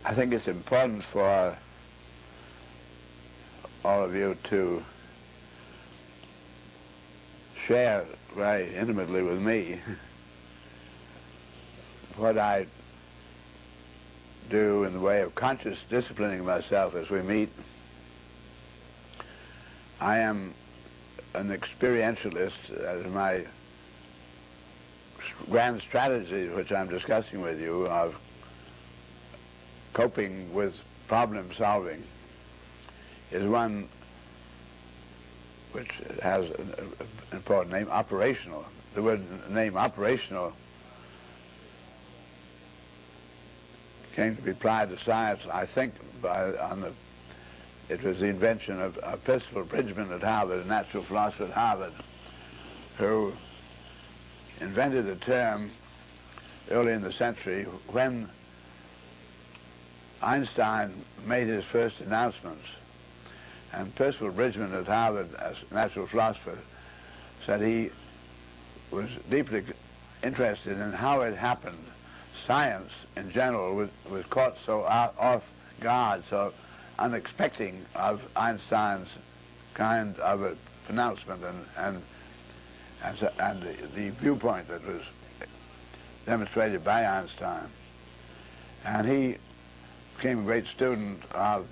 I think it's important for all of you to share very intimately with me what I do in the way of conscious disciplining myself as we meet. I am an experientialist, as my grand strategy, which I'm discussing with you, of coping with problem solving, is one which has an important name, operational. The word name operational came to be applied to science, I think, it was the invention of Percival Bridgman at Harvard, a natural philosopher at Harvard, who invented the term early in the century when Einstein made his first announcements. And Percival Bridgman at Harvard, as a natural philosopher, said he was deeply interested in how it happened. Science, in general, was caught so off guard, so unexpected of Einstein's kind of a pronouncement and the viewpoint that was demonstrated by Einstein. And he became a great student of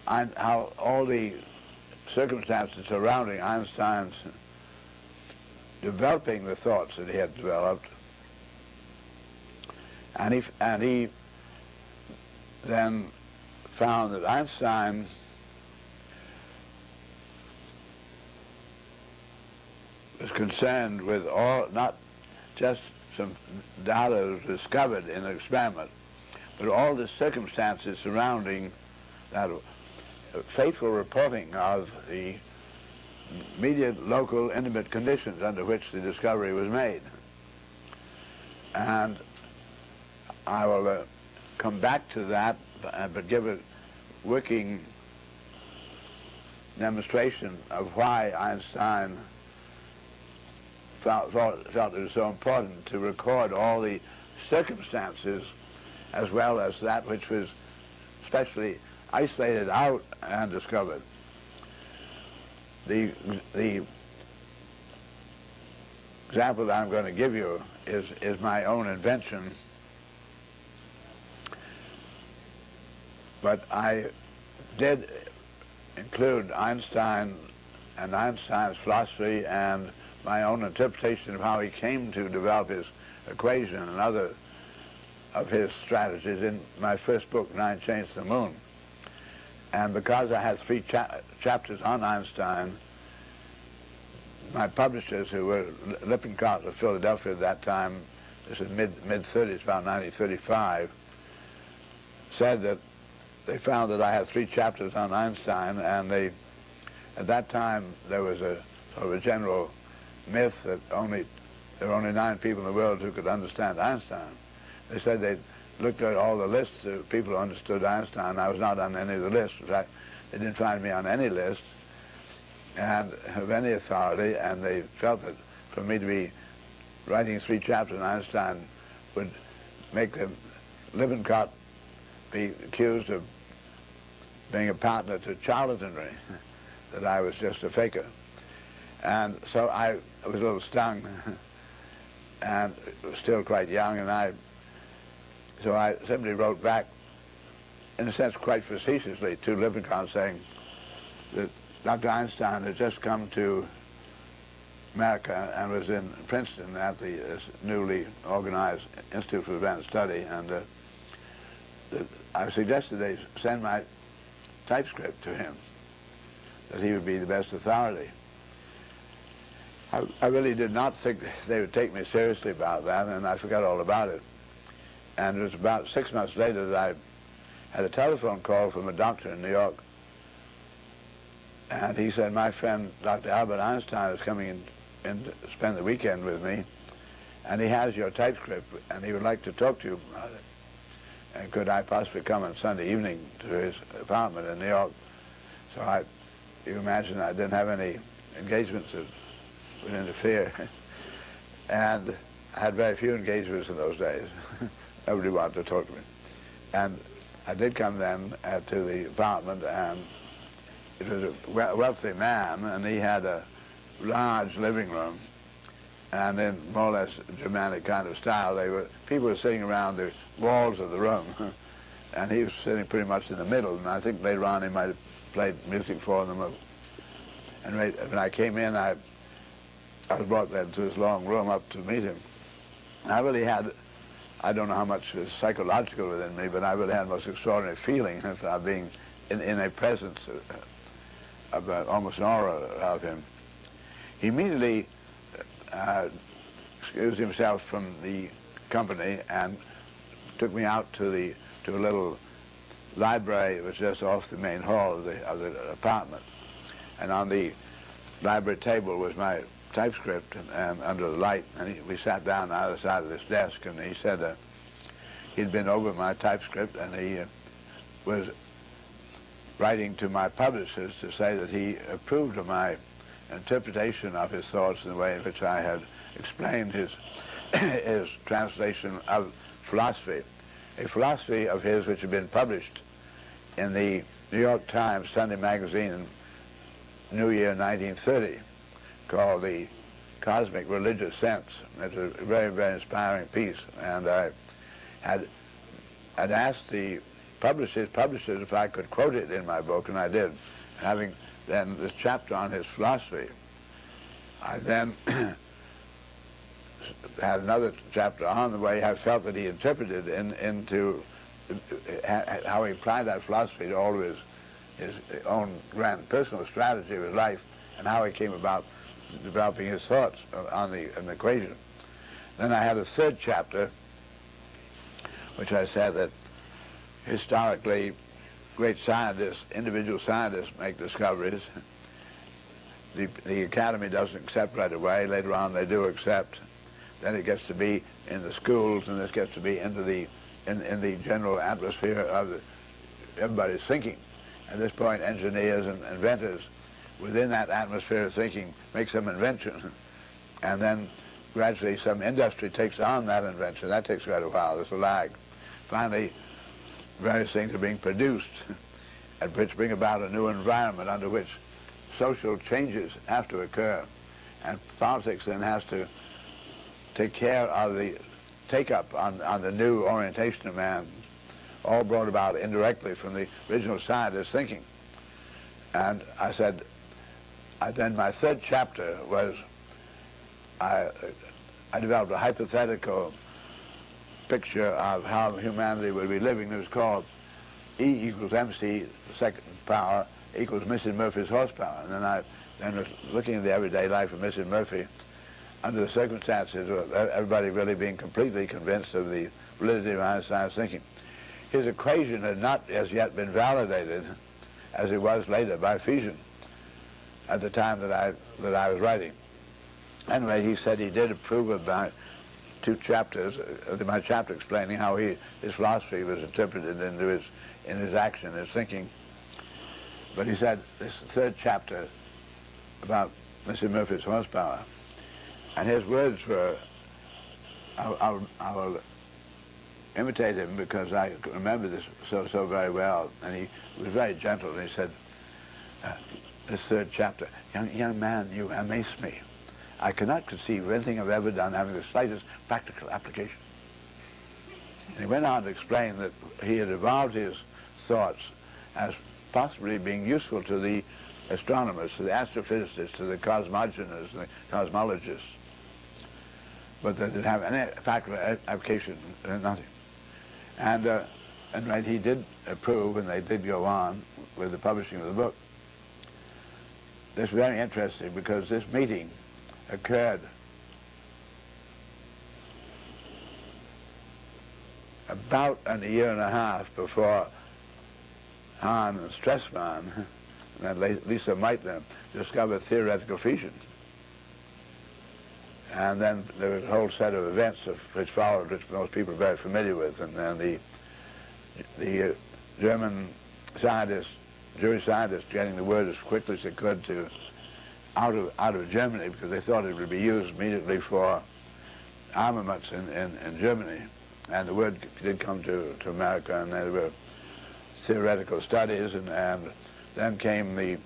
how all the circumstances surrounding Einstein's developing the thoughts that he had developed, and he then found that Einstein was concerned with all, not just some data that was discovered in an experiment, but all the circumstances surrounding that faithful reporting of the immediate, local, intimate conditions under which the discovery was made. And I will come back to that, but give a working demonstration of why Einstein felt it was so important to record all the circumstances as well as that which was specially isolated out and discovered. The example that I'm going to give you is my own invention, but I did include Einstein and Einstein's philosophy and my own interpretation of how he came to develop his equation and other of his strategies in my first book, Nine Chains to the Moon. And because I had 3 chapters on Einstein, my publishers, who were Lippincott of Philadelphia at that time, this is mid-30s, about 1935, said that they found that I had 3 chapters on Einstein, and at that time there was a sort of a general myth that there were only 9 people in the world who could understand Einstein. They said they looked at all the lists of people who understood Einstein. I was not on any of the lists. In fact, they didn't find me on any list and of any authority, and they felt that for me to be writing 3 chapters on Einstein would make them Lippincott be accused of being a partner to charlatanry, that I was just a faker. And so I was a little stung and was still quite young, and so I simply wrote back, in a sense quite facetiously, to Lippincott saying that Dr. Einstein had just come to America and was in Princeton at the newly organized Institute for Advanced Study, and I suggested they send my typescript to him, that he would be the best authority. I really did not think they would take me seriously about that, and I forgot all about it. And it was about 6 months later that I had a telephone call from a doctor in New York, and he said, my friend Dr. Albert Einstein is coming in to spend the weekend with me, and he has your typescript, and he would like to talk to you about it. And could I possibly come on Sunday evening to his apartment in New York? So you imagine I didn't have any engagements that would interfere. And I had very few engagements in those days. Nobody wanted to talk to me. And I did come then to the apartment, and it was a wealthy man, and he had a large living room, and in more or less Germanic kind of style. People were sitting around the walls of the room, and he was sitting pretty much in the middle, and I think later on he might have played music for them. And when I came in, I was brought then to this long room up to meet him. And I really had, I don't know how much is psychological within me, but I really had the most extraordinary feeling of being in a presence of almost an aura of him. He immediately excused himself from the company and took me out to a little library that was just off the main hall of the apartment. And on the library table was my typescript and under the light, and we sat down on either side of this desk, and he said he'd been over my typescript, and he was writing to my publishers to say that he approved of my interpretation of his thoughts in the way in which I had explained his translation of philosophy, a philosophy of his which had been published in the New York Times Sunday magazine in New Year 1930, called The Cosmic Religious Sense. It's a very, very inspiring piece, and I had asked the publishers if I could quote it in my book, and I did. Having then this chapter on his philosophy, I then had another chapter on the way I felt that he interpreted into how he applied that philosophy to all of his own grand personal strategy of his life, and how he came about developing his thoughts on an equation. Then I had a third chapter, which I said that historically great scientists, individual scientists, make discoveries. The academy doesn't accept right away. Later on they do accept. Then it gets to be in the schools, and this gets to be into the in the general atmosphere of everybody's thinking. At this point, engineers and inventors within that atmosphere of thinking make some invention, and then gradually some industry takes on that invention. That takes quite a while. There's a lag. Finally, various things are being produced, and which bring about a new environment under which social changes have to occur, and politics then has to take care of the take-up on the new orientation of man, all brought about indirectly from the original scientist thinking. And I said, then my third chapter was, I developed a hypothetical picture of how humanity would be living. It was called E equals MC, the second power, equals Mrs. Murphy's horsepower. And then I was looking at the everyday life of Mrs. Murphy under the circumstances of everybody really being completely convinced of the validity of Einstein's thinking. His equation had not as yet been validated as it was later by fission at the time that I was writing. Anyway, he said he did approve of my two chapters, my chapter explaining how his philosophy was interpreted in his action, his thinking. But he said this third chapter about Mr. Murphy's horsepower, and his words were, I will imitate him because I remember this so very well, and he was very gentle, and he said, this third chapter, young man, you amaze me. I cannot conceive of anything I've ever done having the slightest practical application. And he went on to explain that he had evolved his thoughts as possibly being useful to the astronomers, to the astrophysicists, to the cosmogonists, and the cosmologists, but that it have any practical application, nothing. And right, he did approve, and they did go on with the publishing of the book. This is very interesting because this meeting occurred about a year and a half before Hahn and Stresemann and Lisa Meitner discovered theoretical fission. And then there was a whole set of events which followed, which most people are very familiar with, and then the German scientists, Jewish scientists, getting the word as quickly as they could to out of Germany, because they thought it would be used immediately for armaments in Germany. and the word did come to America, and there were theoretical studies, and then came the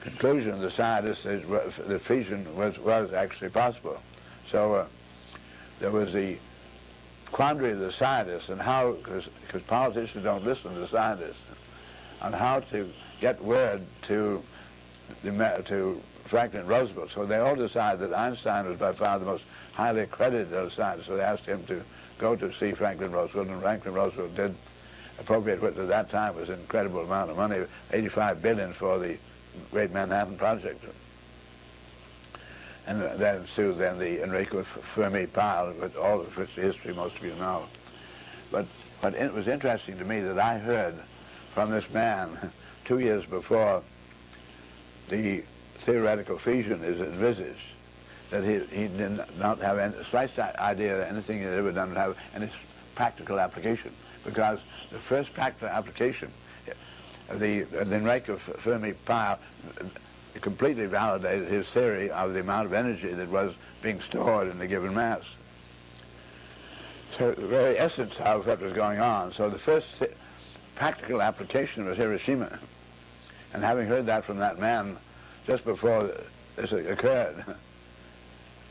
conclusion of the scientists that fission was actually possible. So there was the quandary of the scientists, and how, because politicians don't listen to scientists, on how to get word to Franklin Roosevelt. So they all decided that Einstein was by far the most highly accredited of scientists, so they asked him to go to see Franklin Roosevelt, and Franklin Roosevelt did appropriate what at that time was an incredible amount of money, $85 billion for the Great Manhattan Project. And then ensued then the Enrico Fermi pile, with all of which the history most of you know. But it was interesting to me that I heard from this man 2 years before the theoretical fusion is envisaged, that he did not have the slightest idea that anything he had ever done would have any practical application, because the first practical application of the Enrico Fermi pile completely validated his theory of the amount of energy that was being stored in a given mass. So the very essence of what was going on. So the first practical application was Hiroshima. And having heard that from that man just before this occurred,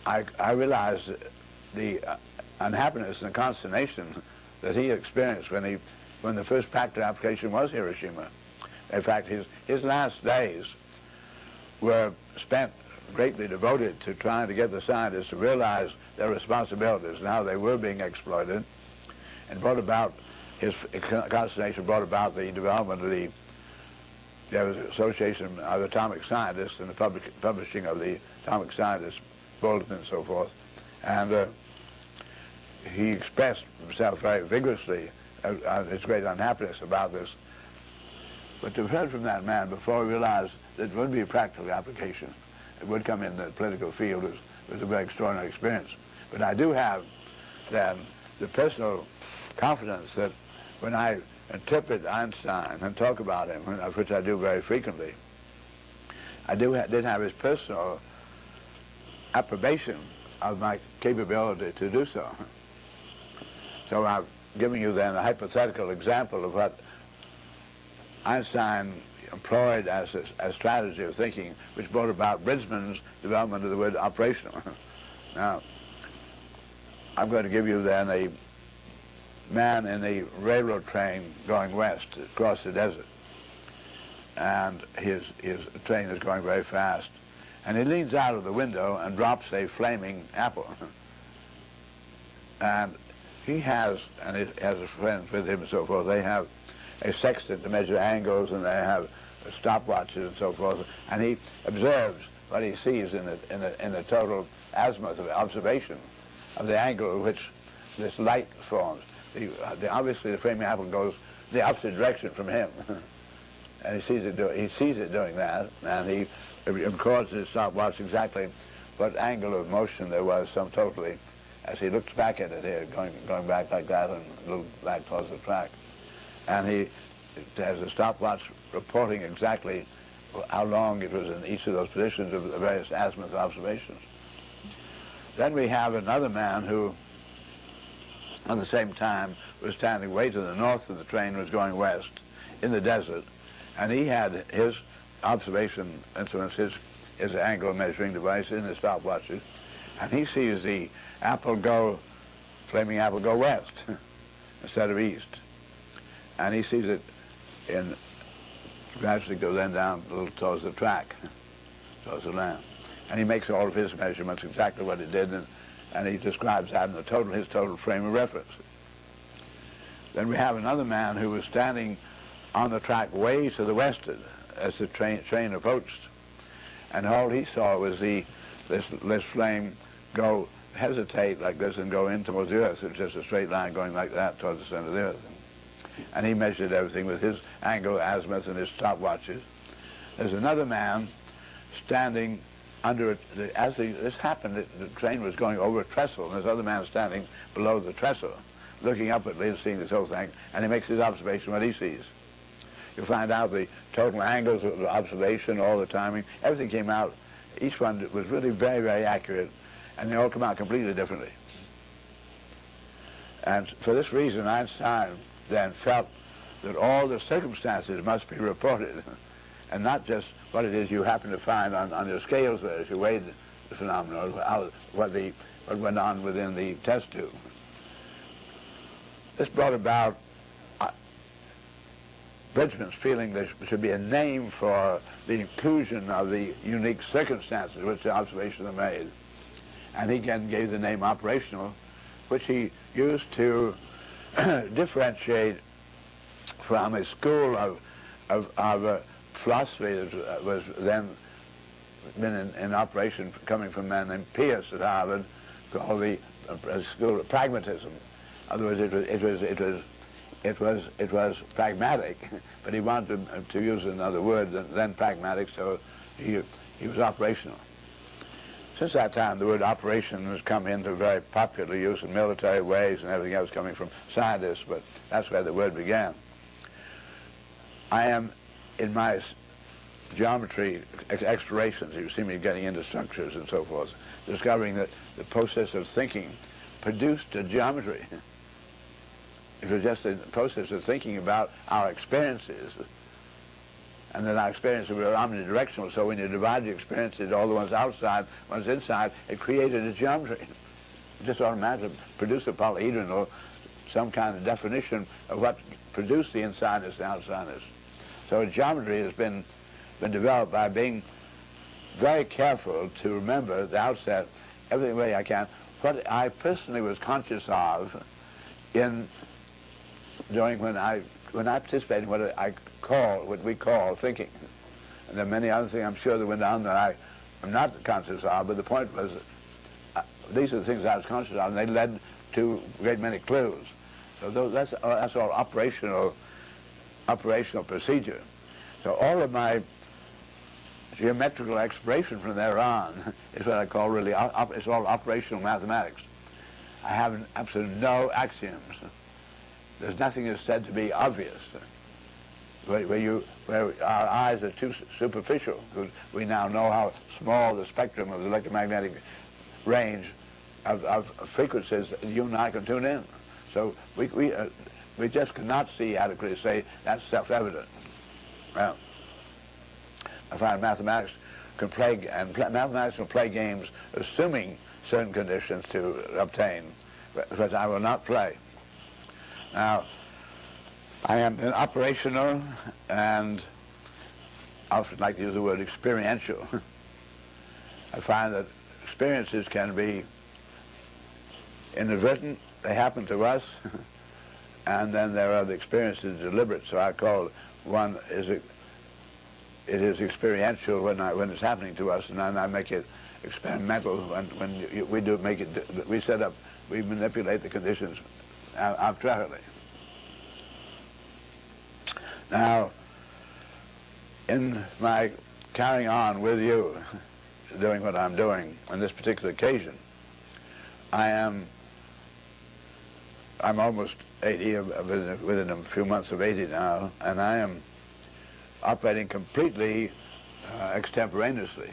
I realized the unhappiness and the consternation that he experienced when the first practical application was Hiroshima. In fact, his last days were spent greatly devoted to trying to get the scientists to realize their responsibilities and how they were being exploited, and brought about, his consternation brought about the development of the Association of Atomic Scientists and the publishing of the Atomic Scientists Bulletin and so forth. And he expressed himself very vigorously his great unhappiness about this. But to have heard from that man before we realized that it would be a practical application, it would come in the political field, was a very extraordinary experience. But I do have then the personal confidence that when I interpret Einstein and talk about him, which I do very frequently, I did have his personal approbation of my capability to do so. So I'm giving you then a hypothetical example of what Einstein employed as a strategy of thinking, which brought about Bridgman's development of the word operational. Now, I'm going to give you then a man in a railroad train going west across the desert, and his train is going very fast, and he leans out of the window and drops a flaming apple. And he has his friends with him and so forth, they have a sextant to measure angles, and they have stopwatches and so forth, and he observes what he sees in the total azimuth of observation of the angle in which this light forms. Obviously the flaming apple goes the opposite direction from him, and he sees it doing that, and he records in his stopwatch exactly what angle of motion there was, sum totally, as he looks back at it here, going back like that and a little back towards the track. And he has a stopwatch reporting exactly how long it was in each of those positions of the various azimuth observations. Then we have another man who, at the same time, was standing way to the north of the train, was going west in the desert, and he had his observation instruments, his angle measuring device in his stopwatches, and he sees the flaming apple go west instead of east. And he sees it gradually go then down a little towards the track, towards the land. And he makes all of his measurements exactly what it did, and he describes that in his total frame of reference. Then we have another man who was standing on the track way to the westward as the train approached, and all he saw was this flame hesitate like this and go in towards the earth. It was just a straight line going like that towards the center of the earth. And he measured everything with his angle, azimuth, and his stopwatches. There's another man standing under it. As this happened, the train was going over a trestle, and there's other man standing below the trestle, looking upwardly and seeing this whole thing, and he makes his observation what he sees. You find out the total angles of the observation, all the timing, everything came out. Each one was really very, very accurate, and they all come out completely differently. And for this reason, Einstein then felt that all the circumstances must be reported, and not just what it is you happen to find on your scales there as you weighed the phenomenon, what went on within the test tube. This brought about Bridgman's feeling there should be a name for the inclusion of the unique circumstances which the observations are made. And he again gave the name operational, which he used to differentiate from a school of philosophy that was then been in operation coming from a man named Pierce at Harvard, called the school of pragmatism. In other words, it was pragmatic, but he wanted to use another word than pragmatic, so he was operational. Since that time, the word operation has come into very popular use in military ways and everything else coming from scientists, but that's where the word began. I am, in my geometry explorations, you see me getting into structures and so forth, discovering that the process of thinking produced a geometry. It was just a process of thinking about our experiences, and then our experiences were omnidirectional, so when you divide the experiences, all the ones outside, ones inside, it created a geometry. It just automatically produced a polyhedron or some kind of definition of what produced the insiderness and outsideness. So geometry has been developed by being very careful to remember at the outset, every way I can, what I personally was conscious of in during when I participated in what we call thinking. And there are many other things I'm sure that went on that I'm not conscious of, but the point was these are the things I was conscious of, and they led to a great many clues. So that's all operational procedure. So all of my geometrical exploration from there on is what I call really, it's all operational mathematics. I have absolutely no axioms. There's nothing that's said to be obvious, where our eyes are too superficial, because we now know how small the spectrum of the electromagnetic range of frequencies that you and I can tune in. So we just cannot see adequately to say that's self-evident. Well, I find mathematics can play games assuming certain conditions to obtain, but I will not play. Now, I am an operational, and I often like to use the word experiential. I find that experiences can be inadvertent, they happen to us, and then there are the experiences deliberate. So I call one it is experiential when it's happening to us, and then I make it experimental when we manipulate the conditions arbitrarily. Now, in my carrying on with you, doing what I'm doing on this particular occasion, I'm almost 80, within a few months of 80 now, and I am operating completely extemporaneously.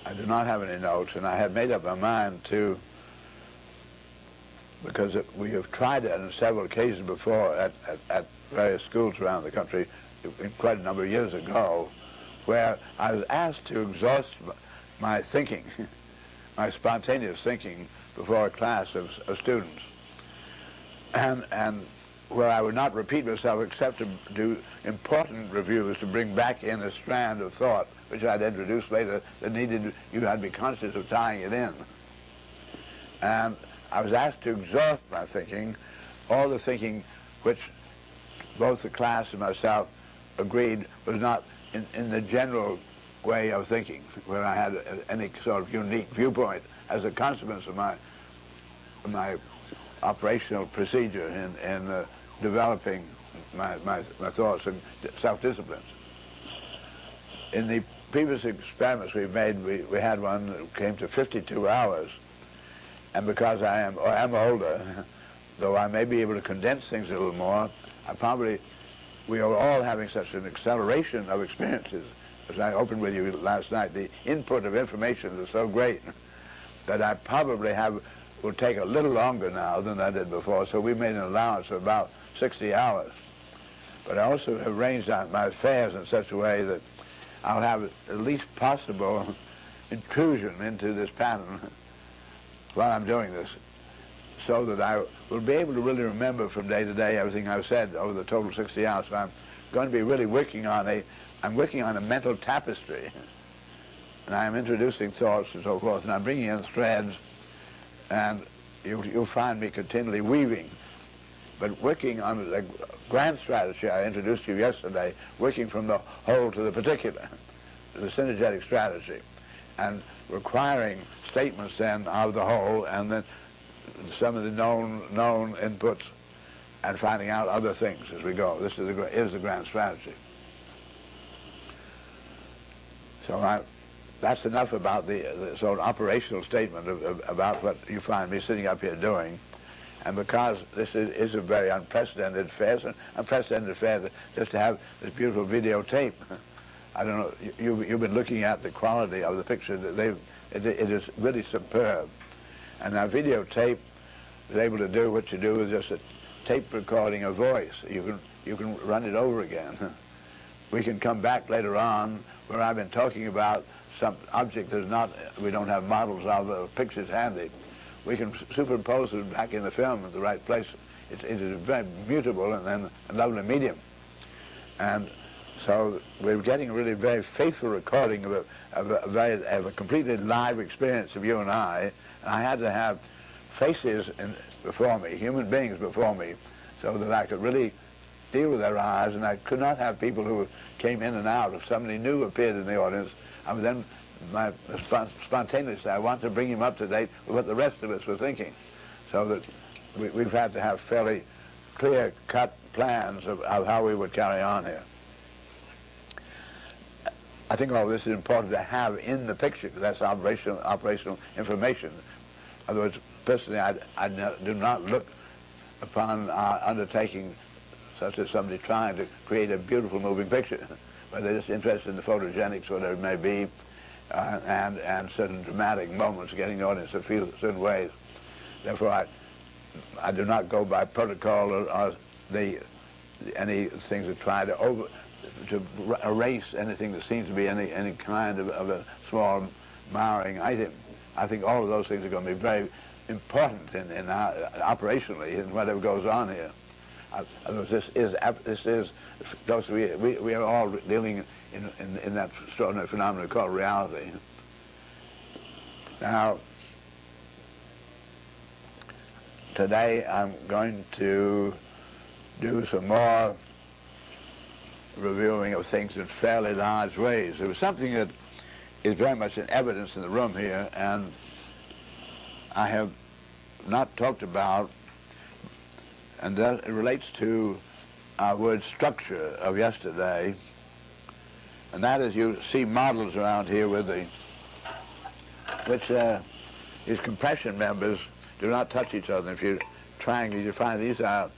I do not have any notes, and I had made up my mind to, because we have tried it on several occasions before at various schools around the country, quite a number of years ago, where I was asked to exhaust my thinking, my spontaneous thinking, before a class of students, and where I would not repeat myself except to do important reviews to bring back in a strand of thought which I'd introduced later that you had to be conscious of tying it in. And I was asked to exhaust my thinking, all the thinking which both the class and myself agreed was not in the general way of thinking, where I had any sort of unique viewpoint as a consequence of my operational procedure in developing my thoughts and self-disciplines. In the previous experiments we've made, we had one that came to 52 hours, and because I am older, though I may be able to condense things a little more, we are all having such an acceleration of experiences. As I opened with you last night, the input of information is so great that I probably have will take a little longer now than I did before, so we made an allowance of about 60 hours. But I also have arranged out my affairs in such a way that I'll have the least possible intrusion into this pattern while I'm doing this, so that I will be able to really remember from day to day everything I've said over the total 60 hours. So I'm going to be really working on a mental tapestry, and I'm introducing thoughts and so forth, and I'm bringing in threads, and you'll find me continually weaving, but working on the grand strategy I introduced you yesterday, working from the whole to the particular, the synergetic strategy, and requiring statements then of the whole, and then some of the known inputs, and finding out other things as we go. This is the grand strategy. So that's enough about the sort of operational statement about what you find me sitting up here doing. And because this is a very unprecedented affair, just to have this beautiful videotape. I don't know, you've been looking at the quality of the picture. It is really superb. And our videotape is able to do what you do with just a tape recording of voice. You can run it over again. We can come back later on where I've been talking about some object we don't have models of or pictures handy. We can superimpose it back in the film at the right place. It is very mutable and then a lovely medium. And so we're getting a really very faithful recording of a completely live experience of you and I. And I had to have faces before me, human beings before me, so that I could really deal with their eyes, and I could not have people who came in and out. If somebody new appeared in the audience, I would then, spontaneously, I want to bring him up to date with what the rest of us were thinking, so that we've had to have fairly clear-cut plans of how we would carry on here. I think all this is important to have in the picture, because that's operational information. In other words, personally, I do not look upon undertaking such as somebody trying to create a beautiful moving picture, but they're just interested in the photogenics, whatever it may be, and certain dramatic moments, getting the audience to feel certain ways. Therefore, I do not go by protocol or any things that try to erase anything that seems to be any kind of a small marring item. I think all of those things are going to be very important operationally in whatever goes on here. We are all dealing in that extraordinary phenomenon called reality. Now, today I'm going to do some more reviewing of things in fairly large ways. There was something that is very much in evidence in the room here, and I have not talked about, and that relates to our word structure of yesterday, and that is, you see models around here with these compression members do not touch each other. If you triangle, you find these are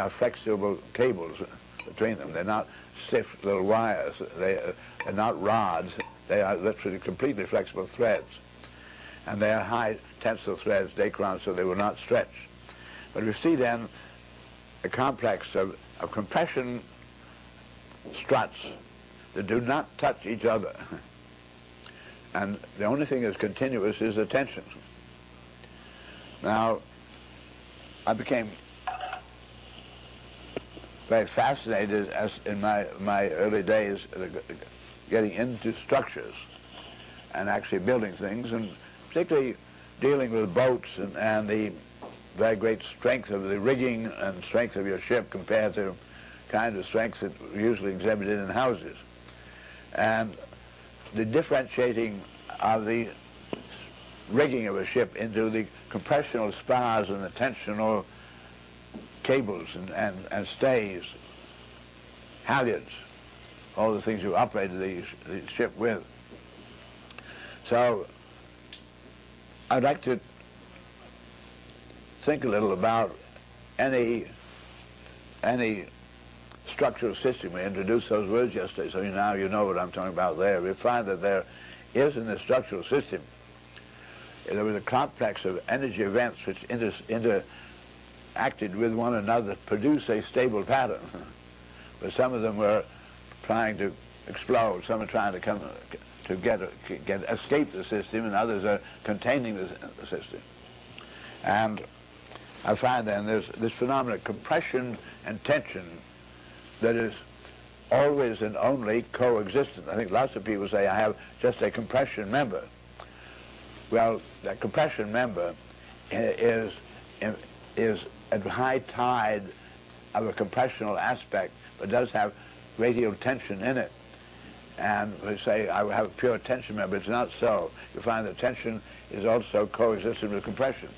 flexible cables between them. They're not stiff little wires. They're not rods. They are literally completely flexible threads. And they are high tensile threads, Dacron, so they will not stretch. But we see then a complex of compression struts that do not touch each other. And the only thing that's continuous is the tension. Now, I became very fascinated as in my early days getting into structures and actually building things, and particularly dealing with boats and the very great strength of the rigging and strength of your ship compared to kind of strength that usually exhibited in houses. And the differentiating of the rigging of a ship into the compressional spars and the tensional cables and stays, halyards, all the things you operated the ship with. So I'd like to think a little about any structural system. We introduced those words yesterday, so now you know what I'm talking about there. We find that there is in the structural system there was a complex of energy events which interacted with one another to produce a stable pattern. But some of them were trying to explode, some are trying to come to escape the system, and others are containing the system. And I find then there's this phenomenon of compression and tension that is always and only coexistent. I think lots of people say, I have just a compression member. Well, that compression member is at high tide of a compressional aspect, but does have radial tension in it. And we say, I have a pure tension member. It's not so. You find that tension is also coexistent with compression.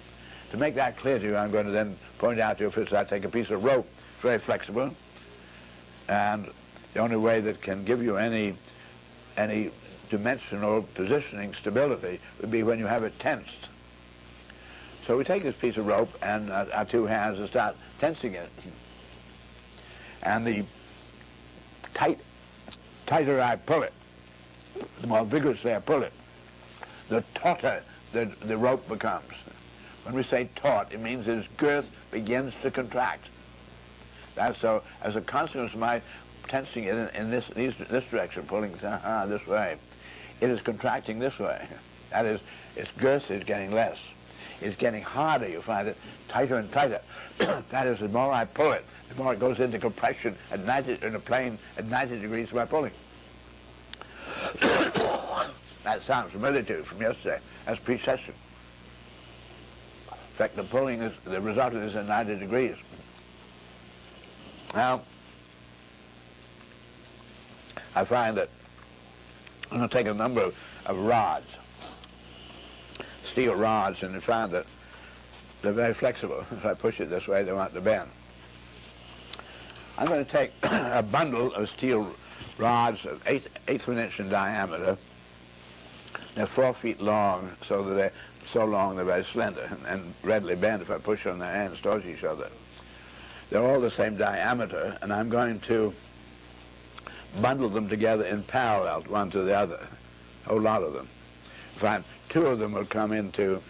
To make that clear to you, I'm going to then point out to you, first I take a piece of rope, it's very flexible, and the only way that can give you any dimensional positioning stability would be when you have it tensed. So we take this piece of rope and our two hands and start tensing it. And the tighter I pull it, the more vigorously I pull it, the tauter the rope becomes. When we say taut, it means its girth begins to contract. That's so, as a consequence of my tensing it in this direction, pulling this way, it is contracting this way. That is, its girth is getting less. It's getting harder. You find it tighter and tighter. That is, the more I pull it, the more it goes into compression at 90, in a plane at 90 degrees by pulling. That sounds familiar to you from yesterday. That's precession. In fact, the pulling is, the result of this at 90 degrees. Now, I find that I'm going to take a number of rods, steel rods, and I find that they're very flexible. If I push it this way, they want to bend. I'm going to take a bundle of steel rods of eighth of an inch in diameter. They're 4 feet long, so that they're so long they're very slender and readily bend if I push on their ends towards each other. They're all the same diameter, and I'm going to bundle them together in parallel, one to the other, a whole lot of them. Find 2 of them will come into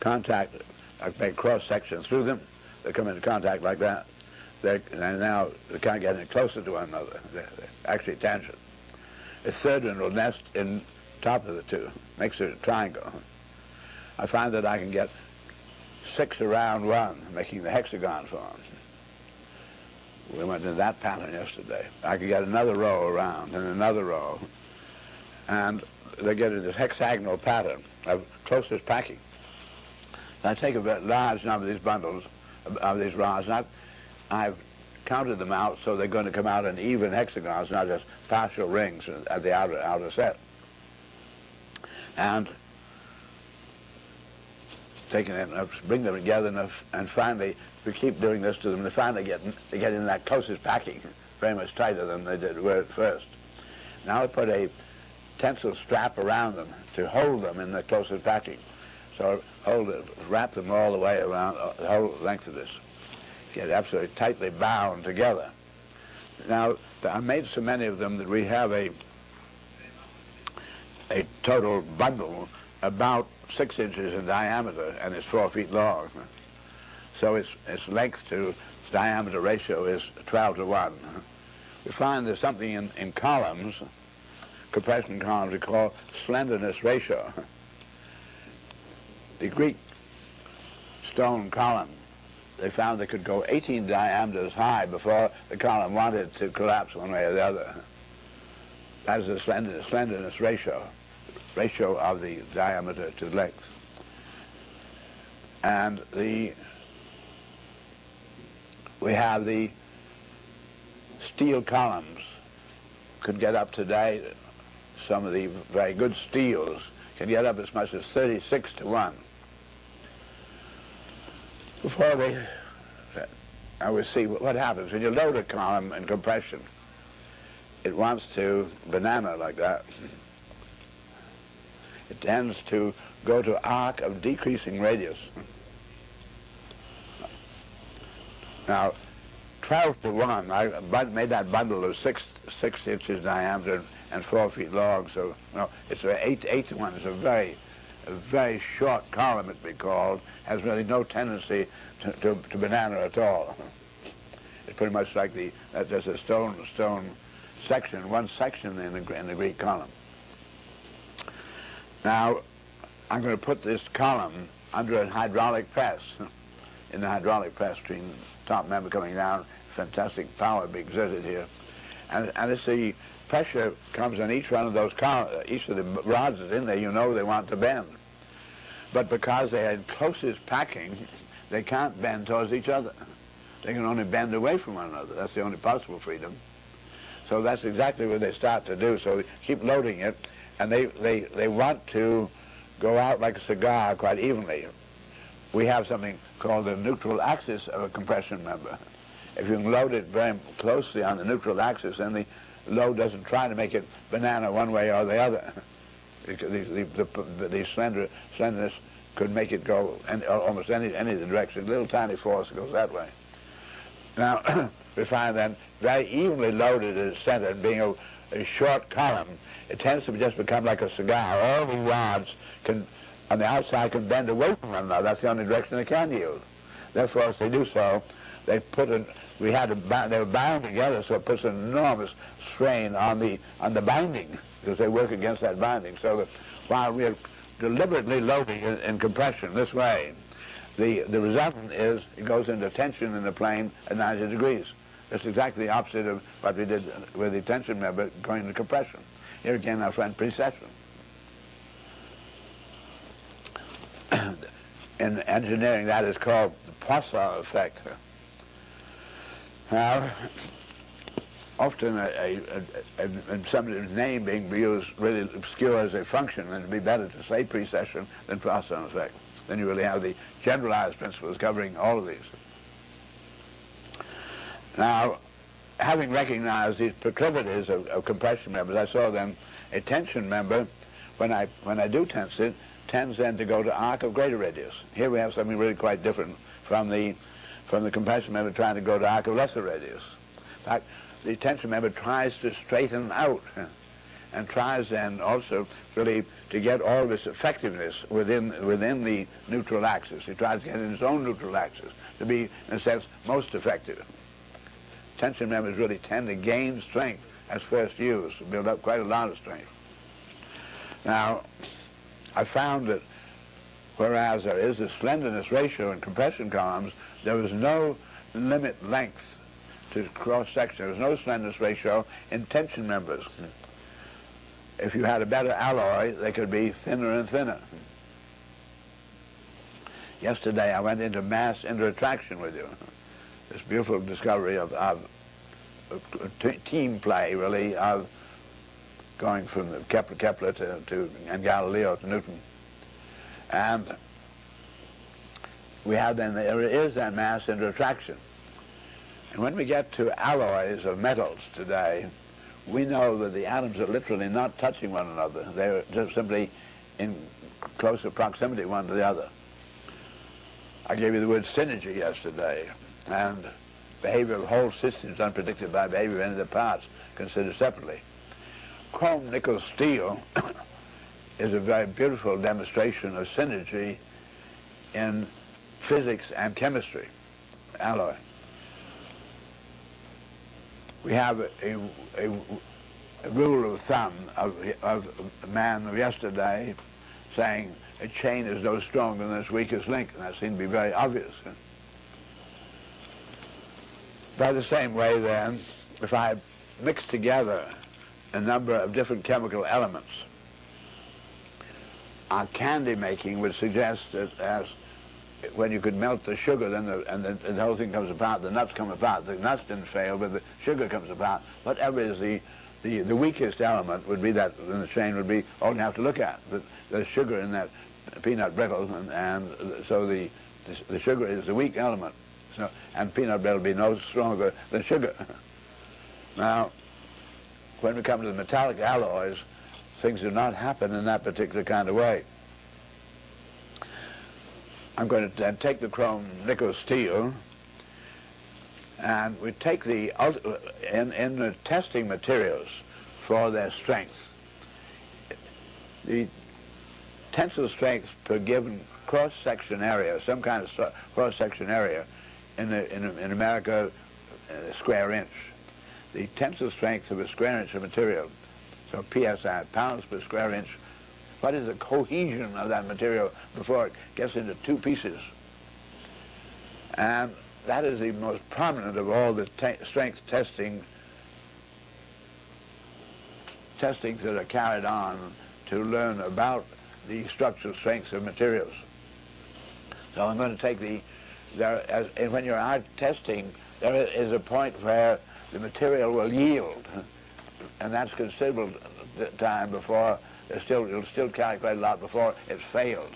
contact, I make cross sections through them. They come into contact like that. And now they can't get any closer to one another. They're actually tangent. A third one will nest in top of the 2, makes it a triangle. I find that I can get 6 around one, making the hexagon form. We went into that pattern yesterday. I could get another row around and another row. And they get into this hexagonal pattern of closest packing. And I take a very large number of these bundles, of these rods, and I've counted them out so they're going to come out in even hexagons, not just partial rings at the outer set. And taking them, bring them together enough, and finally, we keep doing this to them, they finally get in that closest packing, very much tighter than they did at first. Now I put a tensile strap around them to hold them in the closest packing. So wrap them all the way around the whole length of this. Get absolutely tightly bound together. Now, I made so many of them that we have a total bundle about 6 inches in diameter, and it's 4 feet long. So its length to diameter ratio is 12 to 1. We find there's something in columns, compression columns, we call slenderness ratio. The Greek stone column, they found they could go 18 diameters high before the column wanted to collapse one way or the other. That is the slenderness ratio of the diameter to length. And we have the steel columns could get up today, some of the very good steels can get up as much as 36 to 1. Before I will see what happens when you load a column in compression. It wants to banana like that. It tends to go to arc of decreasing radius. Now, 12 to 1, I made that bundle of 6 inches diameter and 4 feet long, so it's 8 to 1. It's a very, a very short column, it be called, has really no tendency to banana at all. It's pretty much like there's a stone section, one section in the Greek column. Now, I'm going to put this column under a hydraulic press. In the hydraulic press between the top member coming down, fantastic power being exerted here. And as the pressure comes on each one of those each of the rods that's in there, you know they want to bend. But because they had closest packing, they can't bend towards each other. They can only bend away from one another. That's the only possible freedom. So that's exactly what they start to do. So they keep loading it, and they want to go out like a cigar quite evenly. We have something called the neutral axis of a compression member. If you can load it very closely on the neutral axis, then the load doesn't try to make it banana one way or the other. The slenderness could make it go almost any of the direction. Little tiny force goes that way. Now, we find that very evenly loaded at its center, and being a short column, it tends to just become like a cigar. All the rods on the outside can bend away from one another. That's the only direction they can yield. Therefore, as they do so, they were bound together, so it puts an enormous strain on the binding, because they work against that binding. So that while we are deliberately loading in compression this way, the resultant is it goes into tension in the plane at 90 degrees. It's exactly the opposite of what we did with the tension member going into compression. Here again, our friend precession. In engineering, that is called the Poisson effect. Now, often somebody's name being used really obscures a function, and it'd be better to say precession than Poisson effect. Then you really have the generalized principles covering all of these. Now, having recognized these proclivities of compression members, I saw then a tension member, when I do tense it, tends then to go to arc of greater radius. Here we have something really quite different from the compression member trying to go to arc of lesser radius. In fact, the tension member tries to straighten out and tries then also really to get all this effectiveness within the neutral axis. It tries to get in its own neutral axis to be, in a sense, most effective. Tension members really tend to gain strength as first used, to build up quite a lot of strength. Now, I found that whereas there is a slenderness ratio in compression columns, there was no limit length to cross-section. There was no slenderness ratio in tension members. If you had a better alloy, they could be thinner and thinner. Yesterday I went into mass interattraction with you. This beautiful discovery of team play, really, of going from the Kepler and Galileo to Newton. And we have then, there is that mass interattraction. And when we get to alloys of metals today, we know that the atoms are literally not touching one another. They're just simply in closer proximity one to the other. I gave you the word synergy yesterday, and behavior of whole systems unpredicted by behavior of any of the parts considered separately. Chrome, nickel, steel is a very beautiful demonstration of synergy in physics and chemistry, alloy. We have a rule of thumb of a man of yesterday saying a chain is no stronger than its weakest link, and that seemed to be very obvious. By the same way, then, if I mix together a number of different chemical elements, our candy making would suggest that as when you could melt the sugar, then the whole thing comes apart, the nuts come apart. The nuts didn't fail, but the sugar comes apart. Whatever is the weakest element would be that in the chain would be all you have to look at. The sugar in that peanut brittle, and so the sugar is the weak element. So, and peanut brittle will be no stronger than sugar. Now, when we come to the metallic alloys, things do not happen in that particular kind of way. I'm going to then take the chrome, nickel, steel, and we take in the testing materials for their strength. The tensile strength per given cross-section area, some kind of cross-section area, in America, square inch. The tensile strength of a square inch of material, so PSI, pounds per square inch, what is the cohesion of that material before it gets into two pieces? And that is the most prominent of all the strength testings that are carried on to learn about the structural strengths of materials. So I'm going to take and when you're out testing, there is a point where the material will yield, and that's considerable time before you'll still calculate a lot before it fails.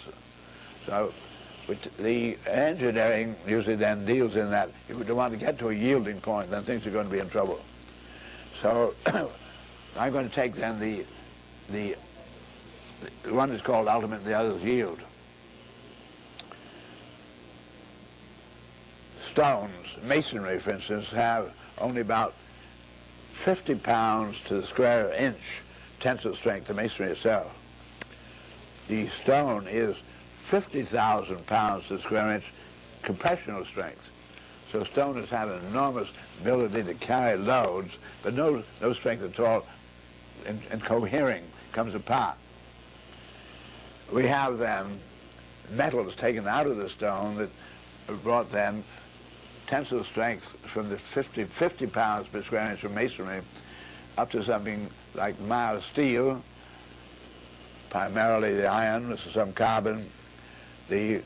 So the engineering usually then deals in that. If you want to get to a yielding point, then things are going to be in trouble. So I'm going to take then the one is called ultimate, the other is yield. Stones, masonry for instance, have only about 50 pounds to the square inch tensile strength, the masonry itself. The stone is 50,000 pounds to the square inch compressional strength. So stone has had an enormous ability to carry loads, but no strength at all in cohering, comes apart. We have then metals taken out of the stone that have brought then tensile strength from the 50 pounds per square inch of masonry up to something like mild steel, primarily the iron, this is some carbon. This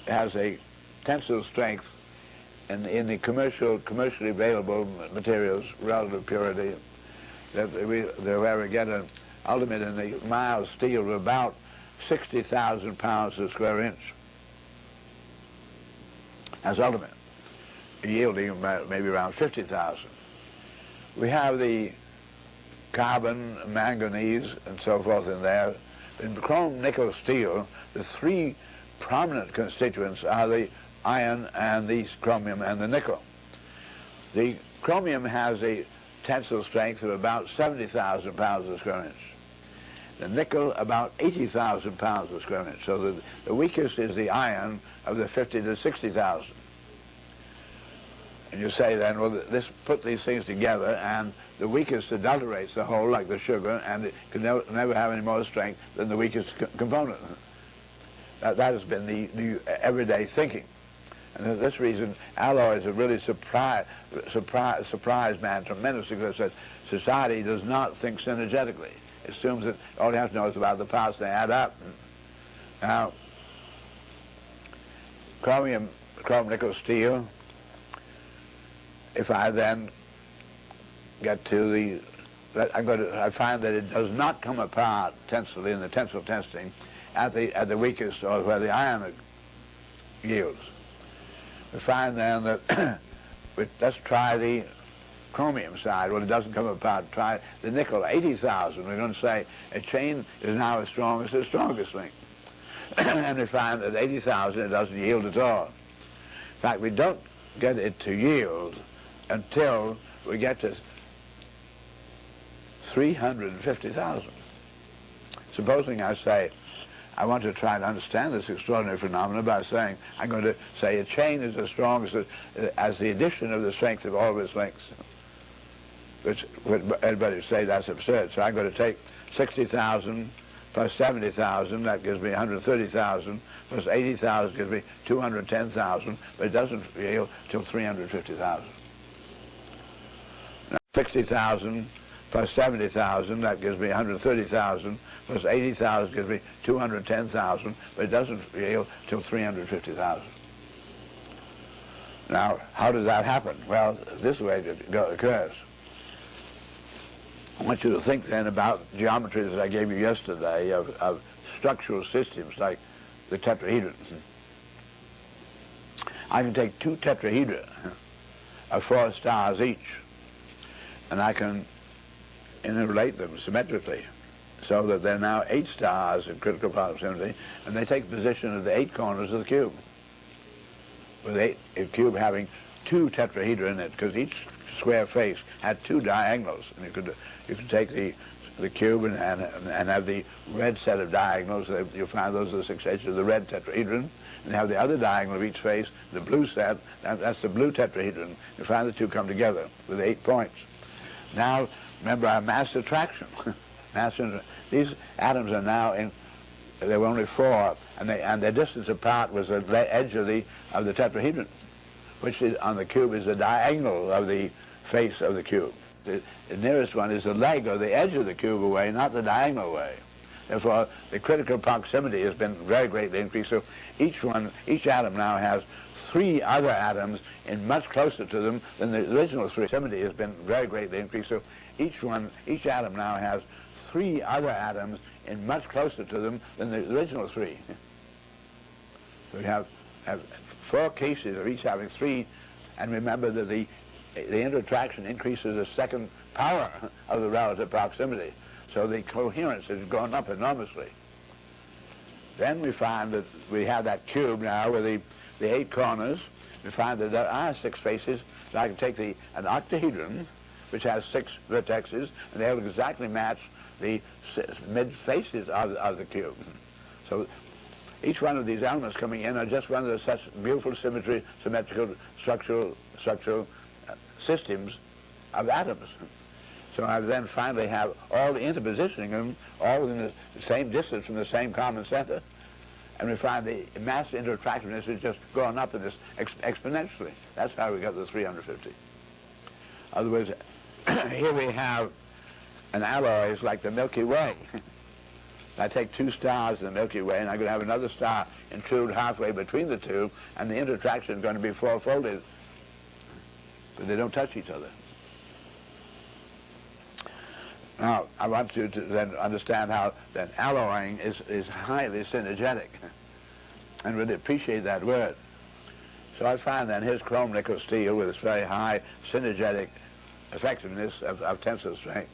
has a tensile strength in the commercially available materials, relative purity, where we get an ultimate in the mild steel of about 60,000 pounds to the square inch. That's ultimate, yielding maybe around 50,000. We have the carbon, manganese, and so forth in there. In chrome, nickel, steel, the three prominent constituents are the iron and the chromium and the nickel. The chromium has a tensile strength of about 70,000 pounds to the square inch. The nickel about 80,000 pounds per square inch. So the weakest is the iron of the 50 to 60,000. And you say then, well, put these things together, and the weakest adulterates the whole, like the sugar, and it can never have any more strength than the weakest component. That has been the everyday thinking. And for this reason, alloys have really surprised man tremendously, because society does not think synergetically. It assumes that all you have to know is about the parts, they add up. Now, chromium, nickel, steel, if I then get to I find that it does not come apart tensily in the tensile testing at the weakest, or where the iron yields. We find then that let's try the chromium side. Well, it doesn't come apart. Try the nickel, 80,000. We're going to say a chain is now as strong as the strongest link. And we find that 80,000, it doesn't yield at all. In fact, we don't get it to yield until we get to 350,000. Supposing I say, I want to try to understand this extraordinary phenomenon by saying, I'm going to say a chain is as strong as the addition of the strength of all of its links. Which everybody would say that's absurd. So I'm going to take 60,000 plus 70,000, that gives me 130,000, plus 80,000 gives me 210,000, but it doesn't yield till 350,000. 60,000 plus 70,000, that gives me 130,000, plus 80,000 gives me 210,000, but it doesn't yield till 350,000. Now, how does that happen? Well, this way it occurs. I want you to think then about geometries that I gave you yesterday of structural systems like the tetrahedron. I can take two tetrahedra of 4 stars each, and I can interrelate them symmetrically so that they're now 8 stars in critical proximity, and they take the position of the 8 corners of the cube, with a cube having 2 tetrahedra in it, because each square face had two diagonals, and you could take the cube and have the red set of diagonals. You find those are the 6 edges of the red tetrahedron, and have the other diagonal of each face, the blue set. That's the blue tetrahedron. You find the two come together with 8 points. Now, remember our mass attraction. These atoms are now in. There were only 4, and their distance apart was the edge of the tetrahedron, which is, on the cube is the diagonal of the face of the cube. The nearest one is the leg or the edge of the cube away, not the diagonal way. Therefore, the critical proximity has been very greatly increased. So each atom now has 3 other atoms in much closer to them than the original 3. Proximity has been very greatly increased. So each atom now has 3 other atoms in much closer to them than the original 3. So we have 4 cases of each having 3, and remember that the interaction increases the second power of the relative proximity. So the coherence has gone up enormously. Then we find that we have that cube now with the 8 corners. We find that there are 6 faces. So I can take an octahedron, which has 6 vertexes, and they'll exactly match the mid faces of the cube. So each one of these elements coming in are just one of the such beautiful symmetrical structural systems of atoms. So I then finally have all the interpositioning of them all within the same distance from the same common center, and we find the mass interactiveness is just going up in this exponentially. That's how we got the 350. In other words, here we have an alloy is like the Milky Way. I take 2 stars in the Milky Way, and I'm going to have another star intrude halfway between the two, and the interaction is going to be 4-folded, but they don't touch each other. Now, I want you to then understand how that alloying is highly synergetic, and really appreciate that word. So I find then here's chrome nickel steel with its very high synergetic effectiveness of tensile strength.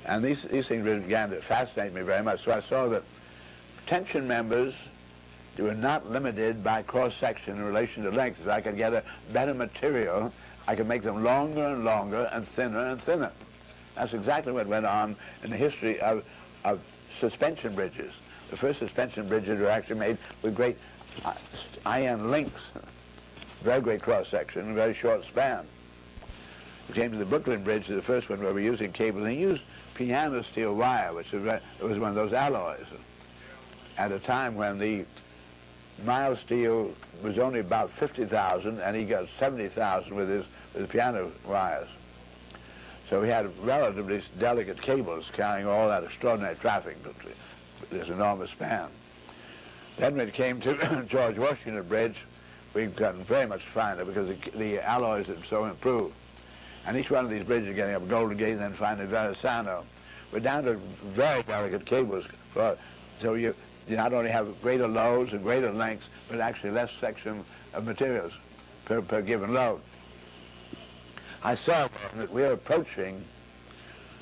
And these things really began to fascinate me very much. So I saw that tension members were not limited by cross-section in relation to length. If I could get a better material, I could make them longer and longer and thinner. That's exactly what went on in the history of suspension bridges. The first suspension bridges were actually made with great iron links, very great cross-section, very short span. We came to the Brooklyn Bridge, the first one where we're using cables, and they used piano steel wire, which was one of those alloys, at a time when the mild steel was only about 50,000, and he got 70,000 with his piano wires. So we had relatively delicate cables carrying all that extraordinary traffic, this enormous span. Then when it came to George Washington Bridge, we've gotten very much finer because the alloys have so improved. And each one of these bridges getting up Golden Gate and then finally Verrazano. We're down to very delicate cables. So you not only have greater loads and greater lengths, but actually less section of materials per given load. I saw that we're approaching,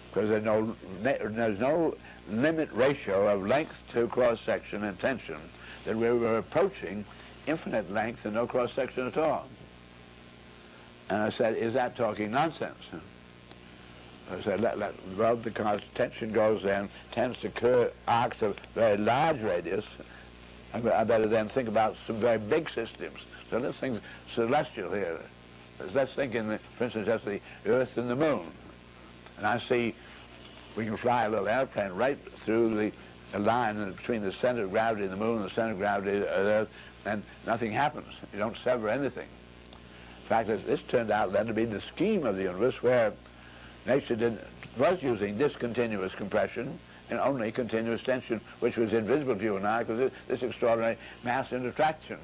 because there's no limit ratio of length to cross-section and tension, that we were approaching infinite length and no cross-section at all. And I said, is that talking nonsense? I said, well, because tension tends to curve arcs of very large radius, I better then think about some very big systems. So let's think celestial here. Let's think for instance, just the Earth and the Moon. And I see we can fly a little airplane right through the line between the center of gravity of the Moon and the center of gravity of the Earth, and nothing happens. You don't sever anything. In fact, this turned out then to be the scheme of the universe, where nature was using discontinuous compression and only continuous tension, which was invisible to you and I, because this extraordinary mass interaction,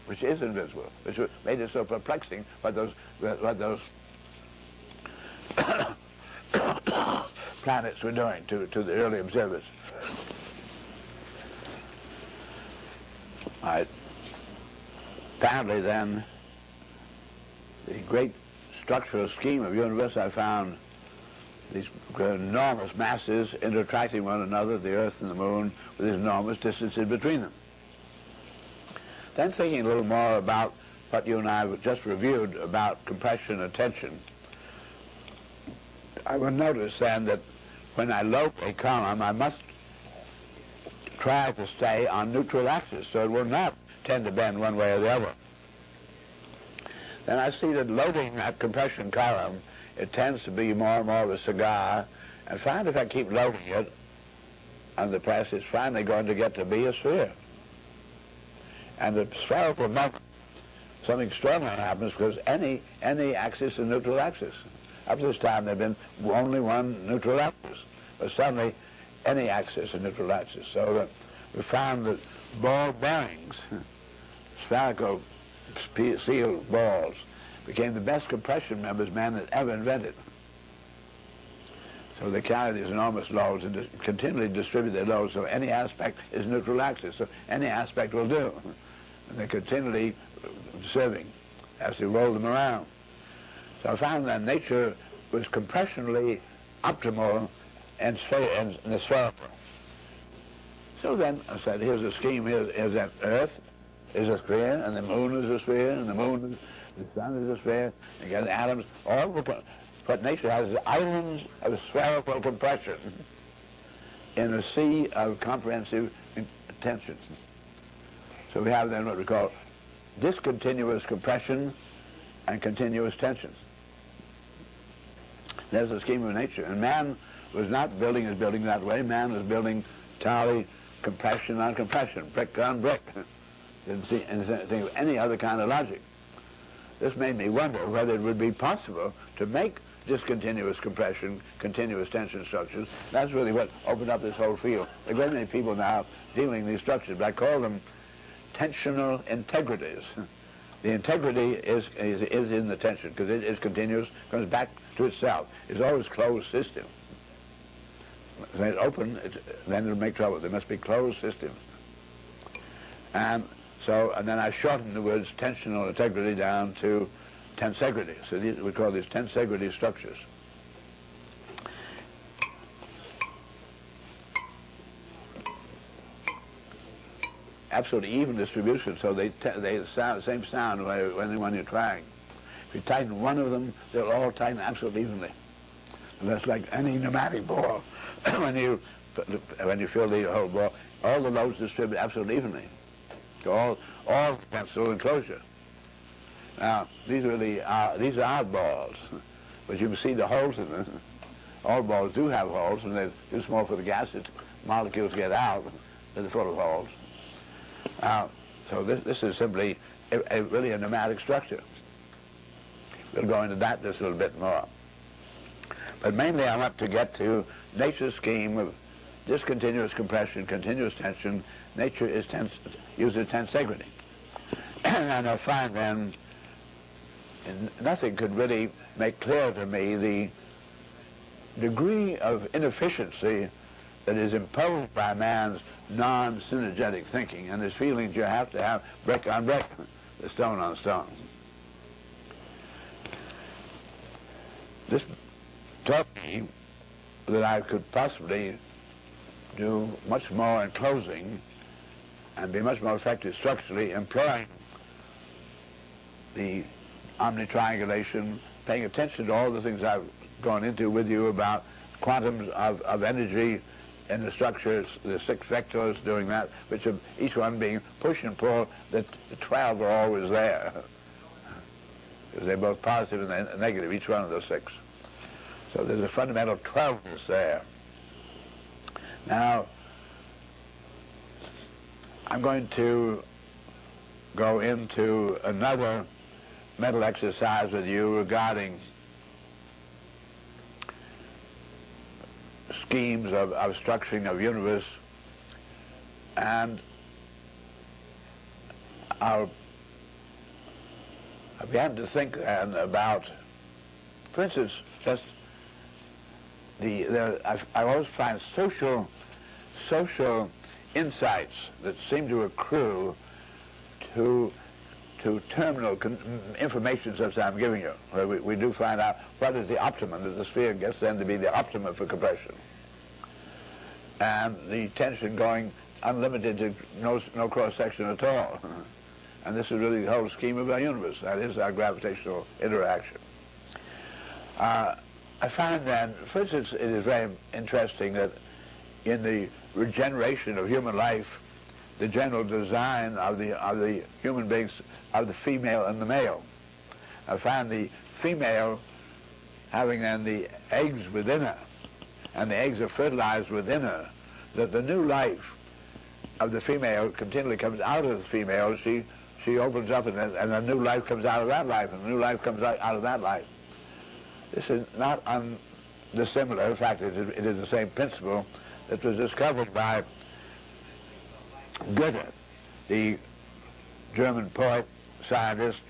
which is invisible, which made it so perplexing what those planets were doing to the early observers. Right. Apparently then, the great structural scheme of the universe, I found these enormous masses interacting one another, the Earth and the Moon, with enormous distances between them. Then thinking a little more about what you and I have just reviewed about compression and tension, I will notice then that when I load a column, I must try to stay on neutral axis, so it will not tend to bend one way or the other. Then I see that loading that compression column, it tends to be more and more of a cigar, and find if I keep loading it on the press, it's finally going to get to be a sphere. And the spherical moment, something extraordinary happens because any axis is neutral axis. Up to this time, there had been only one neutral axis, but suddenly any axis is neutral axis. So that we found that ball bearings, spherical sealed balls, became the best compression members man had ever invented. So they carry these enormous loads and continually distribute their loads, so any aspect is neutral axis, so any aspect will do. And they're continually serving as they roll them around. So I found that nature was compressionally optimal and the spherical. So then I said, here's a scheme, here's that Earth is a sphere, and the moon is a sphere, and the sun is a sphere, and you got the atoms, all what nature has is islands of spherical compression in a sea of comprehensive tension. So we have then what we call discontinuous compression and continuous tension. There's the scheme of nature. And man was not building his building that way. Man was building entirely compression on compression, brick on brick. Didn't see anything of any other kind of logic. This made me wonder whether it would be possible to make discontinuous compression, continuous tension structures. That's really what opened up this whole field. There are very many people now dealing these structures, but I call them tensional integrities. The integrity is in the tension because it is continuous, comes back to itself. It's always closed system. If it's open, then it'll make trouble. There must be closed systems. And then I shortened the words tensional integrity down to tensegrity. So we call these tensegrity structures. Absolutely even distribution, so they sound the same sound when you're trying. If you tighten one of them, they'll all tighten absolutely evenly. And that's like any pneumatic ball. when you fill the whole ball, all the loads distribute absolutely evenly. So all pencil enclosure. Now these are odd balls, but you can see the holes in them. All balls do have holes, and they're too small for the gases molecules to get out. They're full of holes. So this is simply really a pneumatic structure. We'll go into that just a little bit more. But mainly I want to get to nature's scheme of discontinuous compression, continuous tension. Nature uses tensegrity. And I find then nothing could really make clear to me the degree of inefficiency that is imposed by man's non-synergetic thinking and his feelings you have to have brick on brick, the stone on stone. This taught me that I could possibly do much more in closing and be much more effective structurally, employing the omnitriangulation, paying attention to all the things I've gone into with you about quantums of energy in the structures, the 6 vectors doing that, which of each one being push and pull, the 12 are always there. Because they're both positive and negative, each one of those 6. So there's a fundamental 12ness there. Now, I'm going to go into another mental exercise with you regarding schemes of structuring of universe, and I began to think then about, for instance, just I always find social insights that seem to accrue to terminal information such as I'm giving you, where we do find out what is the optimum, that the sphere gets then to be the optimum for compression. And the tension going unlimited to no cross-section at all. And this is really the whole scheme of our universe. That is our gravitational interaction. I find then, first it is very interesting that in the regeneration of human life, the general design of the human beings, of the female and the male. I find the female having then the eggs within her, and the eggs are fertilized within her, that the new life of the female continually comes out of the female. She opens up, and a new life comes out of that life, and a new life comes out of that life. This is not dissimilar. In fact, it is the same principle that was discovered by Goethe, the German poet, scientist,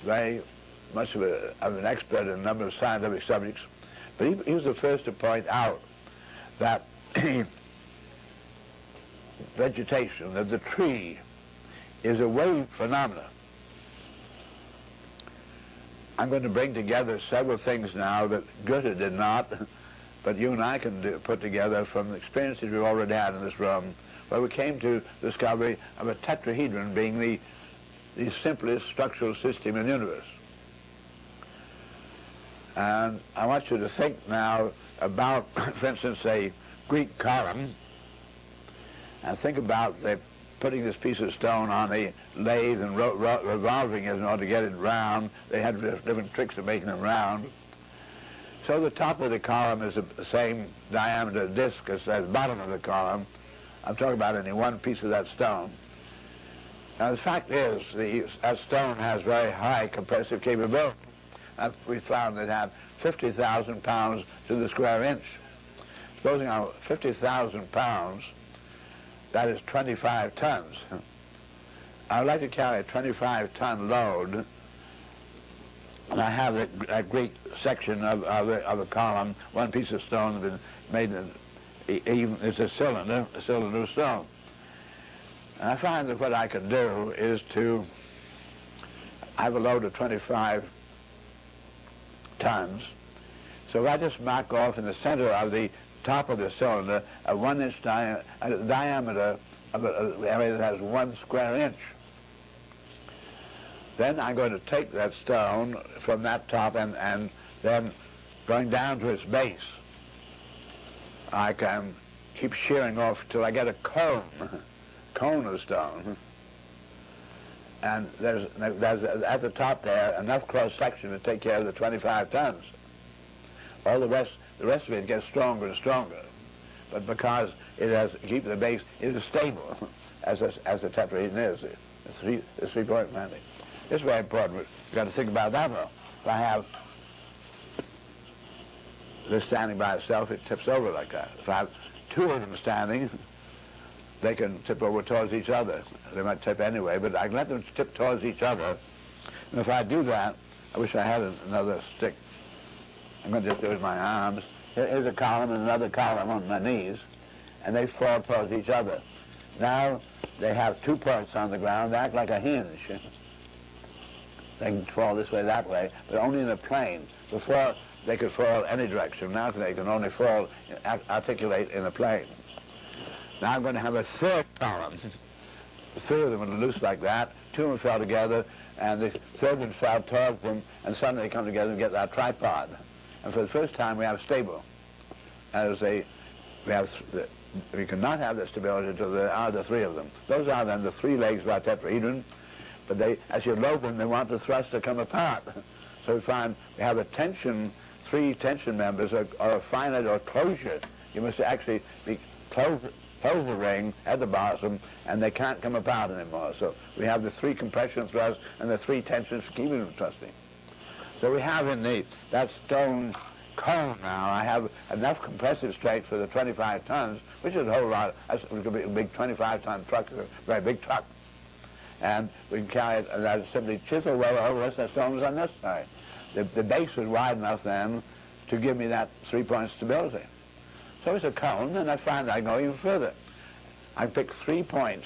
very much of an expert in a number of scientific subjects. But he was the first to point out that vegetation, that the tree is a wave phenomenon. I'm going to bring together several things now that Goethe did not, but you and I can put together from the experiences we've already had in this room, where we came to the discovery of a tetrahedron being the simplest structural system in the universe. And I want you to think now about, for instance, a Greek column, and think about putting this piece of stone on a lathe and revolving it in order to get it round. They had different tricks of making them round. So the top of the column is the same diameter disc as the bottom of the column. I'm talking about only one piece of that stone. Now the fact is, that stone has very high compressive capability. We found that it had 50,000 pounds to the square inch. Supposing on 50,000 pounds, that is 25 tons. I would like to carry a 25-ton load, and I have that Greek section of a column, one piece of stone that made it's a cylinder of stone. And I find that what I can do is to have a load of 25 tons. So I just mark off in the center of the top of the cylinder a 1 inch diameter of an area that has 1 square inch. Then I'm going to take that stone from that top and then going down to its base, I can keep shearing off till I get a cone of stone. And there's at the top there enough cross section to take care of the 25 tons. All the rest of it gets stronger and stronger. But because it has to keep the base, it is stable, as a tetrahedron is, the three-point landing. It's very important. We've got to think about that though. If I have this standing by itself, it tips over like that. If I have two of them standing, they can tip over towards each other. They might tip anyway, but I can let them tip towards each other. And if I do that, I wish I had another stick. I'm going to just do it with my arms. Here's a column and another column on my knees, and they fall towards each other. Now they have 2 points on the ground. They act like a hinge. They can fall this way, that way, but only in a plane. Before, they could fall any direction. Now they can only fall, articulate in a plane. Now I'm going to have a 3rd column. 3 of them are loose like that. 2 of them fell together, and the 3rd one fell towards them, and suddenly they come together and get that tripod. And for the first time, we have stable. We cannot have the stability until there are the 3 of them. Those are then the 3 legs of our tetrahedron, but as you load them, they want the thrust to come apart. So we find we have a tension, 3 tension members, or a finite or closure. You must actually close the ring at the bottom, and they can't come apart anymore. So we have the 3 compression thrusts and the 3 tensions keeping them thrusting. So we have in that stone cone now, I have enough compressive strength for the 25 tons, which is a whole lot. That's a big 25-ton truck, a very big truck. And we can carry it, and that simply chisel well over the rest of the stone was unnecessary. The base was wide enough then to give me that 3-point stability. So it's a cone, and I find I go even further. I pick 3 points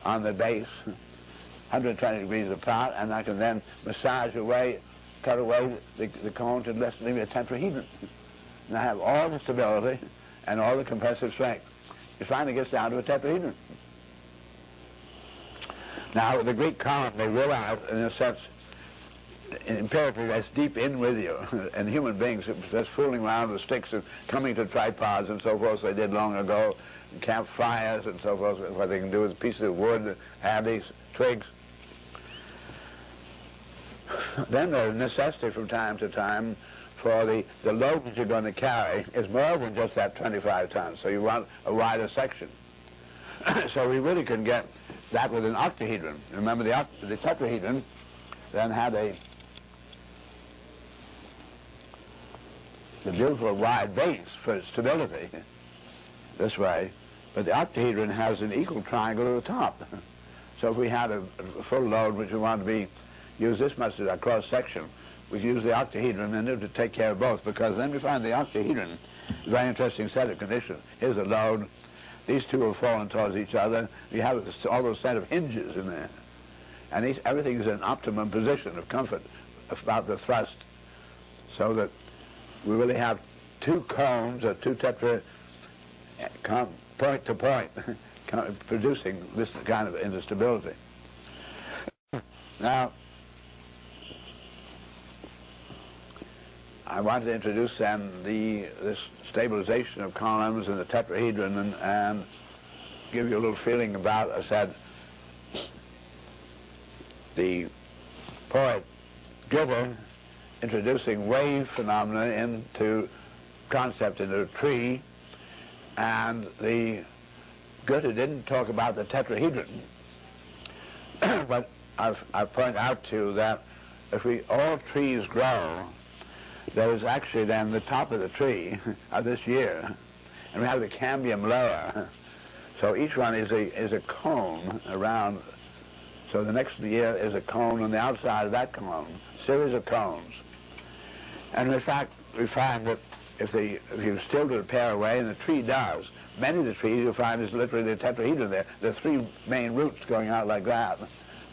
on the base, 120 degrees apart, and I can then massage away, cut away the cone to less than a tetrahedron. And I have all the stability and all the compressive strength. It finally gets down to a tetrahedron. Now, the Greek column, they will out, in a sense, imperative that's deep in with you. And human beings are just fooling around with sticks and coming to tripods and so forth, they did long ago, campfires and so forth, what they can do with pieces of wood, handy twigs. Then there's necessity from time to time for the load that you're going to carry is more than just that 25 tons, so you want a wider section. So we really can get that with an octahedron. Remember, the tetrahedron then had the beautiful wide base for stability this way, but the octahedron has an equal triangle at the top. So if we had a full load which we want to be use this much as a cross section, we use the octahedron in it to take care of both, because then we find the octahedron is a very interesting set of conditions. Here's a load, these two are falling towards each other, you have all those set of hinges in there, and everything is in an optimum position of comfort about the thrust, so that we really have two cones or two tetra point to point producing this kind of instability. Now, I wanted to introduce then this stabilization of columns in the tetrahedron and give you a little feeling about, I said, the poet Goethe introducing wave phenomena into concept into a tree, and Goethe didn't talk about the tetrahedron, but I point out to you that if all trees grow, there is actually then the top of the tree of this year, and we have the cambium lower. So each one is a cone around. So the next year is a cone on the outside of that cone, series of cones. And in fact, we find that if you still do a pair away, and the tree does, many of the trees you'll find is literally the tetrahedron there. There are three main roots going out like that.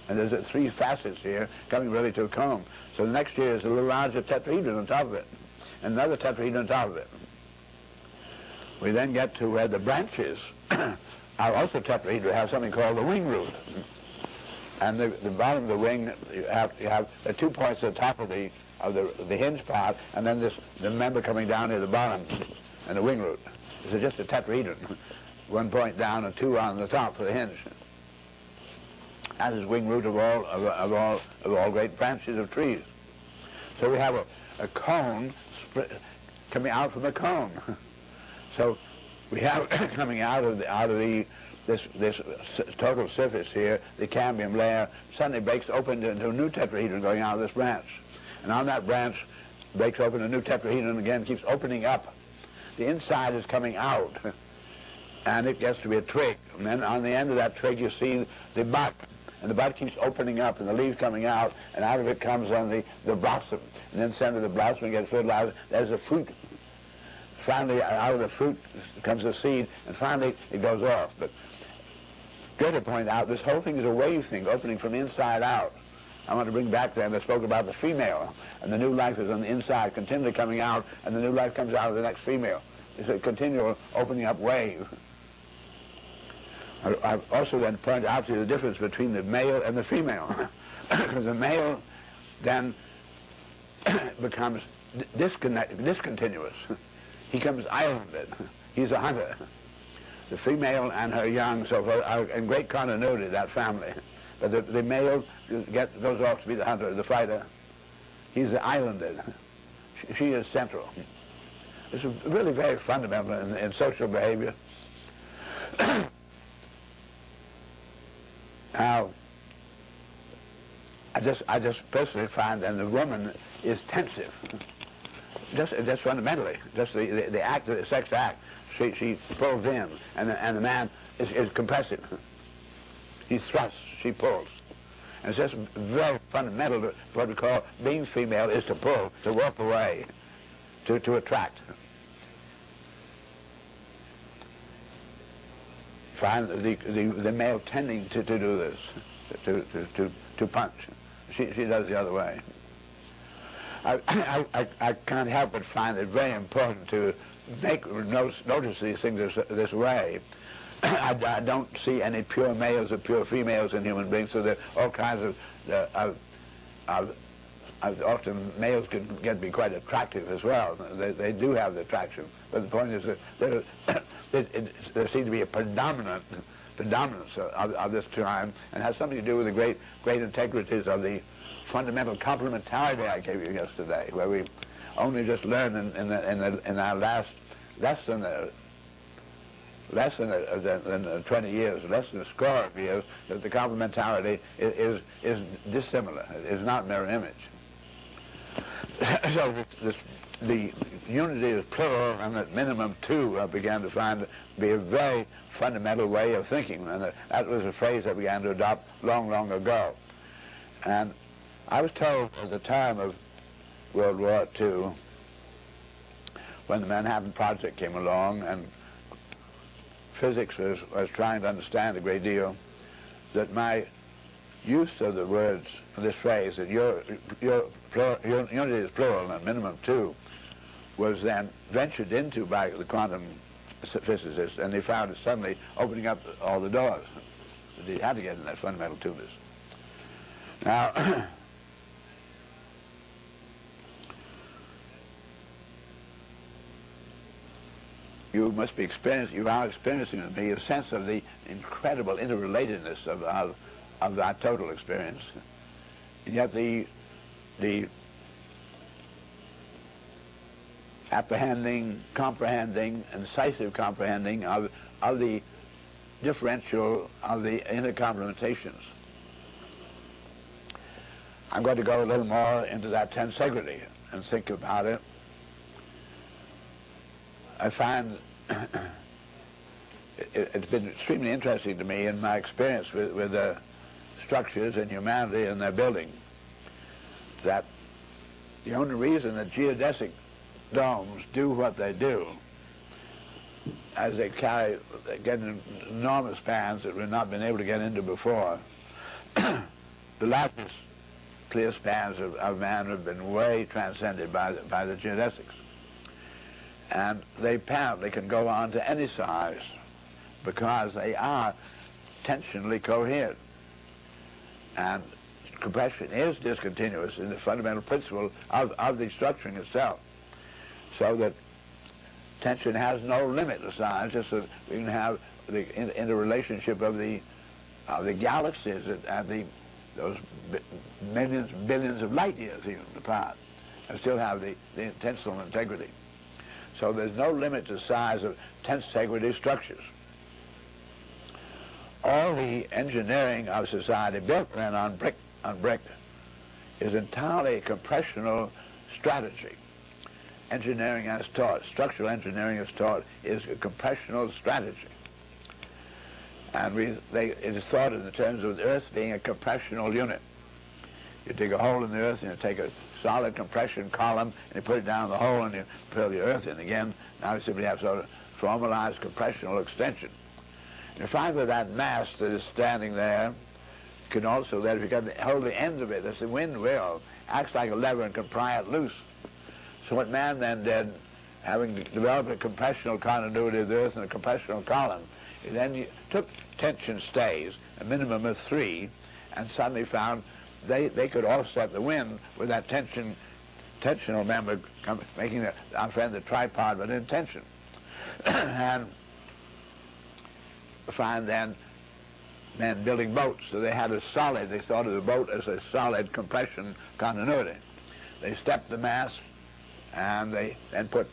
And there's three facets here coming really to a cone. So the next year is a little larger tetrahedron on top of it, and another tetrahedron on top of it. We then get to where the branches are also tetrahedral, have something called the wing root. And the bottom of the wing, you have the 2 points at the top of the hinge part, and then the member coming down near the bottom, and the wing root. This is just a tetrahedron, 1 point down and 2 on the top for the hinge. That is wing root of all great branches of trees. So we have a cone coming out from the cone. So we have coming out of this total surface here, the cambium layer suddenly breaks open into a new tetrahedron going out of this branch, and on that branch breaks open a new tetrahedron again, keeps opening up. The inside is coming out, and it gets to be a twig, and then on the end of that twig you see the bud. And the bud keeps opening up, and the leaves coming out, and out of it comes on the blossom. And then center of the blossom gets fertilized. There's a fruit. Finally, out of the fruit comes a seed, and finally it goes off. But Goethe pointed out this whole thing is a wave thing, opening from inside out. I want to bring back then, I spoke about the female, and the new life is on the inside, continually coming out, and the new life comes out of the next female. It's a continual opening up wave. I've also then pointed out to you the difference between the male and the female, because the male then becomes discontinuous. He becomes islanded. He's a hunter. The female and her young so forth are in great continuity, that family. But the male goes off to be the hunter, the fighter. He's islanded. She is central. It's really very fundamental in social behavior. Now, I just personally find that the woman is tensive, just fundamentally, just the act, the sex act. She pulls in, and the man is compressive. He thrusts, she pulls, and it's just very fundamental to what we call being female is to pull, to walk away, to attract. Find the male tending to do this, to punch. She does the other way. I can't help but find it very important to notice these things this way. I don't see any pure males or pure females in human beings, so there are all kinds of often males can get to be quite attractive as well. They do have the attraction, but the point is that there seems to be a predominance of this time, and has something to do with the great integrities of the fundamental complementarity I gave you yesterday, where we only just learned in our last lesson, less than 20 years, less than a score of years, that the complementarity is dissimilar. It is not mirror image. So the unity is plural, and at minimum two began to find to be a very fundamental way of thinking, and that was a phrase I began to adopt long ago. And I was told at the time of World War II, when the Manhattan Project came along and physics was trying to understand a great deal, that my use of the words, this phrase, that your unity is plural and minimum two, was then ventured into by the quantum physicists, and they found it suddenly opening up all the doors. They had to get in that fundamental two-ness. Now, you are experiencing with me a sense of the incredible interrelatedness of that total experience, and yet the apprehending, comprehending, incisive comprehending of the differential of the intercomplementations. I'm going to go a little more into that tensegrity and think about it. I find it's been extremely interesting to me in my experience with the structures in humanity and their building, that the only reason that geodesic domes do what they do, as they get in enormous spans that we've not been able to get into before, the largest clear spans of man have been way transcended by the geodesics. And they apparently can go on to any size because they are tensionally coherent. And compression is discontinuous in the fundamental principle of the structuring itself. So that tension has no limit to size, just that we can have the interrelationship of the galaxies at those millions, billions of light years even apart, and still have the tensile integrity. So there's no limit to size of tensegrity structures. All the engineering of society built then on brick is entirely a compressional strategy. Engineering as taught, structural engineering as taught, is a compressional strategy. And it is thought in the terms of the Earth being a compressional unit. You dig a hole in the Earth and you take a solid compression column and you put it down the hole and you fill the Earth in again. Now you simply have sort of formalized compressional extension. You find that mass that is standing there can also, that if you can hold the ends of it, as the wind will, acts like a lever and can pry it loose. So what man then did, having developed a compressional continuity of the Earth and a compressional column, he then took tension stays, a minimum of 3, and suddenly found they could offset the wind with that tensional member making our friend the tripod, but in tension. And find then men building boats. So they had a solid, they thought of the boat as a solid compression continuity. They stepped the mast and they then put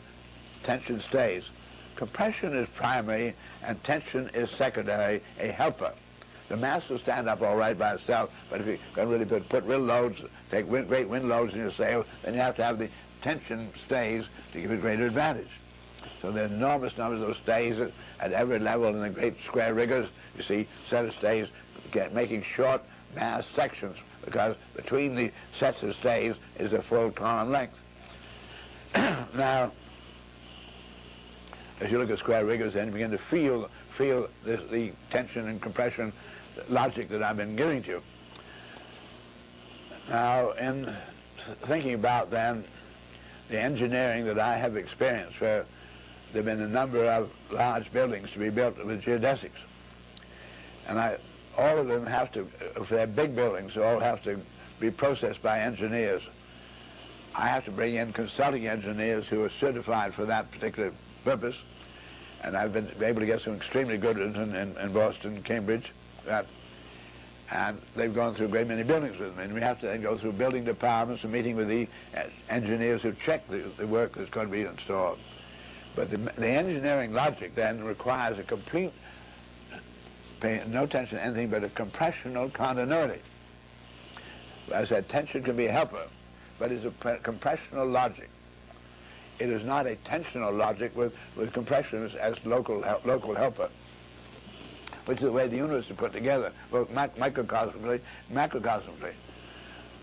tension stays. Compression is primary and tension is secondary, a helper. The mast will stand up all right by itself, but if you can really put real loads, take great wind loads in your sail, then you have to have the tension stays to give it greater advantage. So there are enormous numbers of those stays at every level in the great square riggers. You see set of stays making short mast sections, because between the sets of stays is a full column length. Now, as you look at square riggers, then you begin to feel the tension and compression logic that I've been giving to you. Now, in thinking about then the engineering that I have experienced, where there have been a number of large buildings to be built with geodesics, and all of them have to, if they're big buildings, all have to be processed by engineers I have to bring in consulting engineers who are certified for that particular purpose, and I've been able to get some extremely good ones in Boston, Cambridge, and they've gone through a great many buildings with me, and we have to then go through building departments and meeting with the engineers who check the work that's going to be installed. But the engineering logic then requires a complete, pay no attention to anything but a compressional continuity. As I said, tension can be a helper, but it's a compressional logic. It is not a tensional logic with compression as local helper, which is the way the universe is put together, both microcosmically, macrocosmically.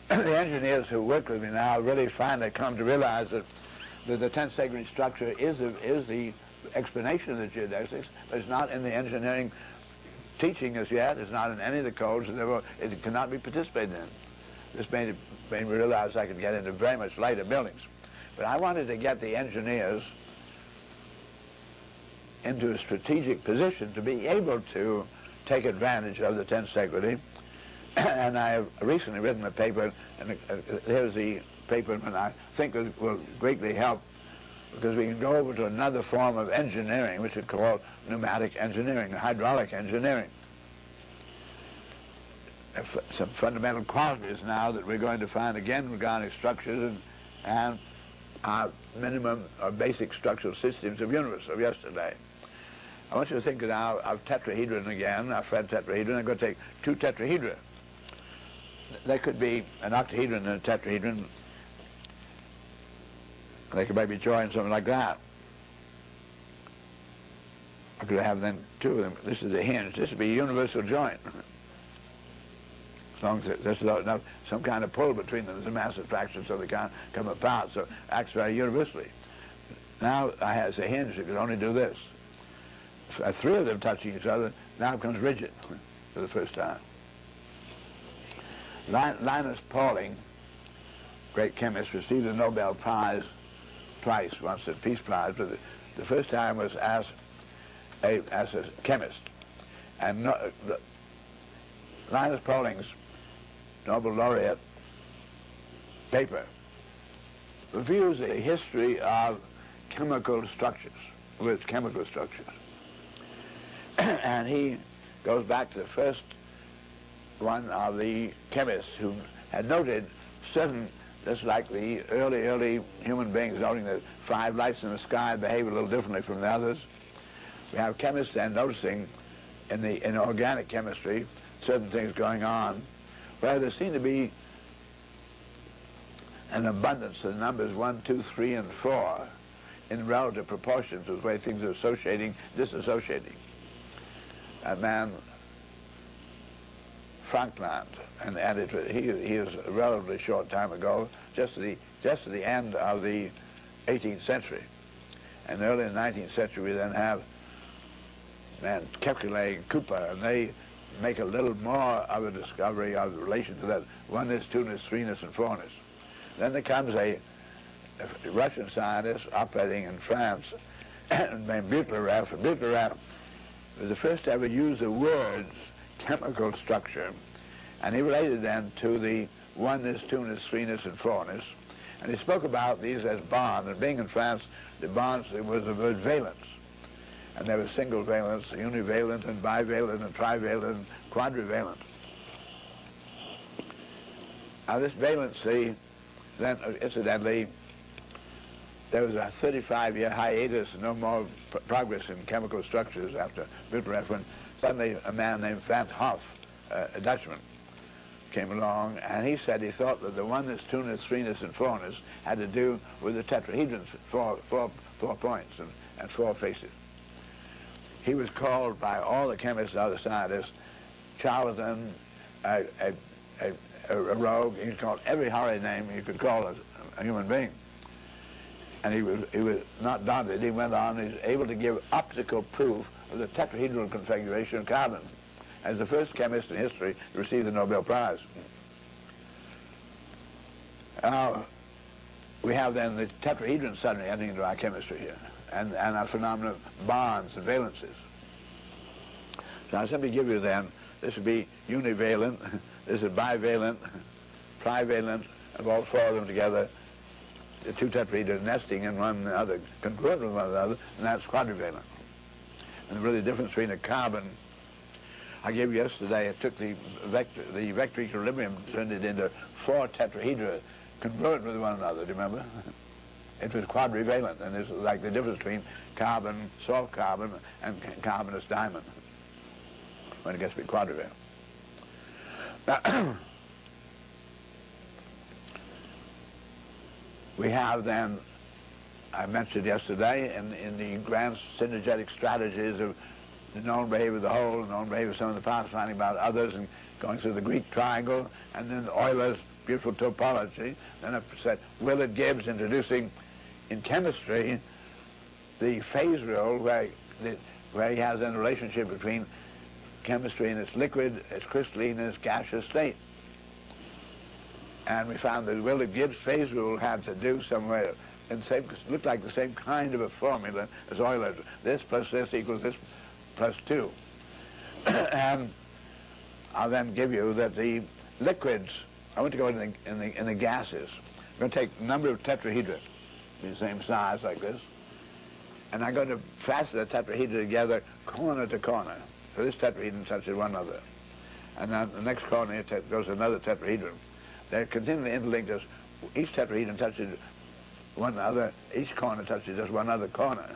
The engineers who work with me now really finally come to realize that the tense-degree structure is the explanation of the geodesics, but it's not in the engineering teaching as yet. It's not in any of the codes, and therefore it cannot be participated in. This made me realize I could get into very much lighter buildings. But I wanted to get the engineers into a strategic position to be able to take advantage of the tense-degree. And I have recently written a paper, and here's the paper, and I think it will greatly help, because we can go over to another form of engineering, which is called pneumatic engineering, hydraulic engineering. Some fundamental qualities now that we're going to find again regarding structures and minimum or basic structural systems of universe of yesterday. I want you to think now of tetrahedron again, our friend tetrahedron. I'm going to take two tetrahedra. There could be an octahedron and a tetrahedron. They could maybe join something like that. I could have then two of them. This is a hinge. This would be a universal joint. As long as there's enough, some kind of pull between them, there's a mass attraction so they can't come apart, so it acts very universally. Now I have a hinge that can only do this. Three of them touching each other, now it becomes rigid for the first time. Linus Pauling, great chemist, received the Nobel Prize twice, once a Peace Prize, but the first time was as a chemist. And Linus Pauling's Nobel laureate paper reviews the history of chemical structures, with chemical structures. And he goes back to the first one of the chemists who had noted certain, just like the early human beings noting that 5 lights in the sky behave a little differently from the others. We have chemists then noticing in organic chemistry certain things going on, where there seem to be an abundance of the numbers 1, 2, 3, and 4 in relative proportion to the way things are associating, disassociating. That man, Frankland, and he is a relatively short time ago, just at the end of the 18th century. And early in the 19th century, we then have Kepler and Cooper, and they make a little more of a discovery of the relation to that oneness, two-ness, three-ness, and four-ness. Then there comes a Russian scientist operating in France named Buckminster. And Buckminster was the first to ever use the words chemical structure, and he related then to the oneness, two-ness, three-ness, and four-ness. And he spoke about these as bonds, and being in France, the bonds, it was the word valence. And there was single valence, univalent, and bivalent, and trivalent, and quadrivalent. Now this valency, then incidentally, there was a 35-year hiatus, no more progress in chemical structures after Buckminster, when suddenly a man named Van Hoff, a Dutchman, came along, and he said he thought that the oneness, two-ness, three-ness, and four-ness had to do with the tetrahedrons, four points and 4 faces. He was called by all the chemists and other scientists charlatan, a rogue. He was called every horrid name you could call a human being. And he was not daunted. He went on. He was able to give optical proof of the tetrahedral configuration of carbon, as the first chemist in history to receive the Nobel Prize. Now, we have then the tetrahedron suddenly entering into our chemistry here, and our phenomenon of bonds and valences. So I'll simply give you then, this would be univalent, this is bivalent, trivalent, and all 4 of them together, the two tetrahedra nesting in one another, congruent with one another, and that's quadrivalent. And the really difference between a carbon, I gave you yesterday, it took the vector equilibrium, turned it into 4 tetrahedra congruent with one another, do you remember? It was quadrivalent, and it's like the difference between carbon, soft carbon, and carbonous diamond, when it gets to be quadrivalent. Now, we have then, I mentioned yesterday, in the grand synergetic strategies of the known behavior of the whole, the known behavior of some of the parts, finding about others, and going through the Greek triangle, and then Euler's beautiful topology. Then I've said Willard Gibbs introducing in chemistry the phase rule, where he has a relationship between chemistry and its liquid, its crystalline, and its gaseous state. And we found that Willard Gibbs' phase rule had to do somewhere, and looked like the same kind of a formula as Euler's. This plus this equals this plus 2. And I'll then give you that the liquids, I want to go in the gases. I'm going to take a number of tetrahedra, the same size like this, and I'm going to fasten the tetrahedra together corner to corner. So this tetrahedron touches one another. And then the next corner goes another tetrahedron. They're continually interlinked as each tetrahedron touches one another, each corner touches just one other corner.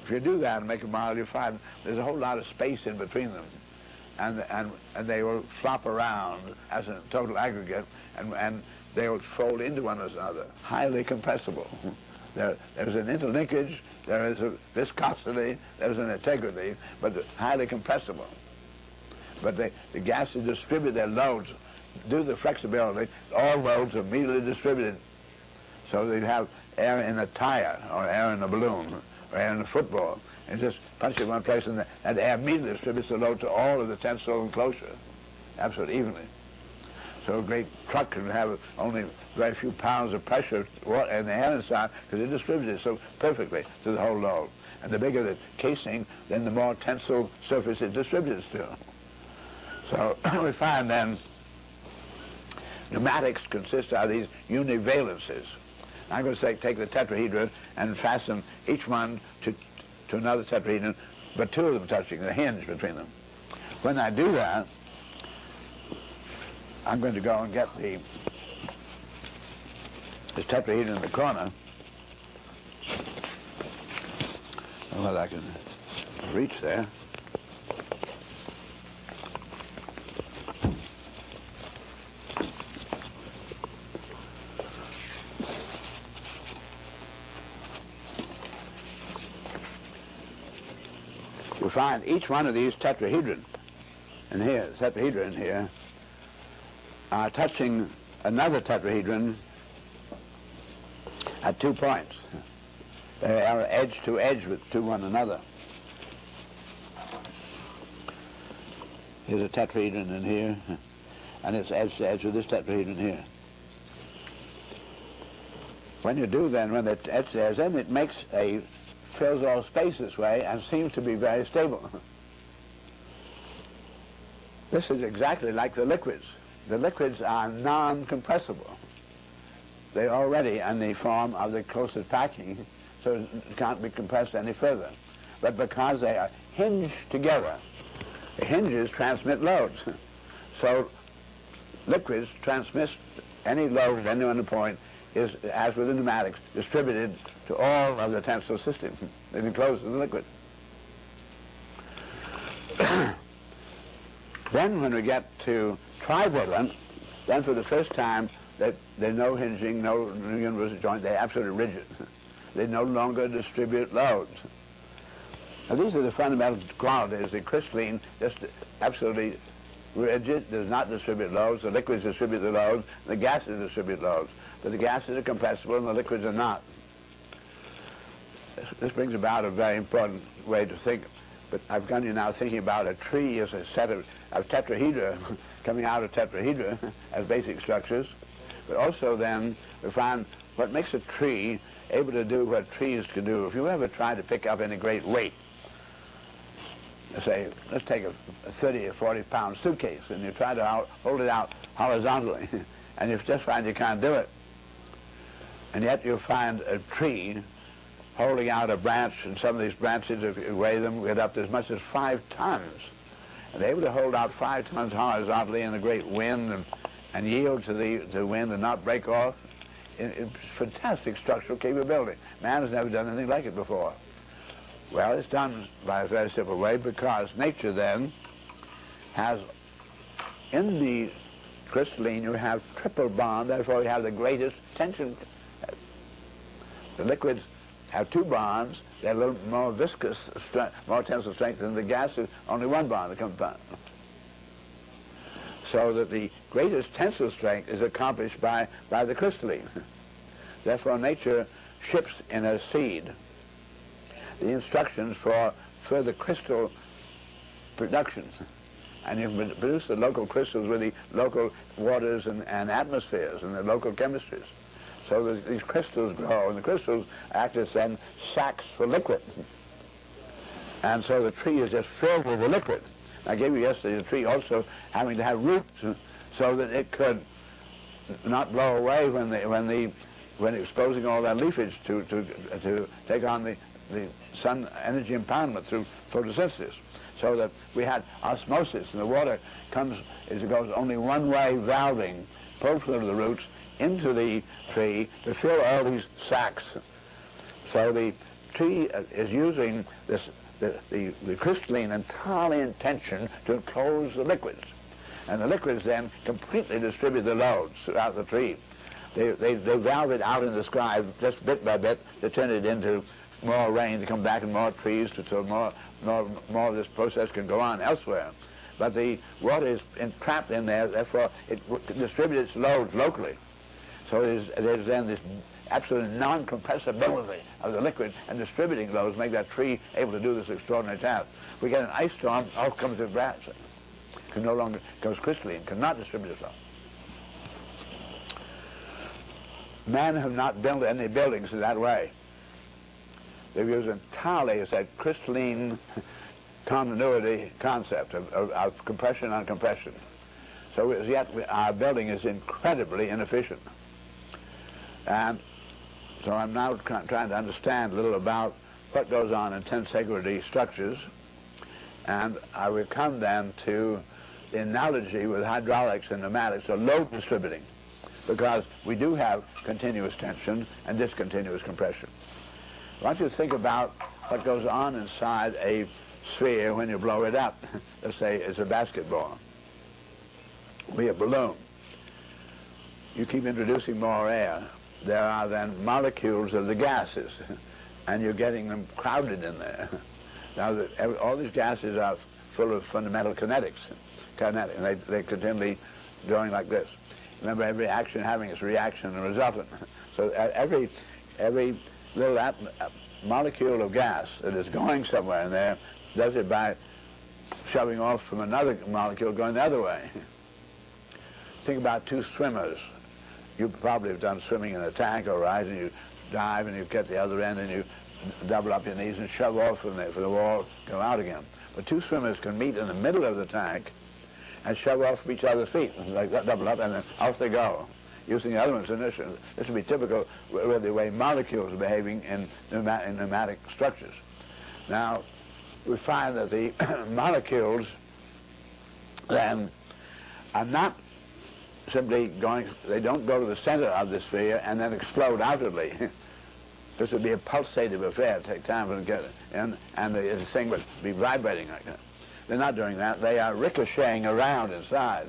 If you do that and make a model, you find there's a whole lot of space in between them. And they will flop around as a total aggregate, and they will fold into one another, highly compressible. There's an interlinkage, there is a viscosity, there's an integrity, but they're highly compressible. But the gases distribute their loads, due to the flexibility, all loads are immediately distributed. So they have air in a tire, or air in a balloon, or air in a football, and just punch it in one place, and that air immediately distributes the load to all of the tensile enclosure, absolutely evenly. So a great truck can have only very few pounds of pressure in the air inside, because it distributes it so perfectly to the whole load. And the bigger the casing, then the more tensile surface it distributes to. So we find then pneumatics consist of these univalences. I'm going to say take the tetrahedron and fasten each one to another tetrahedron, but two of them touching, the hinge between them. When I do that, I'm going to go and get this tetrahedron in the corner. Well, I can reach there. You find each one of these tetrahedron in here, tetrahedron here, are touching another tetrahedron at 2 points. They are edge to edge to one another. Here's a tetrahedron in here, and it's edge to edge with this tetrahedron here. When you do then, when the edge to edge, then it fills all space this way and seems to be very stable. This is exactly like the liquids. The liquids are non-compressible. They're already in the form of the closest packing, so it can't be compressed any further. But because they are hinged together, the hinges transmit loads. So liquids transmit any load at any one point is, as with the pneumatics, distributed to all of the tensile system that encloses the liquid. Then when we get to trivalent, then for the first time, there's no hinging, no universal joint, they're absolutely rigid. They no longer distribute loads. Now these are the fundamental qualities. The crystalline, just absolutely rigid, does not distribute loads. The liquids distribute the loads, the gases distribute loads. But the gases are compressible and the liquids are not. This brings about a very important way to think. But I've got you now thinking about a tree as a set of tetrahedra coming out of tetrahedra as basic structures. But also then we find what makes a tree able to do what trees can do. If you ever try to pick up any great weight, say, let's take a 30 or 40 pound suitcase, and you try to hold it out horizontally, and you just find you can't do it. And yet you'll find a tree holding out a branch, and some of these branches, if you weigh them, get up to as much as 5 tons. And they're able to hold out 5 tons horizontally in a great wind and yield to the wind and not break off. It's fantastic structural capability. Man has never done anything like it before. Well, it's done by a very simple way, because nature then has, in the crystalline, you have triple bond, therefore you have the greatest tension. The liquids have 2 bonds, they're a little more viscous, more tensile strength than the gases, only 1 bond that comes back. So that the greatest tensile strength is accomplished by the crystalline. Therefore nature ships in a seed the instructions for further crystal production. And you can produce the local crystals with the local waters and atmospheres and the local chemistries. So that these crystals grow, and the crystals act as then sacs for liquid. And so the tree is just filled with the liquid. I gave you yesterday the tree also having to have roots so that it could not blow away when exposing all that leafage to take on the sun energy impoundment through photosynthesis. So that we had osmosis, and the water comes, as it goes only one way, valving, pulled through the roots into the tree to fill all these sacs. So the tree is using this the crystalline entirely in tension to enclose the liquids. And the liquids then completely distribute the loads throughout the tree. They valve it out in the sky just bit by bit to turn it into more rain to come back in more trees, so more of this process can go on elsewhere. But the water is entrapped in there, therefore it distributes its loads locally. So there's then this absolute non-compressibility of the liquid, and distributing loads make that tree able to do this extraordinary task. We get an ice storm, off comes the grass. Can no longer goes crystalline, cannot distribute itself. Men have not built any buildings in that way. They've used entirely as a crystalline continuity concept of compression on compression. So as yet our building is incredibly inefficient. And so I'm now trying to understand a little about what goes on in tensegrity structures, and I will come then to the analogy with hydraulics and pneumatics of load distributing, because we do have continuous tension and discontinuous compression. I want you to think about what goes on inside a sphere when you blow it up. Let's say it's a basketball, be a balloon. You keep introducing more air. There are then molecules of the gases, and you're getting them crowded in there. Now, all these gases are full of fundamental kinetics, and they're continually going like this. Remember, every action having its reaction and resultant. So every little molecule of gas that is going somewhere in there does it by shoving off from another molecule going the other way. Think about 2 swimmers. You probably have done swimming in a tank, all right, and you dive and you get the other end and you double up your knees and shove off from the wall, go out again. But 2 swimmers can meet in the middle of the tank and shove off from each other's feet, like that, double up, and then off they go, using the other one's initiative. This would be typical with the way molecules are behaving in pneumatic structures. Now, we find that the molecules then are not simply going, they don't go to the center of the sphere and then explode outwardly. This would be a pulsative affair, take time to get it in, and the thing would be vibrating like that. They're not doing that. They are ricocheting around inside.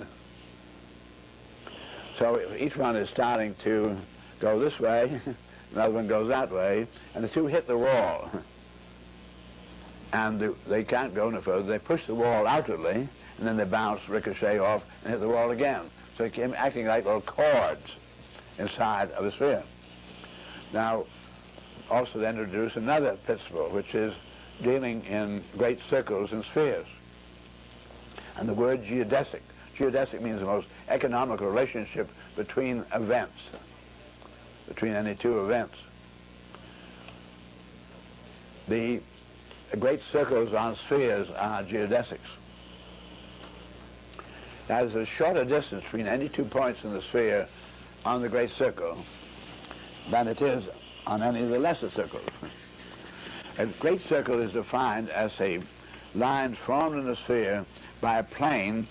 So each one is starting to go this way, another one goes that way, and the 2 hit the wall. And they can't go no further. They push the wall outwardly, and then they bounce, ricochet off, and hit the wall again. So it came acting like little cords inside of the sphere. Now, also then introduce another principle, which is dealing in great circles and spheres. And the word geodesic. Geodesic means the most economical relationship between events, between any 2 events. The great circles on spheres are geodesics. Now, there's a shorter distance between any 2 points in the sphere on the great circle than it is on any of the lesser circles. A great circle is defined as a line formed in the sphere by a plane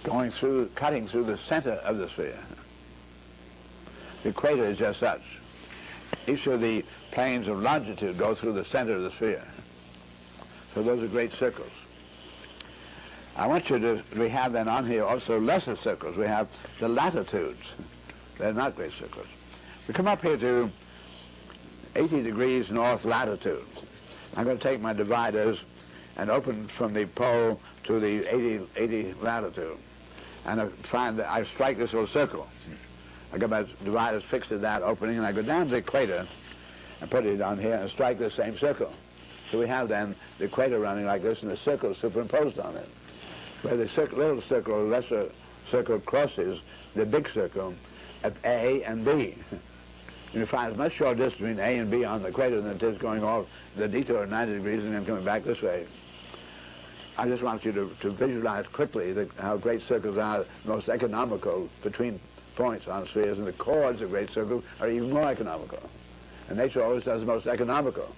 cutting through the center of the sphere. The equator is just such. Each of the planes of longitude go through the center of the sphere. So those are great circles. I want you to, we have then on here also lesser circles. We have the latitudes. They're not great circles. We come up here to 80 degrees north latitude. I'm going to take my dividers and open from the pole to the 80 latitude. And I find that I strike this little circle. I got my dividers fixed at that opening, and I go down to the equator and put it on here and strike the same circle. So we have then the equator running like this and the circle superimposed on it. Where the little circle, or lesser circle crosses the big circle at A and B. You find it's much shorter distance between A and B on the equator than it is going off the detour at 90 degrees and then coming back this way. I just want you to visualize quickly how great circles are the most economical between points on spheres, and the chords of great circles are even more economical. And nature always does the most economical.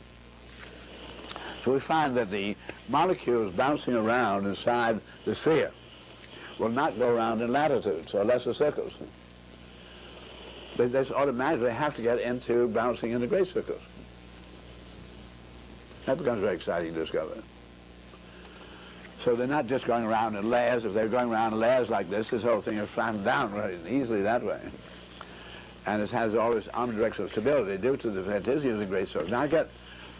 So we find that the molecules bouncing around inside the sphere will not go around in latitudes or lesser circles. They just automatically have to get into bouncing into great circles. That becomes very exciting to discover. So they're not just going around in layers. If they're going around in layers like this whole thing is flattened down very easily that way. And it has all this omnidirectional stability due to the fact it is using great circles. Now I get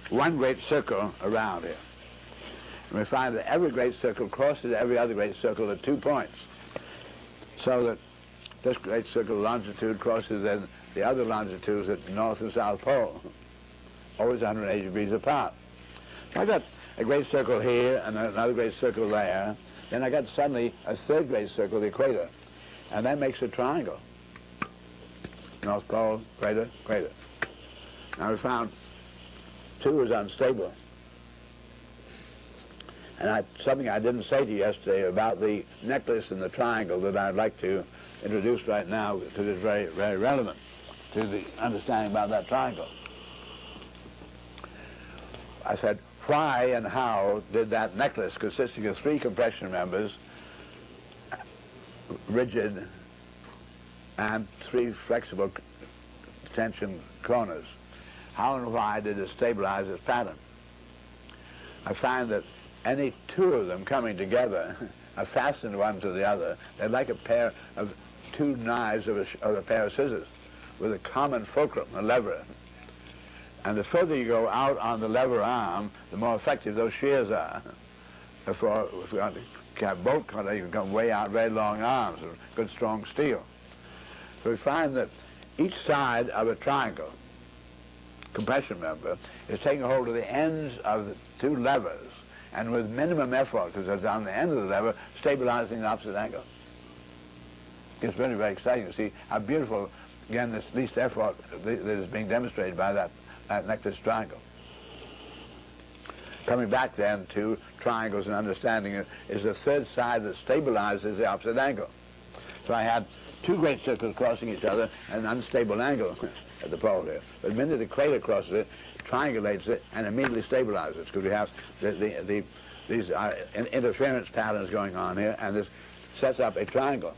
one great circle around here. And we find that every great circle crosses every other great circle at 2 points. So that this great circle longitude crosses then the other longitudes at the North and South Pole, always 180 degrees apart. So I got a great circle here and another great circle there. Then I got suddenly a third great circle, the equator. And that makes a triangle. North Pole, equator, equator. Now we found 2 is unstable. And something I didn't say to you yesterday about the necklace and the triangle that I'd like to introduce right now, because it's very, very relevant to the understanding about that triangle. I said, why and how did that necklace consisting of 3 compression members, rigid, and 3 flexible tension corners, how and why did it stabilize its pattern? I find that any 2 of them coming together are fastened one to the other. They're like a pair of 2 knives of a pair of scissors with a common fulcrum, a lever. And the further you go out on the lever arm, the more effective those shears are. Therefore, if we want to have bolt contact, you can come way out very long arms of good strong steel. So we find that each side of a triangle compression member is taking hold of the ends of the 2 levers, and with minimum effort, because it's on the end of the lever, stabilizing the opposite angle. It's very, very exciting to see how beautiful, again, this least effort that is being demonstrated by that necklace triangle. Coming back then to triangles and understanding it is the third side that stabilizes the opposite angle. So I had 2 great circles crossing each other at an unstable angle at the pole here. But the minute the equator crosses it, triangulates it and immediately stabilizes it, because we have these interference patterns going on here, and this sets up a triangle.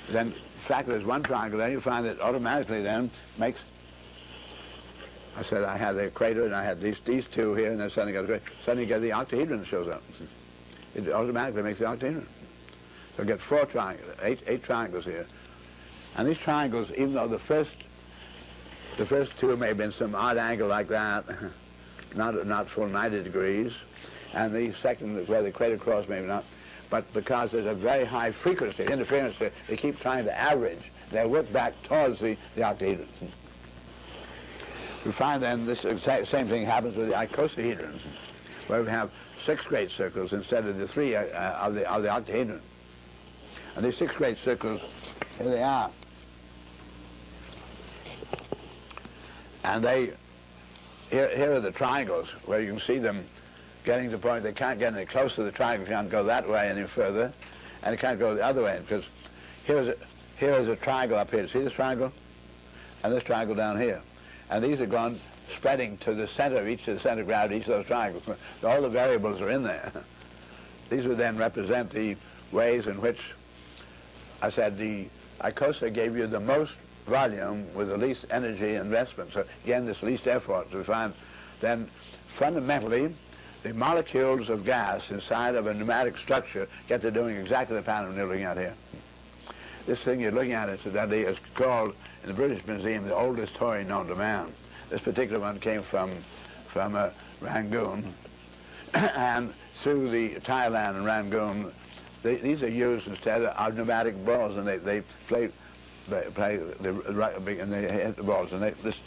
Then the fact that there's one triangle, then you find that automatically then makes, I said I had the equator and I had these 2 here, and then suddenly you get the octahedron shows up. It automatically makes the octahedron. So you get 4 triangles, 8 triangles here. And these triangles, even though the first 2 may have been some odd angle like that, not full 90 degrees, and the second, where the equator cross, maybe not, but because there's a very high frequency interference, they keep trying to average. They work back towards the octahedrons. We find then this same thing happens with the icosahedrons, where we have 6 great circles instead of the 3 of the octahedron. And these 6 great circles, here they are. And here are the triangles, where you can see them getting to the point they can't get any closer to the triangle, can't go that way any further, and it can't go the other way, because here is a triangle up here. See this triangle? And this triangle down here. and these are gone spreading to the center of each of the center of gravity, each of those triangles. All the variables are in there. These would then represent the ways in which, I said, the Icosa gave you the most volume with the least energy investment. So again, this least effort to find. Then fundamentally, the molecules of gas inside of a pneumatic structure get to doing exactly the pattern you're looking at here. This thing you're looking at, incidentally, is called, in the British Museum, the oldest toy known to man. This particular one came from Rangoon, and through the Thailand and Rangoon, these are used instead of pneumatic balls, and they play the rugby, and they hit the balls, and this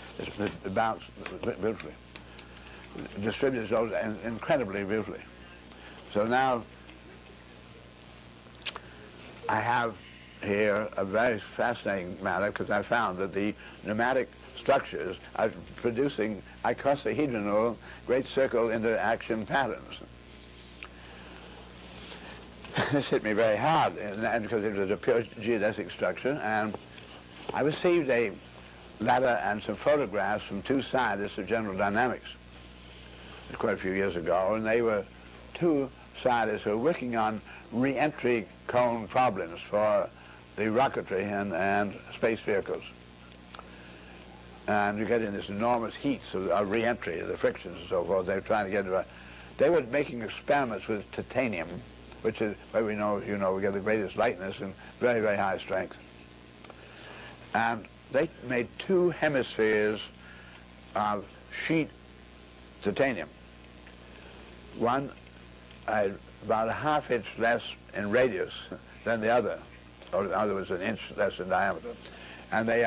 bounce beautifully. Distributes those incredibly beautifully. So now I have here a very fascinating matter, because I found that the pneumatic structures are producing icosahedral great circle interaction patterns. This hit me very hard, and because it was a pure geodesic structure, and I received a letter and some photographs from two scientists of general dynamics quite a few years ago, and they were two scientists who were working on re-entry cone problems for the rocketry and space vehicles. And you get in this enormous heats of re-entry, the frictions and so forth. They were trying to get to they were making experiments with titanium, which is where we know, we get the greatest lightness and very, very high strength. And they made two hemispheres of sheet titanium. One about a half-inch less in radius than the other, or in other words, an inch less in diameter. And they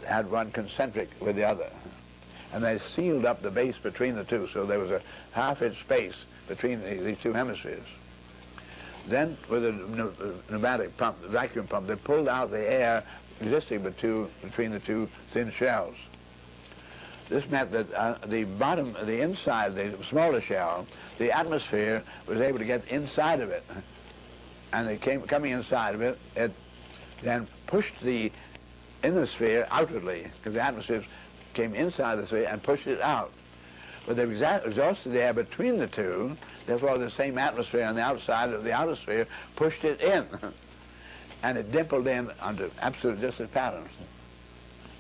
had one concentric with the other. And they sealed up the base between the two, so there was a half-inch space between these two hemispheres. Then, with a pneumatic pump, the vacuum pump, they pulled out the air existing between the two thin shells. This meant that the bottom, the inside, the smaller shell, the atmosphere was able to get inside of it. And they coming inside of it, it then pushed the inner sphere outwardly, because the atmosphere came inside the sphere and pushed it out. But the exhausted the air between the two, therefore the same atmosphere on the outside of the outer sphere pushed it in. And it dimpled in under absolute distance patterns,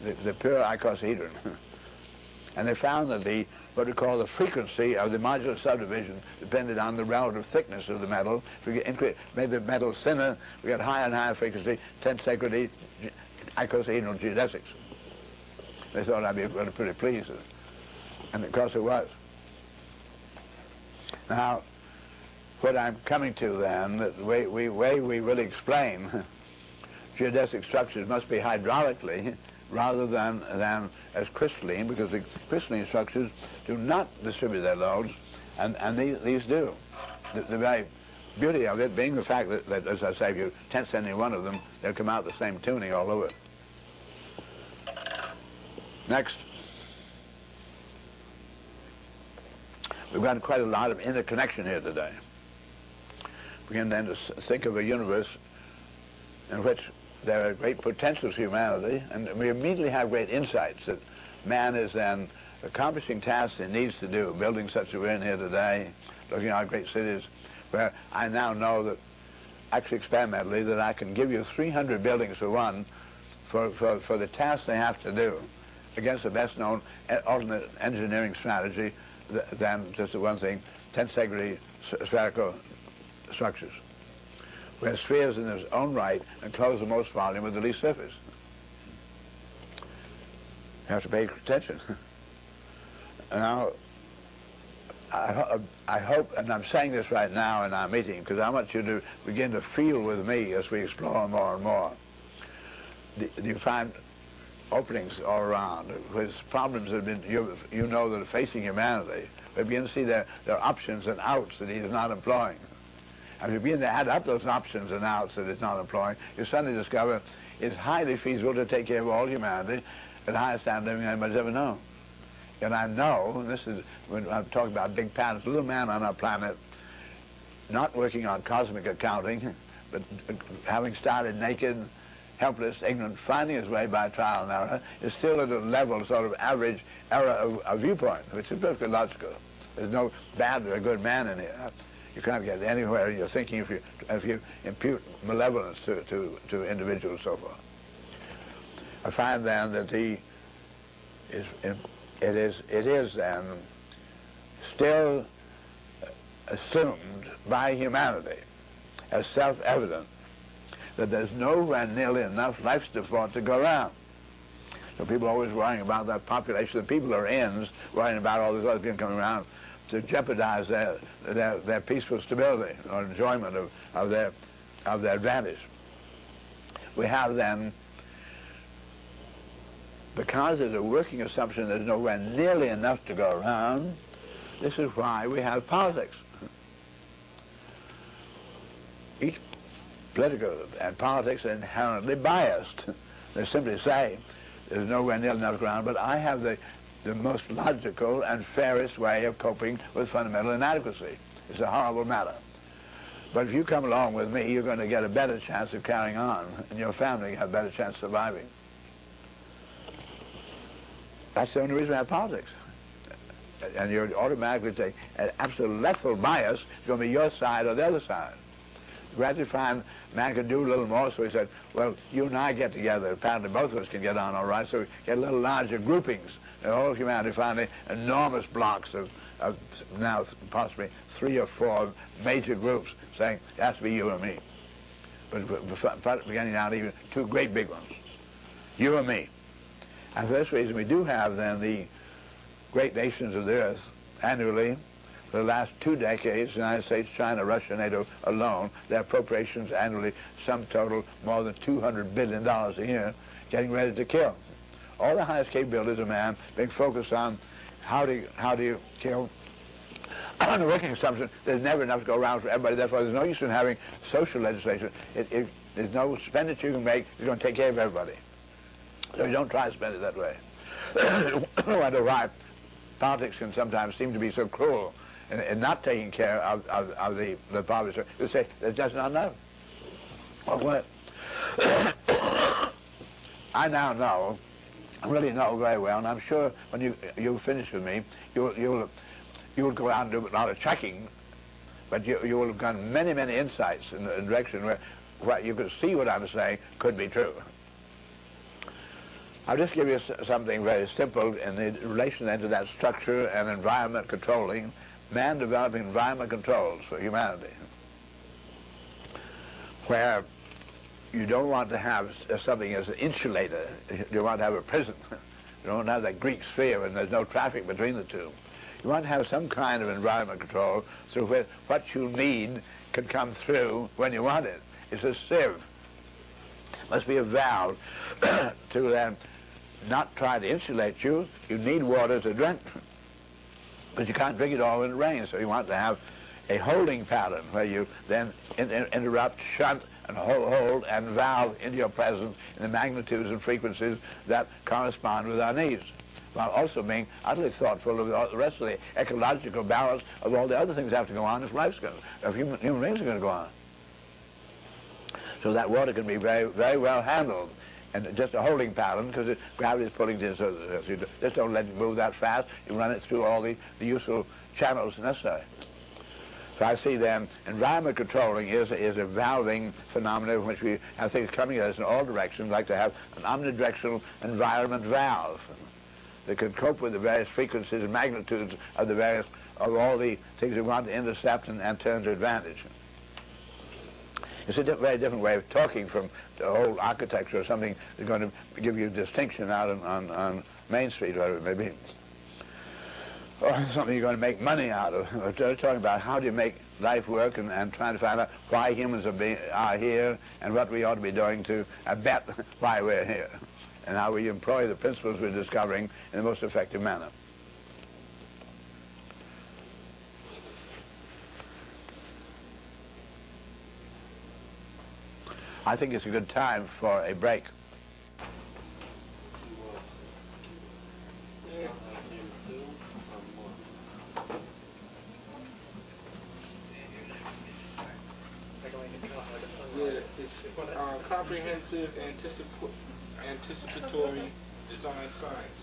the pure icosahedron. And they found that what we call the frequency of the modular subdivision depended on the relative thickness of the metal. If we made the metal thinner, we got higher and higher frequency, tensegrity icosahedral geodesics. They thought I'd be really pretty pleased with it. And of course it was. Now, what I'm coming to then, the way we really explain geodesic structures must be hydraulically rather than as crystalline, because the crystalline structures do not distribute their loads, and these do. The very beauty of it being the fact that as I say, if you tense any one of them, they'll come out the same tuning all over. Next. We've got quite a lot of interconnection here today. We can then think of a universe in which there are great potentials for humanity, and we immediately have great insights that man is then accomplishing tasks he needs to do, building such as we're in here today, looking at great cities, where I now know that, actually experimentally, that I can give you 300 buildings for one for the tasks they have to do against the best known alternate engineering strategy than just the one thing, tensegrity spherical structures, where spheres in their own right enclose the most volume with the least surface. You have to pay attention. Now, I hope, and I'm saying this right now in our meeting, because I want you to begin to feel with me as we explore more and more. You find openings all around, with problems that have been, you know, that are facing humanity. We begin to see there are options and outs that he is not employing. And if you begin to add up those options and outs that it's not employing, you suddenly discover it's highly feasible to take care of all humanity at the highest standard of living anybody's ever known. And I know, and this is when I'm talking about big patterns, little man on our planet, not working on cosmic accounting, but having started naked helpless, ignorant, finding his way by trial and error, is still at a level, sort of average error of viewpoint, which is perfectly logical. There's no bad or good man in here. You can't get anywhere in your thinking if you impute malevolence to individuals so far. I find then that it is then still assumed by humanity as self-evident that there's nowhere nearly enough life support to go around. So people are always worrying about that population. The people are ends, worrying about all these other people coming around to jeopardize their peaceful stability or enjoyment of their advantage. We have then, because there's a working assumption there's nowhere nearly enough to go around, this is why we have politics. Each political and politics are inherently biased. They simply say there's nowhere near enough ground, but I have the most logical and fairest way of coping with fundamental inadequacy. It's a horrible matter. But if you come along with me, you're going to get a better chance of carrying on, and your family have a better chance of surviving. That's the only reason we have politics. And you're automatically saying an absolute lethal bias is going to be your side or the other side. Gradually find man can do a little more, so he said, well, you and I get together. Apparently both of us can get on all right, so we get a little larger groupings. The whole of humanity finally enormous blocks of now possibly 3 or 4 major groups saying it has to be you and me. But beginning out even 2 great big ones, you and me. And for this reason we do have then the great nations of the earth annually for the last 2 decades, the United States, China, Russia, NATO alone, their appropriations annually sum total more than $200 billion a year, getting ready to kill. All the highest capabilities of man being focused on how do you kill, on the working assumption there's never enough to go around for everybody. Therefore there's no use in having social legislation. There's no expenditure you can make that's going to take care of everybody. So you don't try to spend it that way. I wonder why politics can sometimes seem to be so cruel in not taking care of the poverty. They say there's just not enough. Well, I now know, really know very well, and I'm sure when you finish with me, you'll go out and do a lot of checking, but you will have gotten many insights in the direction where you could see what I'm saying could be true. I'll just give you something very simple in the relation then to that structure and environment controlling, man developing environment controls for humanity, where you don't want to have something as an insulator. You want to have a prison. You don't have that Greek sphere and there's no traffic between the two. You want to have some kind of environment control through which what you need can come through when you want it. It's a sieve. Must be a valve to then not try to insulate you. You need water to drink, but you can't drink it all when it rains. So you want to have a holding pattern where you then interrupt, shunt, and hold and valve into your presence in the magnitudes and frequencies that correspond with our needs, while also being utterly thoughtful of the rest of the ecological balance of all the other things that have to go on if human beings are going to go on. So that water can be very well handled, and just a holding pattern, because gravity is pulling it, so you just don't let it move that fast. You run it through all the useful channels necessary. So I see then environment controlling is a valving phenomenon in which we have things coming at us in all directions, like to have an omnidirectional environment valve that can cope with the various frequencies and magnitudes of all the things we want to intercept and turn to advantage. It's a very different way of talking from the whole architecture or something that's going to give you distinction out on Main Street, whatever it may be. Or something you're going to make money out of. We're talking about how do you make life work and trying to find out why humans are here and what we ought to be doing to abet why we're here, and how we employ the principles we're discovering in the most effective manner. I think it's a good time for a break. Yeah. It's comprehensive anticipatory design science.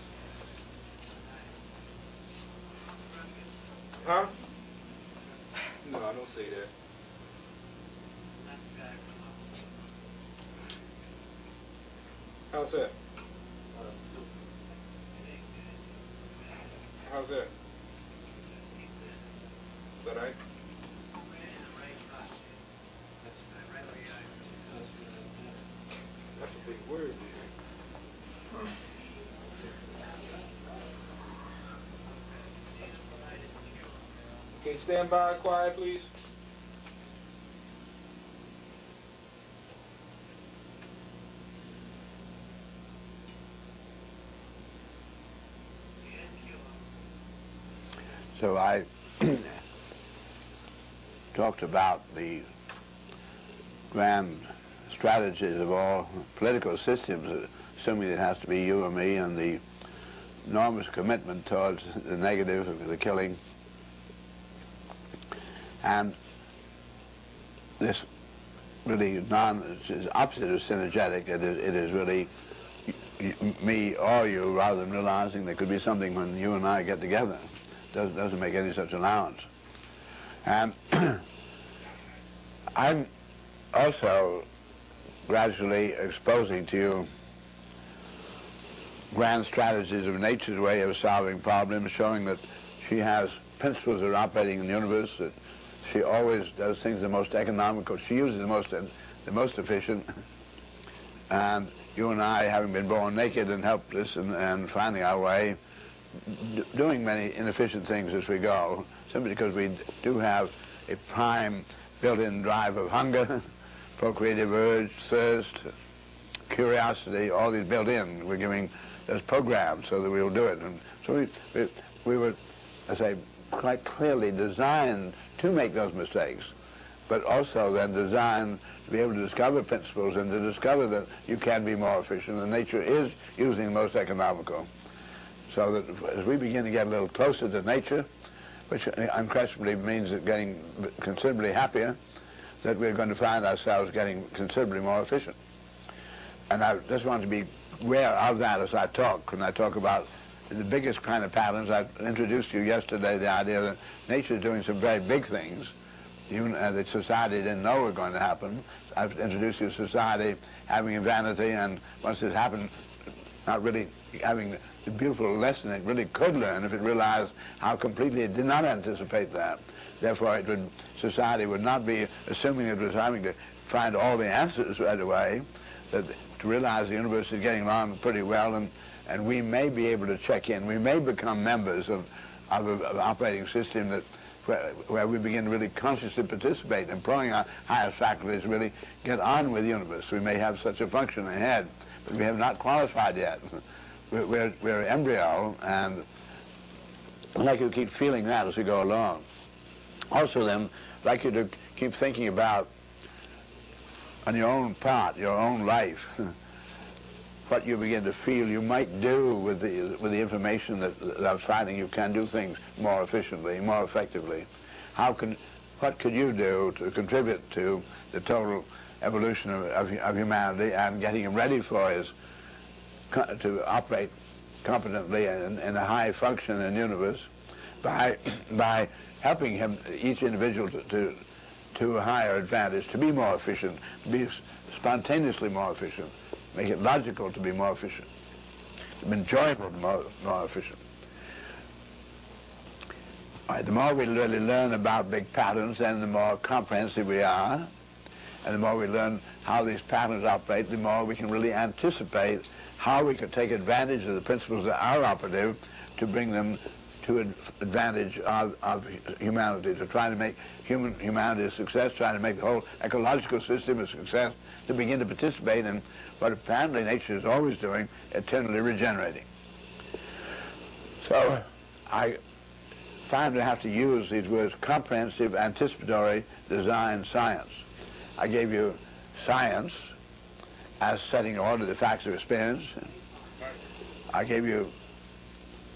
Huh? No, I don't say that. How's that? How's that? Is that right? That's a big word. Okay, stand by, quiet, please. So I talked about the grand strategies of all political systems, assuming it has to be you or me, and the enormous commitment towards the negative of the killing. And this really is opposite of synergetic. It is really me or you, rather than realizing there could be something when you and I get together. Doesn't make any such allowance. And I'm also gradually exposing to you grand strategies of nature's way of solving problems, showing that she has principles that are operating in the universe, that she always does things the most economical. She uses the most efficient. And you and I, having been born naked and helpless and finding our way, doing many inefficient things as we go, simply because we do have a prime built-in drive of hunger, procreative urge, thirst, curiosity, all these built in. We're giving those programs so that we'll do it. And so we were, as I say, quite clearly designed to make those mistakes, but also then designed to be able to discover principles and to discover that you can be more efficient, and nature is using the most economical. So that as we begin to get a little closer to nature, which unquestionably means that getting considerably happier, that we're going to find ourselves getting considerably more efficient. And I just want to be aware of that as I talk. When I talk about the biggest kind of patterns, I introduced to you yesterday the idea that nature is doing some very big things, even that society didn't know were going to happen. I've introduced you to society having a vanity, and once it happened, not really having the beautiful lesson it really could learn if it realized how completely it did not anticipate that. Therefore, society would not be assuming it was having to find all the answers right away, that to realize the universe is getting along pretty well, and we may be able to check in. We may become members of an operating system that where we begin to really consciously participate, employing our highest faculties, really get on with the universe. We may have such a function ahead, but we have not qualified yet. We're embryo, and I'd like you to keep feeling that as we go along. Also then, I'd like you to keep thinking about, on your own part, your own life, what you begin to feel you might do with the information that I'm finding you can do things more efficiently, more effectively. What could you do to contribute to the total evolution of humanity and getting him ready for to operate competently in a high function in the universe by helping him, each individual, to a higher advantage, to be more efficient, to be spontaneously more efficient, make it logical to be more efficient, to be enjoyable more efficient. All right, the more we really learn about big patterns, then the more comprehensive we are, and the more we learn how these patterns operate, the more we can really anticipate how we could take advantage of the principles that are operative to bring them to advantage of humanity, to try to make humanity a success, try to make the whole ecological system a success, to begin to participate in what apparently nature is always doing, eternally regenerating. So I find I have to use these words: comprehensive, anticipatory design science. I gave you science as setting in order the facts of experience. I gave you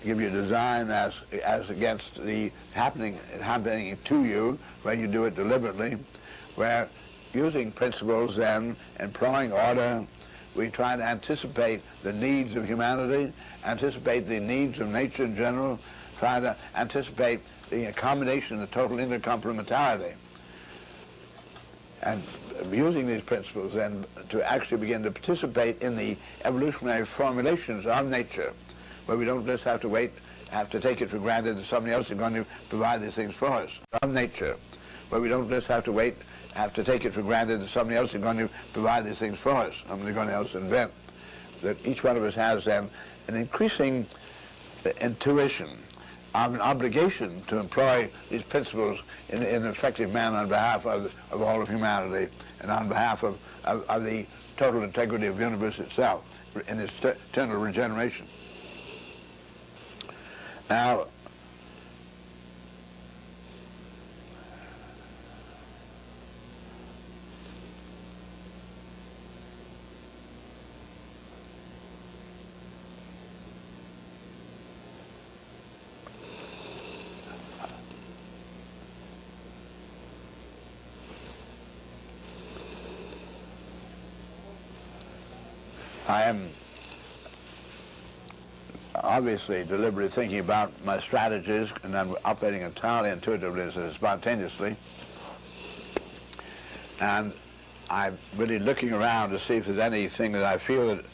design as against the happening to you, where you do it deliberately, where using principles then, employing order, we try to anticipate the needs of humanity, anticipate the needs of nature in general, try to anticipate the accommodation, the total intercomplementarity. And using these principles then to actually begin to participate in the evolutionary formulations of nature, where we don't just have to wait, have to take it for granted that somebody else is going to provide these things for us, of nature, where we don't just have to wait, have to take it for granted that somebody else is going to provide these things for us, somebody going to else invent. That each one of us has then an increasing intuition of an obligation to employ these principles in an effective manner on behalf of all of humanity and on behalf of the total integrity of the universe itself in its eternal regeneration. Now, I am obviously deliberately thinking about my strategies, and I'm operating entirely intuitively, spontaneously. And I'm really looking around to see if there's anything that I feel that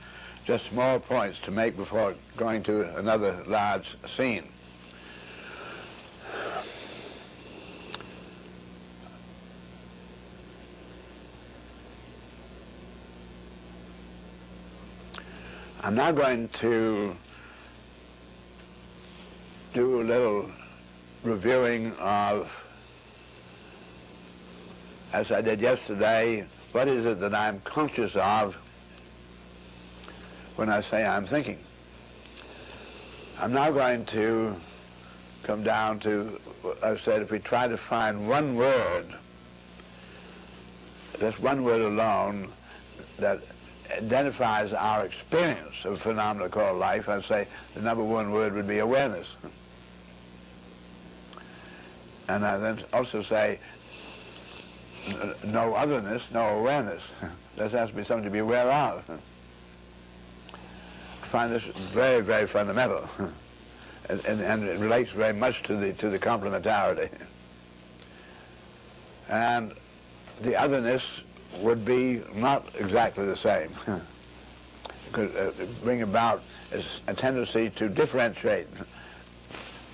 just small points to make before going to another large scene. I'm now going to do a little reviewing of, as I did yesterday, what is it that I'm conscious of when I say I'm thinking. I'm now going to come down to, I said, if we try to find one word, just one word alone, that identifies our experience of a phenomenon called life, I'd say the number one word would be awareness. And I then also say no otherness, no awareness. There has to be something to be aware of. I find this very, very fundamental. and it relates very much to the complementarity. And the otherness would be not exactly the same. It could bring about a tendency to differentiate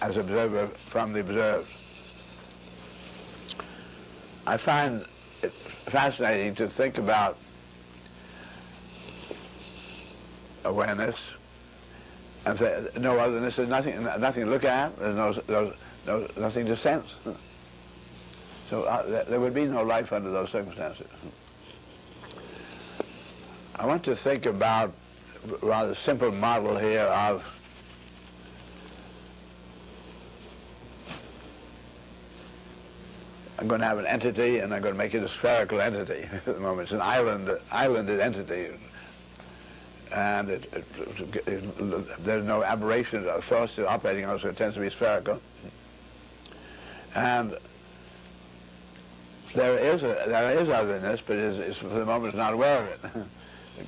as observer from the observed. I find it fascinating to think about awareness and say no otherness. There's nothing to look at. There's nothing to sense. So there would be no life under those circumstances. I want to think about a rather simple model here of I'm going to have an entity, and I'm going to make it a spherical entity at the moment. It's an islanded entity, and there's no aberration of force operating on it, so it tends to be spherical. And there is otherness, but it's for the moment it's not aware of it.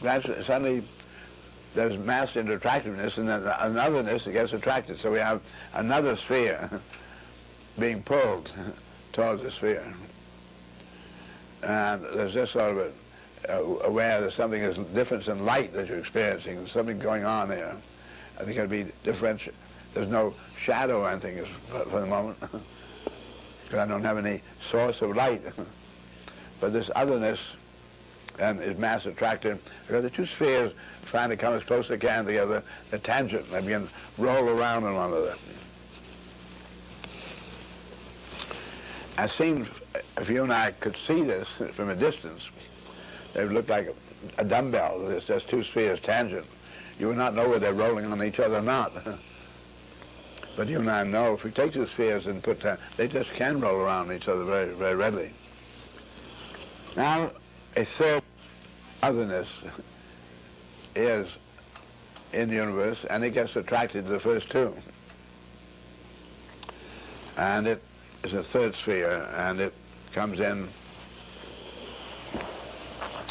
Gradually, suddenly, there's mass into attractiveness, and then an otherness that gets attracted. So we have another sphere being pulled towards the sphere. And there's this sort of aware that something is different in light that you're experiencing. There's something going on there. I think it'll be differential. There's no shadow or anything for the moment, because I don't have any source of light. But this otherness and is mass attracted, because the two spheres trying to come as close as they can together, they're tangent, and they begin to roll around on one another. It seems if you and I could see this from a distance, they would look like a dumbbell. There's just two spheres tangent. You would not know whether they're rolling on each other or not. But you and I know if we take two spheres and put that, they just can roll around each other very, very readily. Now, a third otherness is in the universe, and it gets attracted to the first two. And it is a third sphere, and it comes in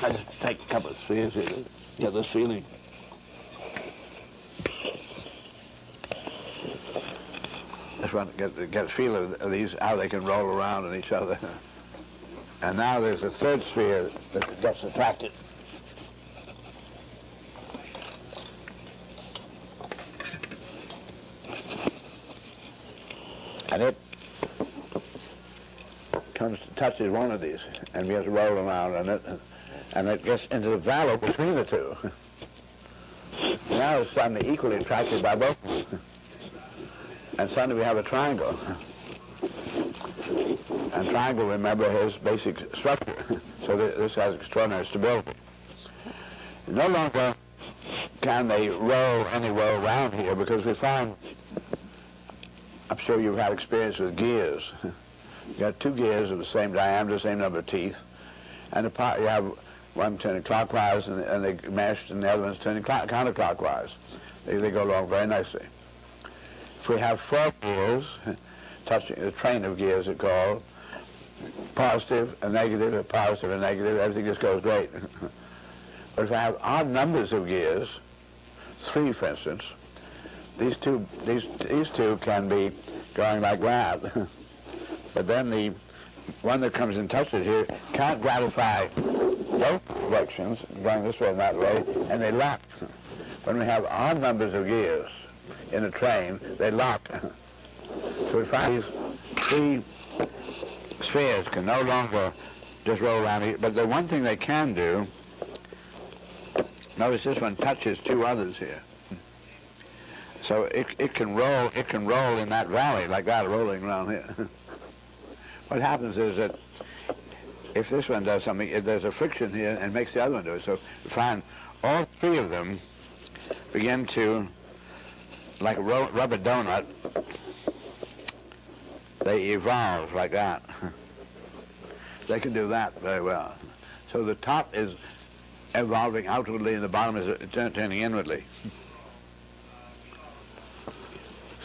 I just take a couple of spheres here to get this feeling. Just want to get a feel of these, how they can roll around on each other. And now there's a third sphere that gets attracted. And it touches one of these, and we have to roll around on it, and it gets into the valley between the two. Now it's suddenly equally attracted by both of them. And suddenly we have a triangle. And triangle, remember, has basic structure. So this has extraordinary stability. No longer can they roll anywhere around here because we found, I'm sure you've had experience with gears. You got two gears of the same diameter, same number of teeth, and you have one turning clockwise and they meshed, and the other one's turning counterclockwise. They go along very nicely. If we have four gears, touching the train of gears it's called, positive, a negative, a positive, a negative, everything just goes great. But if I have odd numbers of gears, 3 for instance, these two can be going like that. But then the one that comes and touches here can't gratify both directions, going this way and that way, and they lock. When we have odd numbers of gears in a train, they lock. So we find these 3 spheres can no longer just roll around here, but the one thing they can do, notice this one touches 2 others here. So it can roll in that valley like that, rolling around here. What happens is that if this one does something, there's a friction here and makes the other one do it. So you find all 3 of them begin to, like a rubber donut, they evolve like that. They can do that very well. So the top is evolving outwardly and the bottom is turning inwardly.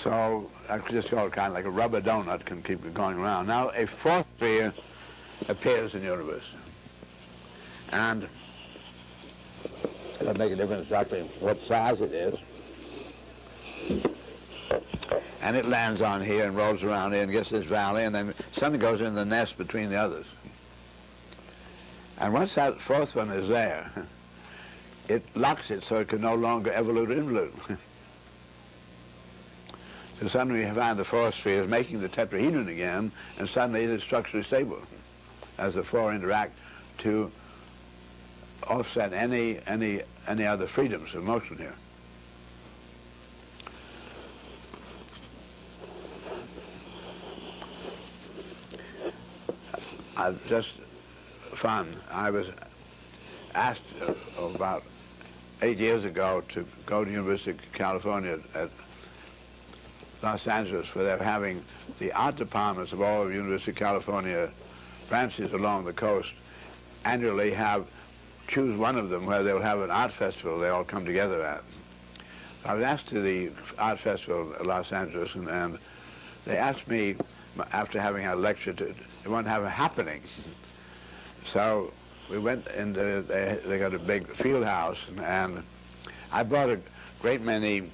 So I just call it kind of like a rubber donut, can keep it going around. Now a 4th sphere appears in the universe. And it doesn't make a difference exactly what size it is. And it lands on here and rolls around here and gets this valley, and then suddenly goes in the nest between the others. And once that 4th one is there, it locks it so it can no longer evolute or involute. So suddenly we find the 4th sphere is making the tetrahedron again, and suddenly it is structurally stable as the 4 interact to offset any other freedoms of motion here. I've just found, I was asked about 8 years ago to go to the University of California at Los Angeles, where they're having the art departments of all of the University of California branches along the coast annually choose one of them where they'll have an art festival they all come together at. I was asked to the art festival at Los Angeles, and they asked me, after having had a lecture, they want to have a happening. So we went into, they got a big field house, and I brought a great many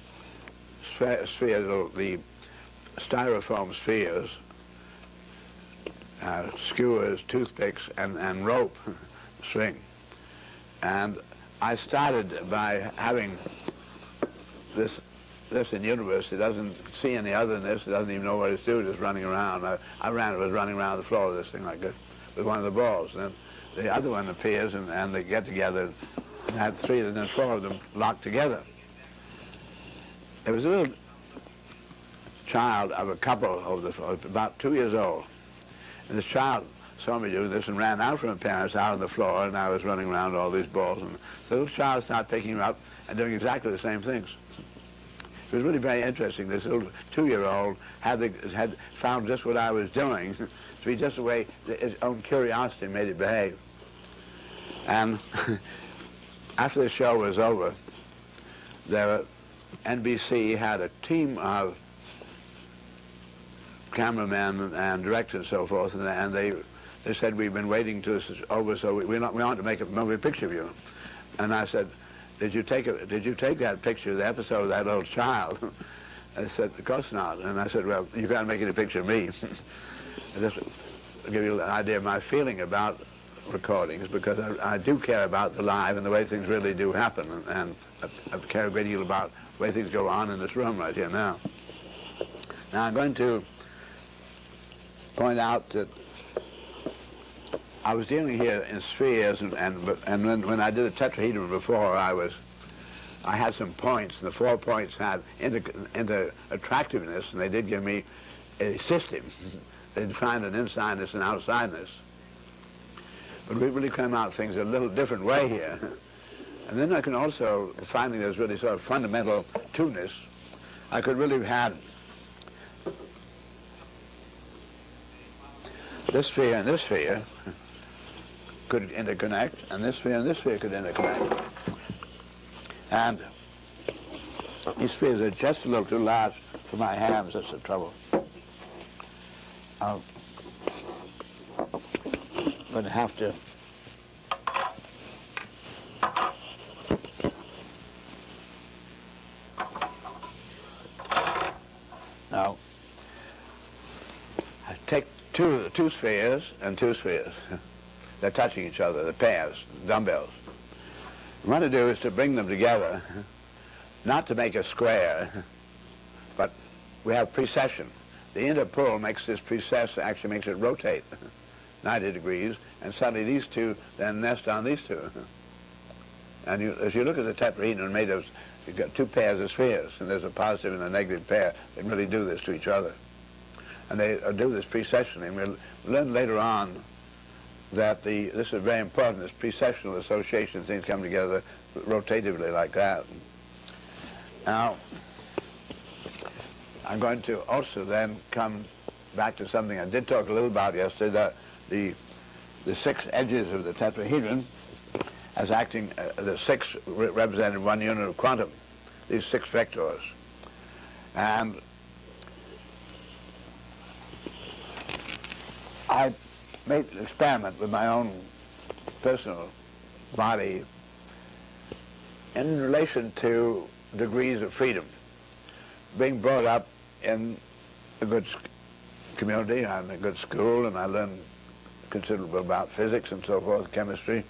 spheres, the styrofoam spheres, skewers, toothpicks, and rope string. And I started by having this in the universe. It doesn't see any other than this. It doesn't even know what it's doing. It's running around. I was running around the floor of this thing like this with one of the balls. And then the other one appears, and they get together and have 3, and then 4 of them locked together. There was a little child of a couple over the floor, about 2 years old. And this child saw me do this and ran out from her parents out on the floor, and I was running around all these balls. And so the little child started picking him up and doing exactly the same things. It was really very interesting. This little 2-year-old had found just what I was doing to be just the way his own curiosity made it behave. And after the show was over, NBC had a team of cameramen and directors and so forth, and they they said, we've been waiting till this is over, so we want to make a movie picture of you. And I said, did you take that picture, the episode of that little child? I said, of course not. And I said, well, you can't make any picture of me. Just to give you an idea of my feeling about recordings, because I do care about the live and the way things really do happen, and I care a great deal about the way things go on in this room right here now. Now I'm going to point out that I was dealing here in spheres, and when I did the tetrahedron before, I had some points, and the 4 points had inter-attractiveness, and they did give me a system. They defined an insideness and outsideness. But we really came out things a little different way here. And then I can also, finding there's really sort of fundamental two-ness, I could really have had this sphere and this sphere could interconnect, and this sphere could interconnect. And these spheres are just a little too large for my hands. That's the trouble. I'm going to have to now I take two spheres and two spheres. They're touching each other, the pairs, dumbbells. What I want to do is to bring them together, not to make a square, but we have precession. The interpull makes this precess, actually makes it rotate 90 degrees, and suddenly these two then nest on these two. And as you look at the tetrahedron made of, you've got two pairs of spheres, and there's a positive and a negative pair that really do this to each other. And they do this precession, and we'll learn later on that this is very important, this precessional association, things come together rotatively like that. Now, I'm going to also then come back to something I did talk a little about yesterday, that the 6 edges of the tetrahedron as acting, the 6 represented one unit of quantum, these 6 vectors. And I made an experiment with my own personal body in relation to degrees of freedom. Being brought up in a good community, I'm in a good school, and I learned considerable about physics and so forth, chemistry.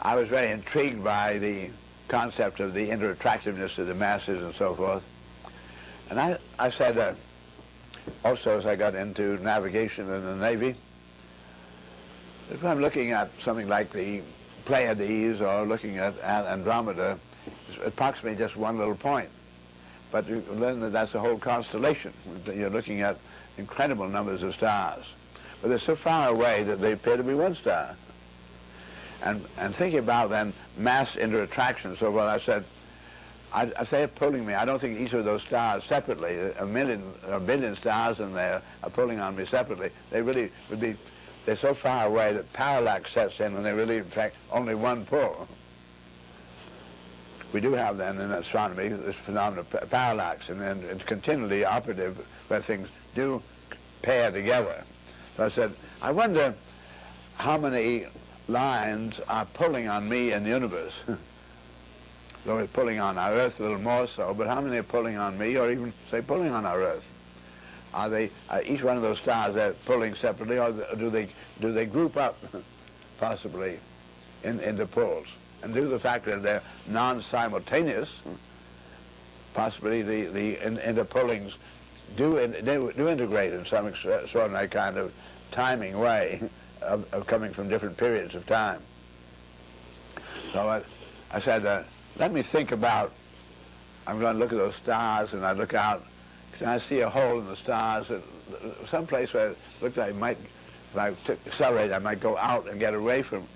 I was very intrigued by the concept of the inter-attractiveness of the masses and so forth. And I said, also as I got into navigation in the Navy, if I'm looking at something like the Pleiades or looking at Andromeda, it's approximately just one little point. But you learn that that's a whole constellation. You're looking at incredible numbers of stars. But they're so far away that they appear to be one star. And thinking about then mass inter-attraction, so well, I said, if they're pulling me, I don't think each of those stars separately, a billion stars in there are pulling on me separately. They really would be, they're so far away that parallax sets in, and they really, in fact, only one pull. We do have then in astronomy this phenomenon of parallax, and then it's continually operative where things do pair together. So I said, I wonder how many lines are pulling on me in the universe. Though it's pulling on our Earth a little more so, but how many are pulling on me, or even, say, pulling on our Earth? Are they, each one of those stars, they're pulling separately, or do they group up, possibly, into pulls? And due to the fact that they're non-simultaneous, possibly the interpullings do integrate in some extraordinary kind of timing way of coming from different periods of time. So I said, let me think about, I'm going to look at those stars, and I look out, and I see a hole in the stars, someplace where it looked like it might, if I accelerate, I might go out and get away from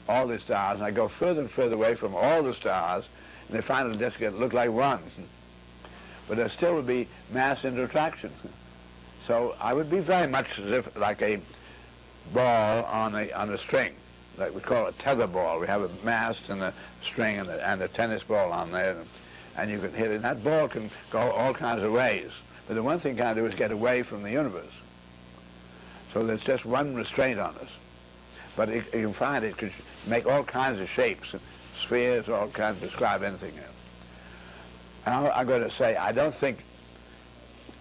all the stars, and I go further and further away from all the stars, and they finally just look like one. But there still would be mass inter-attraction. So I would be very much as if like a ball on a string, like we call it a tether ball. We have a mast and a string and a tennis ball on there, and you can hit it. And that ball can go all kinds of ways. But the one thing it can do is get away from the universe. So there's just one restraint on us. But you can find it could make all kinds of shapes, spheres, all kinds, describe anything else. And I'm going to say, I don't think,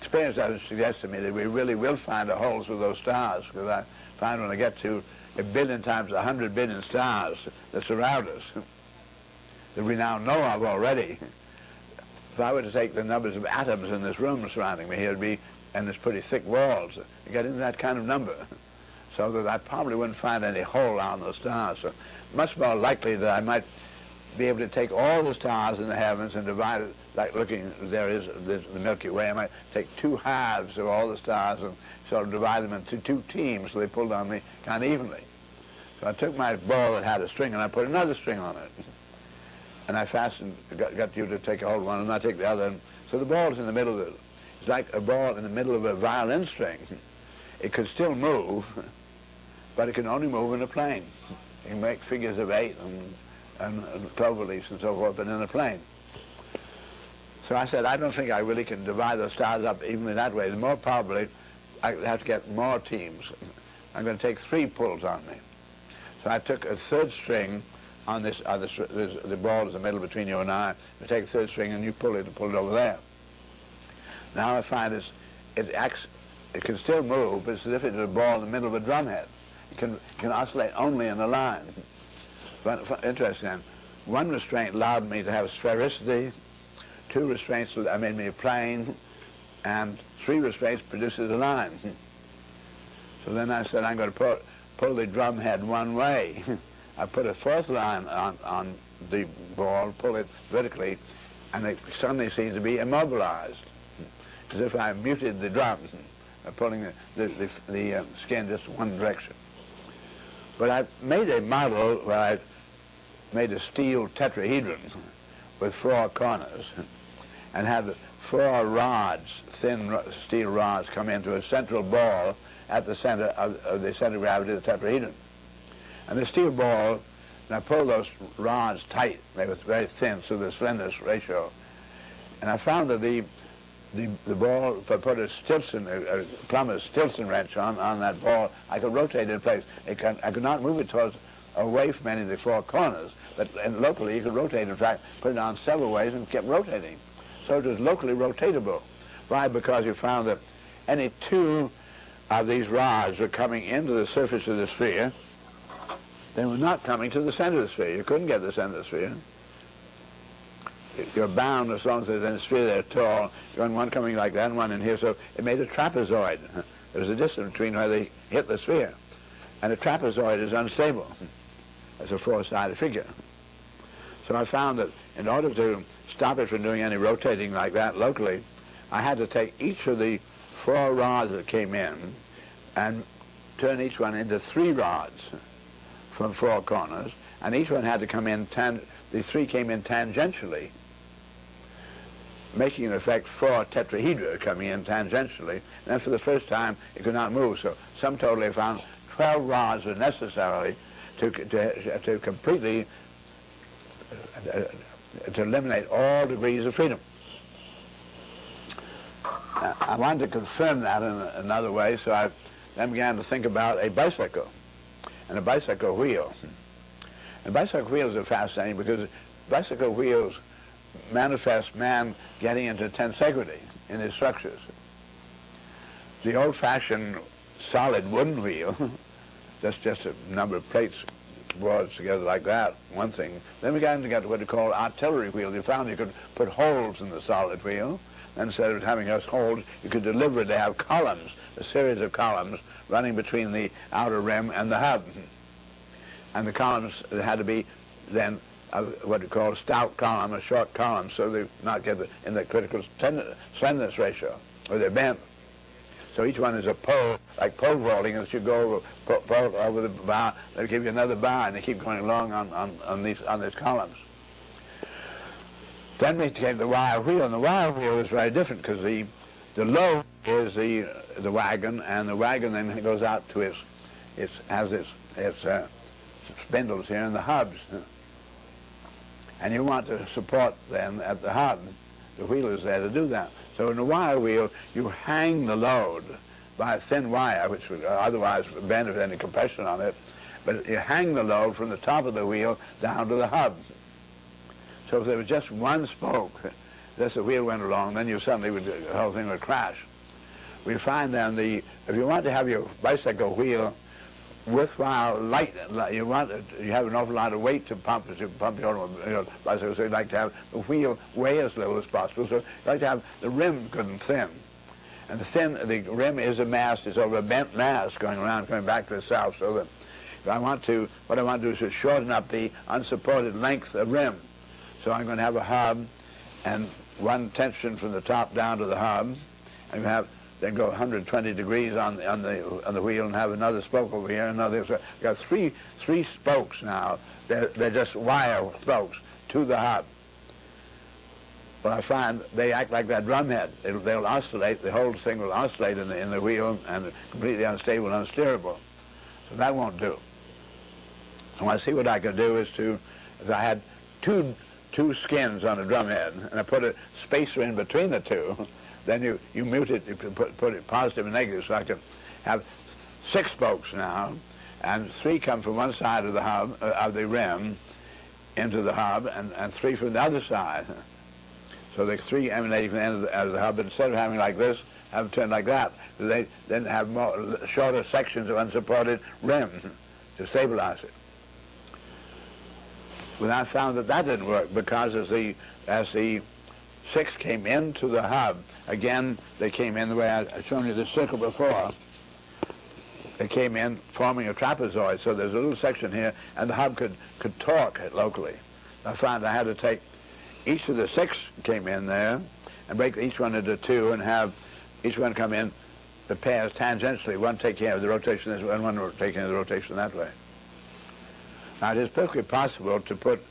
experience doesn't suggest to me that we really will find the holes with those stars, because I find when I get to 1 billion times 100 billion stars that surround us, that we now know of already. If I were to take the numbers of atoms in this room surrounding me, it'd be, and there's pretty thick walls, you get into that kind of number. So that I probably wouldn't find any hole on those stars. So much more likely that I might be able to take all the stars in the heavens and divide it, like looking, there's the Milky Way. I might take 2 halves of all the stars and sort of divide them into 2 teams so they pulled on me kind of evenly. So I took my ball that had a string and I put another string on it. And I fastened, got you to take a hold of one and I take the other. And so the ball's in the middle of it. It's like a ball in the middle of a violin string. It could still move, but it can only move in a plane. You can make figures of 8 and clover leaves and so forth, but in a plane. So I said, I don't think I really can divide the stars up evenly that way. The more probably, I have to get more teams. I'm going to take 3 pulls on me. So I took a 3rd string on this other, the ball is the middle between you and I. You take a 3rd string and you pull it over there. Now I find it can still move, but it's as if it's a ball in the middle of a drum head. It can oscillate only in a line. But interesting. 1 restraint allowed me to have sphericity, 2 restraints made me a plane, and 3 restraints produces a line. So then I said, I'm going to pull the drum head one way. I put a 4th line on the ball, pull it vertically, and it suddenly seems to be immobilized, as if I muted the drums, pulling the skin just one direction. But I made a model where I made a steel tetrahedron with 4 corners and had the 4 rods, thin steel rods, come into a central ball at the center of the center of gravity of the tetrahedron. And the steel ball, and I pulled those rods tight. They were very thin, so the slenderness ratio. And I found that the ball, if I put a plumber's Stilson wrench on that ball, I could rotate it in place. I could not move it away from any of the 4 corners, but locally you could rotate. In fact, put it on several ways and kept rotating. So it was locally rotatable. Why? Because you found that any 2 of these rods were coming into the surface of the sphere. They were not coming to the center of the sphere. You couldn't get the center of the sphere. You're bound as long as there's in a sphere there tall. You want one coming like that and one in here, so it made a trapezoid. There was a distance between where they hit the sphere. And a trapezoid is unstable as a 4-sided figure. So I found that in order to stop it from doing any rotating like that locally, I had to take each of the 4 rods that came in and turn each one into 3 rods from 4 corners, and each one had to come in, the 3 came in tangentially, making in effect 4 tetrahedra coming in tangentially. And then for the first time, it could not move. So sum total, I found 12 rods were necessary to completely to eliminate all degrees of freedom. I wanted to confirm that in another way, so I then began to think about a bicycle and a bicycle wheel. And bicycle wheels are fascinating because bicycle wheels manifest man getting into tensegrity in his structures. The old-fashioned solid wooden wheel, that's just a number of plates brought together like that, one thing. Then we got to get what we call artillery wheels. You found you could put holes in the solid wheel. Instead of having those holes, you could deliberately have columns, a series of columns running between the outer rim and the hub. And the columns had to be then what we call a stout column, a short column, so they not get in the critical slenderness ratio, or they're bent. So each one is a pole, like pole vaulting, as you go over the bar, they give you another bar, and they keep going along on these columns. Then we came to the wire wheel, and the wire wheel is very different because the load is the wagon, and the wagon then goes out to its spindles here and the hubs. And you want to support then at the hub. The wheel is there to do that. So in the wire wheel, you hang the load by a thin wire, which would otherwise bend if there's any compression on it. But you hang the load from the top of the wheel down to the hub. So if there was just one spoke, as the wheel went along, then you suddenly would, the whole thing would crash. We find then if you want to have your bicycle wheel worthwhile light, you have an awful lot of weight to pump your bicycle, so you'd like to have the wheel weigh as little as possible. So you'd like to have the rim good and thin. And the rim is a mast, it's over a bent mast going around, coming back to itself, so that what I want to do is to shorten up the unsupported length of rim. So I'm going to have a hub and one tension from the top down to the hub, and then go 120 degrees on the wheel and have another spoke over here, another. So you've got three spokes now. They're just wire spokes to the hub. But I find they act like that drum head. They'll oscillate. The whole thing will oscillate in the wheel and completely unstable and unsteerable. So that won't do. So I see what I could do is if I had two skins on a drum head and I put a spacer in between the two, then you mute it, you put it positive and negative, so I can have 6 spokes now, and 3 come from one side of the hub, of the rim, into the hub, and 3 from the other side. So there's 3 emanating from the end of the hub, but instead of having like this, have it turned like that. They then have shorter sections of unsupported rim to stabilize it. But I found that didn't work, because as the 6 came into the hub, again, they came in the way I'd shown you the circle before. They came in forming a trapezoid, so there's a little section here, and the hub could torque it locally. I found I had to take each of the 6 came in there, and break each one into 2, and have each one come in the pairs tangentially, one take care of the rotation this way, and one take care of the rotation that way. Now, it is perfectly possible to put,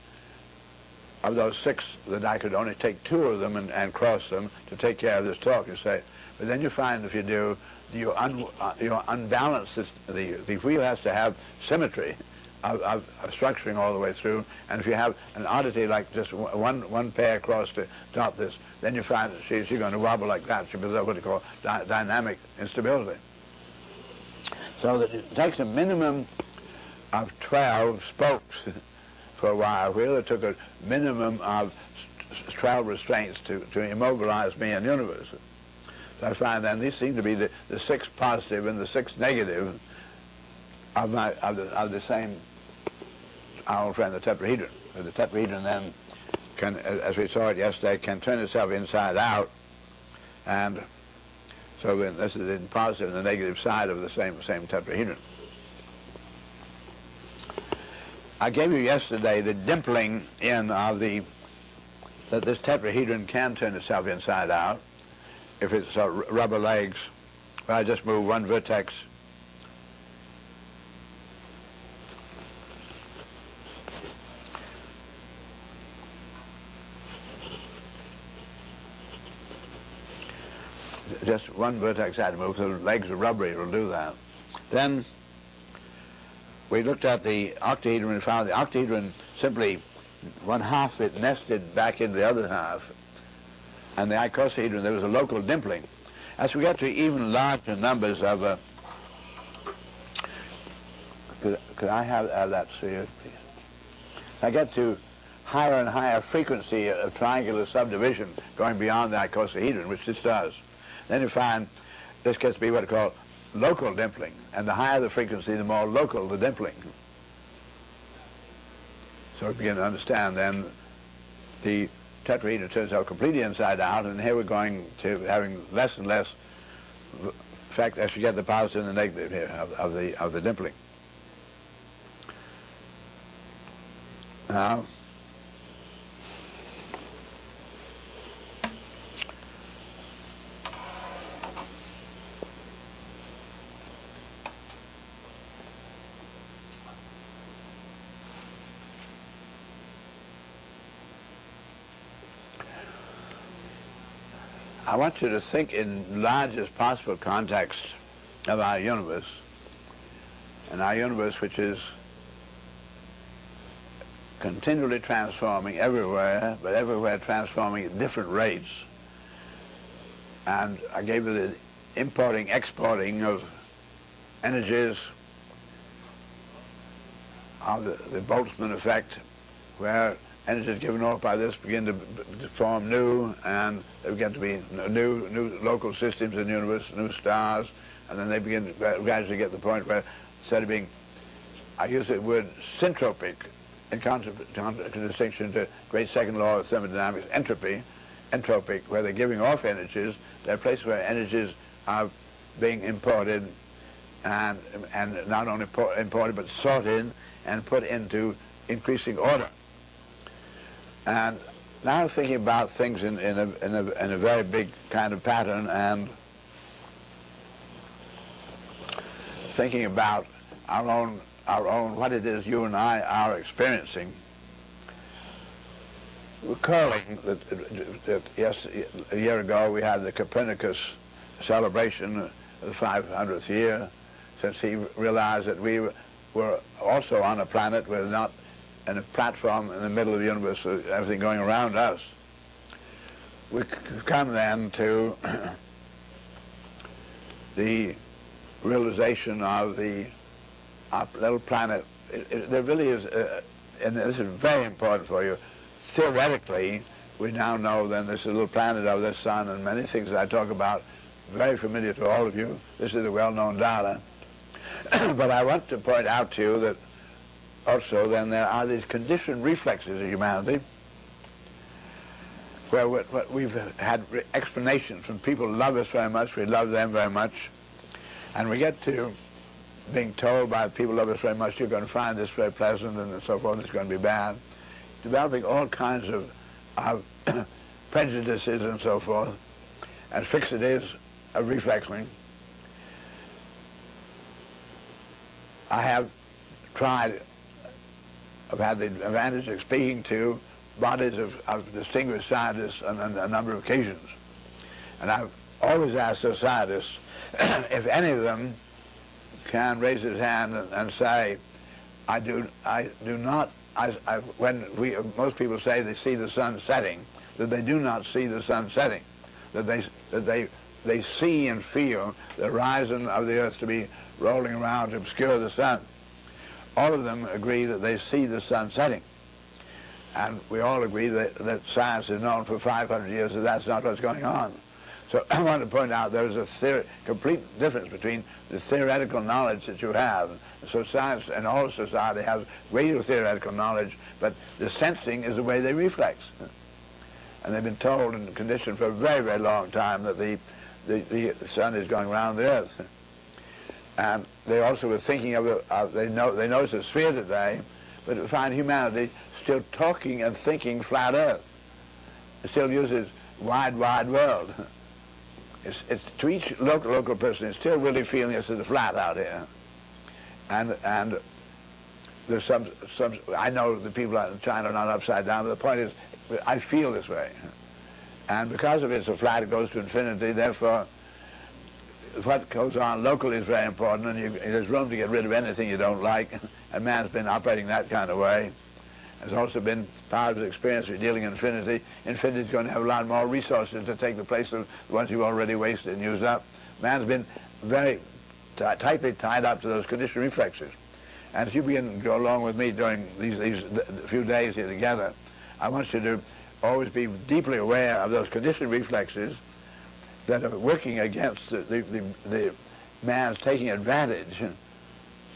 of those 6, that I could only take 2 of them and cross them to take care of this torque, you say. But then you find if you do, you unbalance this. The wheel has to have symmetry of structuring all the way through. And if you have an oddity like just one pair across to top this, then you find that she's going to wobble like that. She builds up what you call dynamic instability. So that it takes a minimum of 12 spokes for a wire wheel. It took a minimum of 12 restraints to immobilize me in the universe. So I find then these seem to be the 6 positive and the 6 negative of the same, our old friend, the tetrahedron. The tetrahedron then can, as we saw it yesterday, can turn itself inside out, and so this is the positive and the negative side of the same tetrahedron. I gave you yesterday the dimpling in of that this tetrahedron can turn itself inside out if it's rubber legs. I just move one vertex I had to move. The legs are rubbery, it'll do that. Then we looked at the octahedron and found the octahedron simply one half it nested back into the other half, and the icosahedron there was a local dimpling. As we get to even larger numbers of could I have that sphere, please? I get to higher and higher frequency of triangular subdivision going beyond the icosahedron, which this does. Then you find this gets to be what we call local dimpling, and the higher the frequency, the more local the dimpling. So we begin to understand then the tetrahedron turns out completely inside out, and here we're going to having less and less effect as you get the positive and the negative here of the dimpling. Now, I want you to think in largest possible context of our universe, and our universe which is continually transforming everywhere, but everywhere transforming at different rates. And I gave you the importing, exporting of energies, of the Boltzmann effect, where energies given off by this begin to form new, and they begin to be new local systems in the universe, new stars, and then they begin to gradually get to the point where, instead of being, I use the word syntropic, in contradistinction to great second law of thermodynamics, entropic, where they're giving off energies. They're places where energies are being imported, and not only imported but sought in and put into increasing order. And now thinking about things in a very big kind of pattern, and thinking about our own what it is you and I are experiencing. Recalling that yes, a year ago we had the Copernicus celebration of the 500th year, since he realized that we were also on a planet. We're not in a platform in the middle of the universe with everything going around us. We've come then to the realization of our little planet. There really is, and this is very important for you, theoretically, we now know then this is a little planet of this sun, and many things that I talk about, very familiar to all of you. This is the well-known data. But I want to point out to you that also then there are these conditioned reflexes of humanity, where we've had explanations from people who love us very much, we love them very much, and we get to being told by people who love us very much, you're going to find this very pleasant and so forth, it's going to be bad, developing all kinds of prejudices and so forth, and fixities of reflexing. I have tried, I've had the advantage of speaking to bodies of distinguished scientists on a number of occasions, and I've always asked those scientists if any of them can raise his hand and say, when most people say they see the sun setting, that they do not see the sun setting, that they see and feel the horizon of the earth to be rolling around to obscure the sun. All of them agree that they see the sun setting. And we all agree that science has known for 500 years that that's not what's going on. So I want to point out there's a complete difference between the theoretical knowledge that you have. So science and all society has greater theoretical knowledge, but the sensing is the way they reflex. And they've been told and conditioned for a very, very long time that the sun is going around the earth. And they also were thinking they notice a sphere today, but find humanity still talking and thinking flat earth. It still uses wide, wide world. It's to each local person, it's still really feeling this is flat out here. And there's some, I know the people in China are not upside down, but the point is, I feel this way. And because of it's so flat, it goes to infinity, therefore, what goes on locally is very important, and there's room to get rid of anything you don't like, and man's been operating that kind of way. There's also been part of his experience of dealing in infinity. Infinity is going to have a lot more resources to take the place of the ones you've already wasted and used up. Man's been very tightly tied up to those conditioned reflexes. And as you begin to go along with me during these few days here together, I want you to always be deeply aware of those conditioned reflexes that are working against the man's taking advantage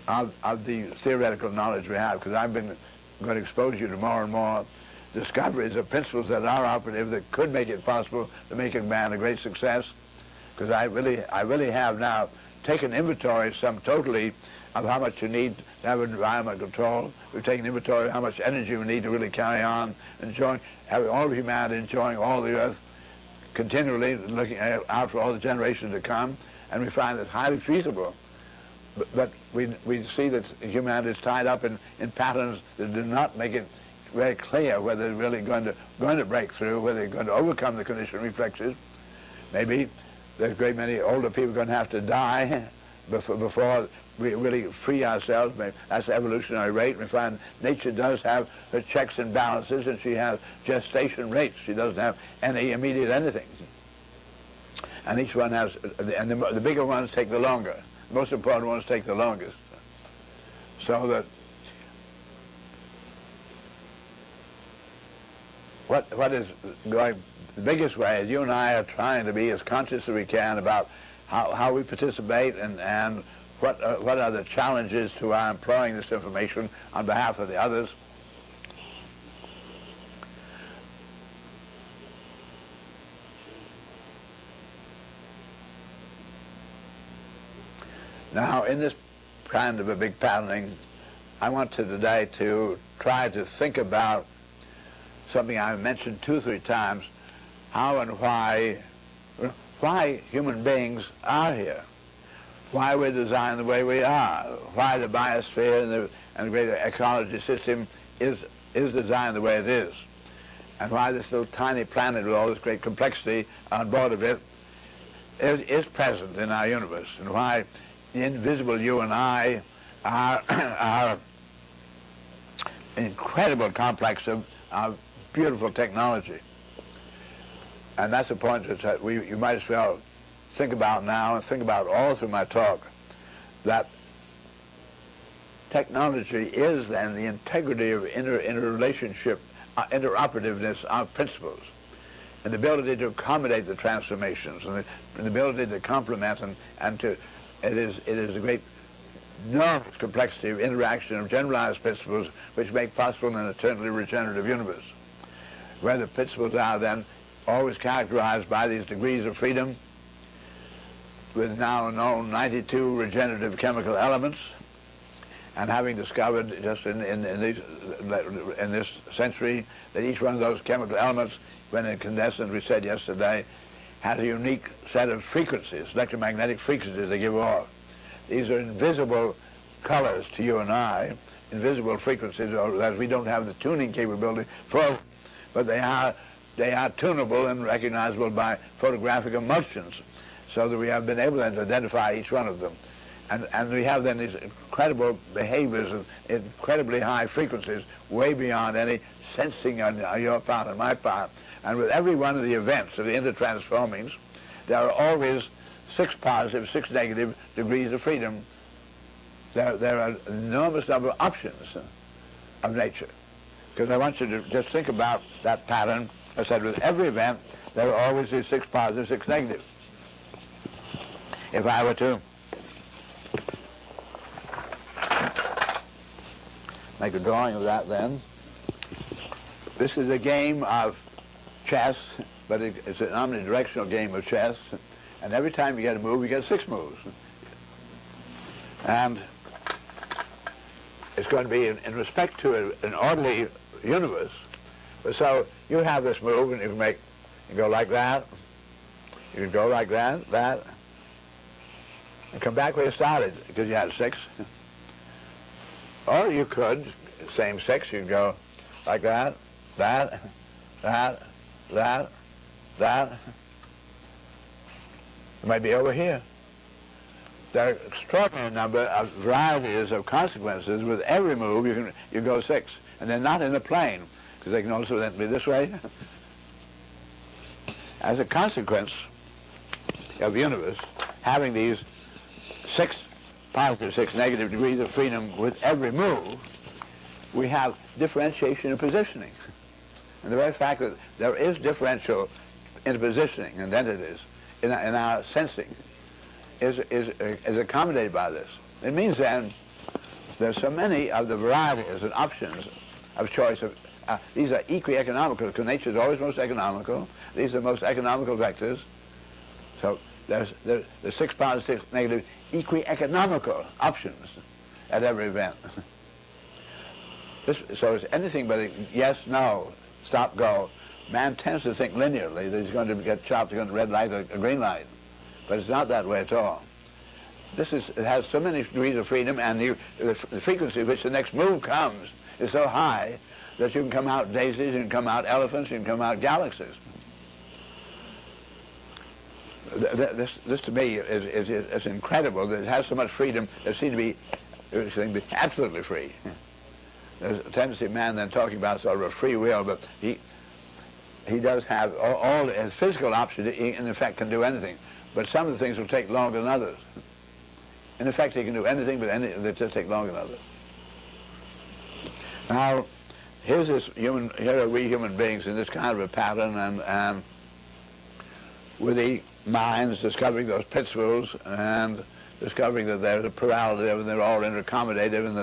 of the theoretical knowledge we have, because I've been going to expose you to more and more discoveries of principles that are operative that could make it possible to make a man a great success, because I really have now taken inventory totally of how much you need to have environmental control. We've taken inventory of how much energy we need to really carry on, having all of humanity enjoying all the earth continually, looking out for all the generations to come, and we find it highly feasible. But we see that humanity is tied up in patterns that do not make it very clear whether they're really going to break through, whether they're going to overcome the conditioned reflexes. Maybe there's a great many older people going to have to die before we really free ourselves. Maybe that's the evolutionary rate. We find nature does have her checks and balances, and she has gestation rates. She doesn't have any immediate anything. And each one has, and the bigger ones take the longer. The most important ones take the longest. So that what is going the biggest way is you and I are trying to be as conscious as we can about how we participate and what are the challenges to our employing this information on behalf of the others. Now, in this kind of a big paneling, I want today to try to think about something I've mentioned 2 or 3 times, how and why human beings are here, why we're designed the way we are, why the biosphere and the greater ecology system is designed the way it is, and why this little tiny planet with all this great complexity on board of it is present in our universe, and why the invisible you and I are an incredible complex of beautiful technology. And that's a point that you might as well think about now and think about all through my talk, that technology is then the integrity of interrelationship, interoperativeness of principles, and the ability to accommodate the transformations, and the ability to complement and to, it is a great enormous complexity of interaction of generalized principles which make possible an eternally regenerative universe, where the principles are then always characterized by these degrees of freedom, with now known 92 regenerative chemical elements, and having discovered just in this century that each one of those chemical elements, when incandescent, we said yesterday, has a unique set of frequencies, electromagnetic frequencies they give off. These are invisible colors to you and I, invisible frequencies that we don't have the tuning capability for, but they are tunable and recognizable by photographic emulsions, so that we have been able to identify each one of them. And we have then these incredible behaviors of incredibly high frequencies, way beyond any sensing on your part and my part. And with every one of the events of the intertransformings, there are always 6 positive, 6 negative degrees of freedom. There are an enormous number of options of nature. Because I want you to just think about that pattern. I said with every event, there are always these 6 positive, 6 negative. If I were to make a drawing of that then, this is a game of chess, but it's an omnidirectional game of chess, and every time you get a move, you get 6 moves. And it's going to be in respect to an orderly universe. But so you have this move, and you can go like that, you can go like that, and come back where you started, because you had 6. Or you could, same 6, you can go like that, that, that. It might be over here. There are an extraordinary number of varieties of consequences. With every move, you go 6, and they're not in a plane, because they can also then be this way. As a consequence of the universe having these 6 positive, 6 negative degrees of freedom with every move, we have differentiation and positioning. And the very fact that there is differential interpositioning and entities in our sensing is accommodated by this. It means then there's so many of the varieties and options of choice of these are equi-economical, because nature is always most economical. These are the most economical vectors. So there's 6 positive, 6 negative equi-economical options at every event. So it's anything but a yes, no, stop, go. Man tends to think linearly that he's going to get chopped against a red light or a green light. But it's not that way at all. It has so many degrees of freedom, and the frequency at which the next move comes is so high that you can come out daisies, you can come out elephants, you can come out galaxies. This to me is incredible that it has so much freedom. It seems to be absolutely free. There's a tendency of man then talking about sort of a free will, but he does have all his physical options. He, in effect, can do anything. But some of the things will take longer than others. In effect, he can do anything, but they just take longer than others. Now, here are we human beings in this kind of a pattern, and with the minds discovering those principles and discovering that there's a plurality of them, they're all interaccommodative, and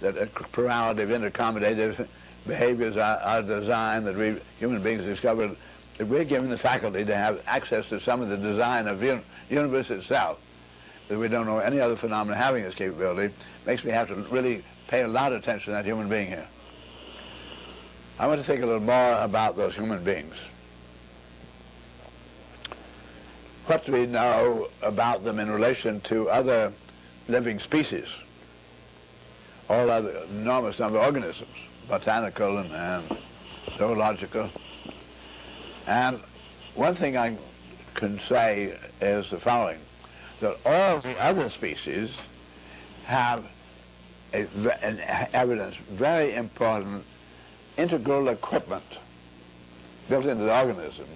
that a plurality of interaccommodative behaviors are designed, that we human beings discovered that we're given the faculty to have access to some of the design of the universe itself, that we don't know any other phenomena having this capability, makes me have to really pay a lot of attention to that human being here. I want to think a little more about those human beings. What do we know about them in relation to other living species, all other enormous number of organisms, botanical and zoological? And one thing I can say is the following, that all the other species have an evidence, very important integral equipment built into the organism,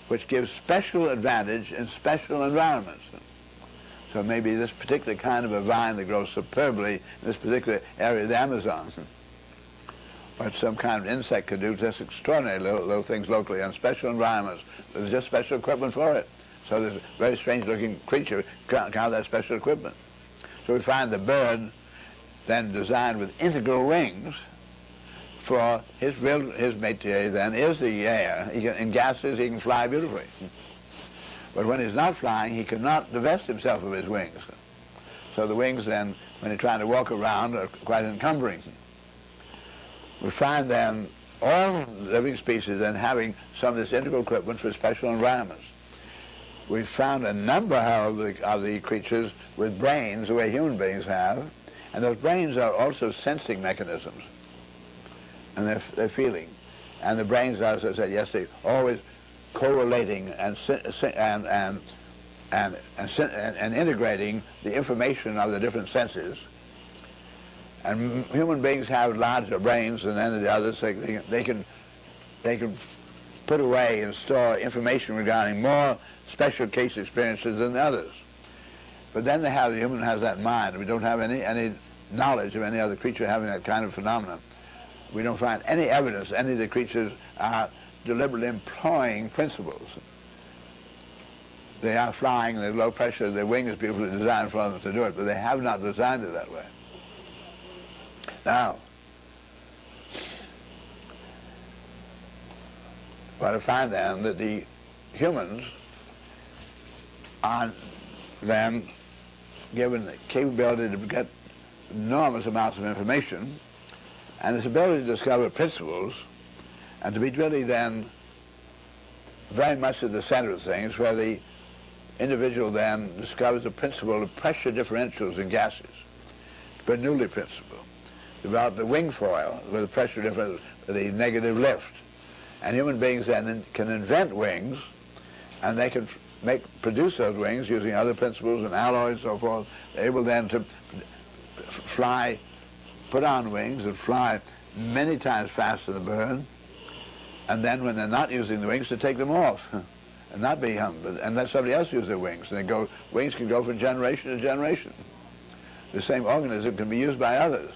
which gives special advantage in special environments. So maybe this particular kind of a vine that grows superbly in this particular area of the Amazon, what some kind of insect could do, just extraordinary little things locally in special environments. There's just special equipment for it. So this very strange-looking creature can't have that special equipment. So we find the bird then designed with integral wings for his métier then is the air. In gases he can fly beautifully. But when he's not flying, he cannot divest himself of his wings. So the wings then, when he's trying to walk around, are quite encumbering. We find then all living species then having some of this integral equipment for special environments. We found a number of the creatures with brains the way human beings have, and those brains are also sensing mechanisms, and they're feeling. And the brains, as I said yesterday, always correlating and integrating the information of the different senses. And human beings have larger brains than any of the others. They can put away and store information regarding more special case experiences than the others. But then the human has that mind. We don't have any knowledge of any other creature having that kind of phenomenon. We don't find any evidence any of the creatures are deliberately employing principles. They are flying, they're low pressure, their wing is beautifully designed for them to do it, but they have not designed it that way. Now, what I find then that the humans are then given the capability to get enormous amounts of information, and this ability to discover principles, and to be really then very much at the center of things, where the individual then discovers the principle of pressure differentials in gases, the Bernoulli principle, develop the wing foil with the pressure differential, the negative lift. And human beings then can invent wings, and they can produce those wings using other principles and alloys and so forth. They're able then to fly, put on wings and fly many times faster than the bird, and then when they're not using the wings, to take them off and not be humbled, and let somebody else use their wings. And wings can go from generation to generation. The same organism can be used by others.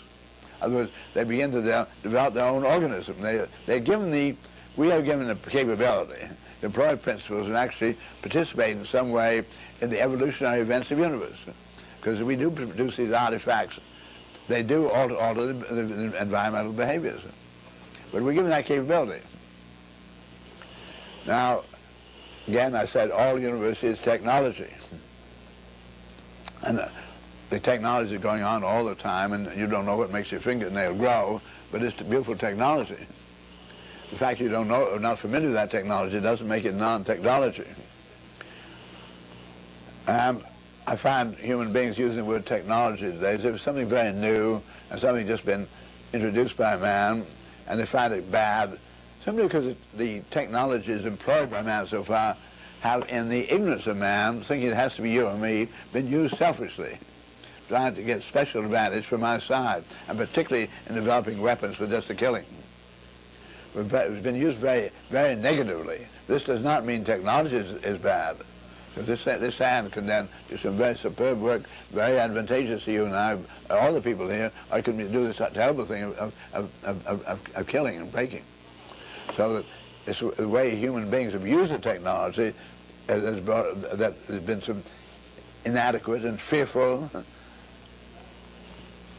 In other words, they begin to develop their own organism. We are given the capability to employ principles and actually participate in some way in the evolutionary events of the universe. Because if we do produce these artifacts, they do alter the environmental behaviors. But we're given that capability. Now, again, I said all the universe is technology. And the technology is going on all the time, and you don't know what makes your fingernail grow, but it's beautiful technology. The fact you don't know or not familiar with that technology doesn't make it non-technology. And I find human beings using the word technology today as if it's something very new and something just been introduced by man, and they find it bad simply because the technologies employed by man so far have, in the ignorance of man, thinking it has to be you or me, been used selfishly, trying to get special advantage from our side, and particularly in developing weapons for just the killing. it's been used very, very negatively. This does not mean technology is bad. So this hand can then do some very superb work, very advantageous to you and I, all the people here. I can do this terrible thing of killing and breaking. So that it's the way human beings have used the technology that has been some inadequate and fearful,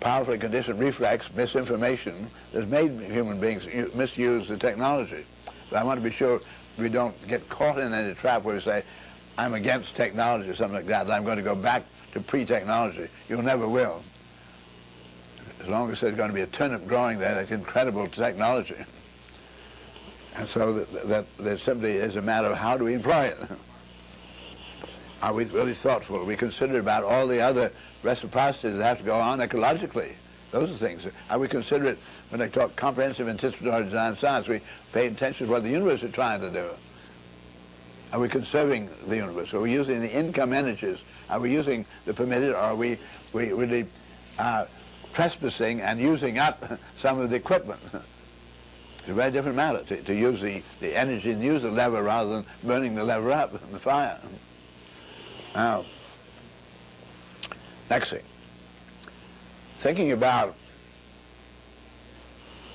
powerfully conditioned reflex, misinformation that's made human beings misuse the technology. But I want to be sure we don't get caught in any trap where we say, I'm against technology or something like that, and I'm going to go back to pre-technology. You never will. As long as there's going to be a turnip growing there, that's incredible technology. And so that simply is a matter of how do we employ it. Are we really thoughtful? Are we considerate about all the other reciprocities that have to go on ecologically? Those are things. Are we considerate when they talk comprehensive anticipatory design science? We pay attention to what the universe is trying to do. Are we conserving the universe? Are we using the income energies? Are we using the permitted, or are we really trespassing and using up some of the equipment? It's a very different matter to use the energy and use the lever rather than burning the lever up in the fire. Now, next thing. Thinking about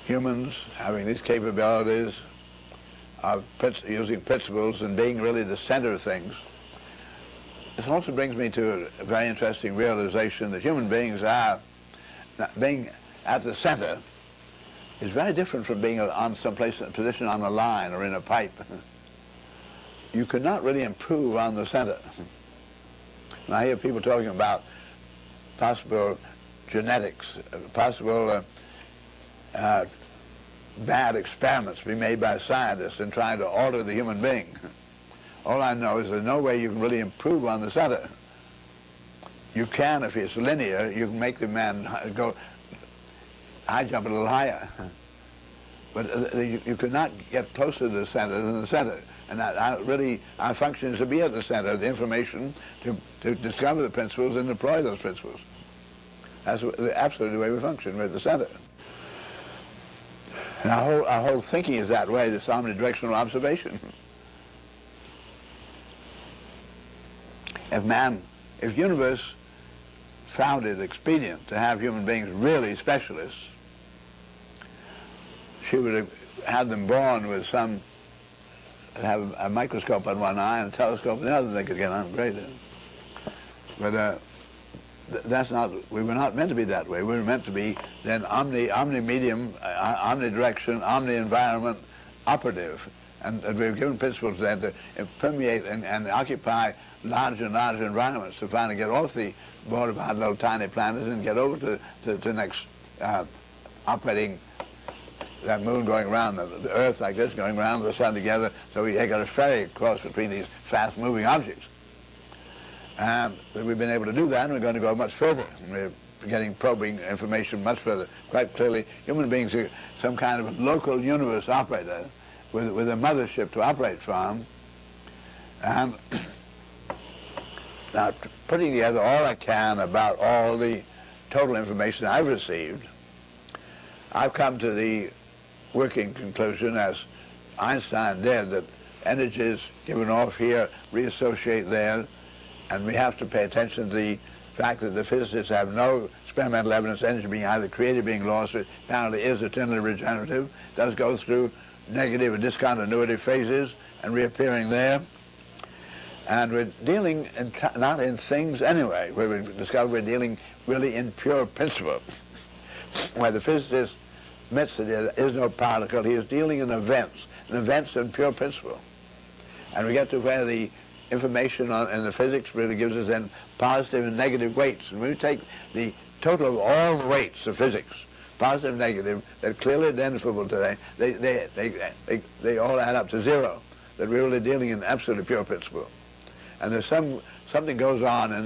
humans having these capabilities of using principles and being really the center of things, this also brings me to a very interesting realization that human beings are, being at the center is very different from being on some place, a position on a line or in a pipe. You could not really improve on the center. And I hear people talking about possible genetics, possible bad experiments to be made by scientists in trying to alter the human being. All I know is there's no way you can really improve on the center. You can, if it's linear, you can make the man go high jump a little higher. But you could not get closer to the center than the center. And really, our function is to be at the center of the information, to discover the principles and deploy those principles. That's absolutely the way we function. We're at the center. And our whole thinking is that way, this omnidirectional observation. If universe found it expedient to have human beings really specialists, she would have had them born with have a microscope on one eye and a telescope on the other. They could get on great. But that's not, we were not meant to be that way. We were meant to be then omni-medium, omnidirection, omni-environment operative. And we've given principles then to permeate and occupy larger and larger environments to finally get off the board of our little tiny planets and get over to the next operating that moon going around, the Earth like this going around the sun together, so we got a ferry cross between these fast-moving objects. And we've been able to do that, and we're going to go much further. We're probing information much further. Quite clearly, human beings are some kind of local universe operator with a mothership to operate from. And now, putting together all I can about all the total information I've received, I've come to the working conclusion, as Einstein did, that energies given off here reassociate there, and we have to pay attention to the fact that the physicists have no experimental evidence energy being either created or being lost. It apparently is eternally regenerative, does go through negative and discontinuity phases and reappearing there. And we're dealing not in things anyway, where we discover we're dealing really in pure principle, where the physicist admits that there is no particle. He is dealing in events in pure principle. And we get to where the information in the physics really gives us then positive and negative weights. And when we take the total of all the weights of physics, positive and negative, they're clearly identifiable today, they all add up to zero, that we're really dealing in absolutely pure principle. And there's something goes on in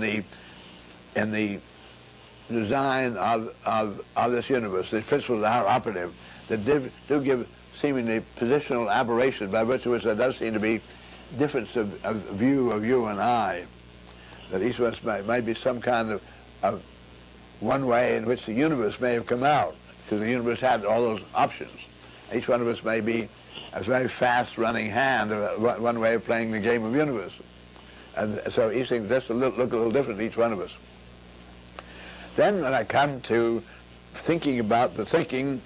the design of this universe, these principles are operative, that do give seemingly positional aberration, by virtue of which there does seem to be difference of view of you and I, that each of us might be some kind of one way in which the universe may have come out, because the universe had all those options. Each one of us may be a very fast-running hand, one way of playing the game of universe. And so each thing just look a little different, each one of us. Then when I come to thinking about the thinking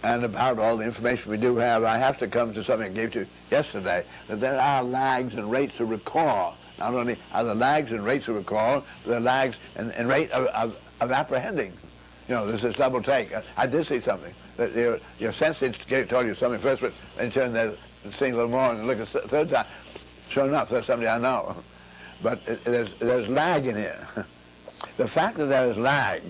and about all the information we do have, I have to come to something I gave to you yesterday, that there are lags and rates of recall. Not only are there lags and rates of recall, but there are lags and rate of apprehending. You know, there's this double take. I did see something. Your senses told you something first, but then turn there and see a little more and look a third time. Sure enough, there's somebody I know. But there's lag in here. The fact that there is lag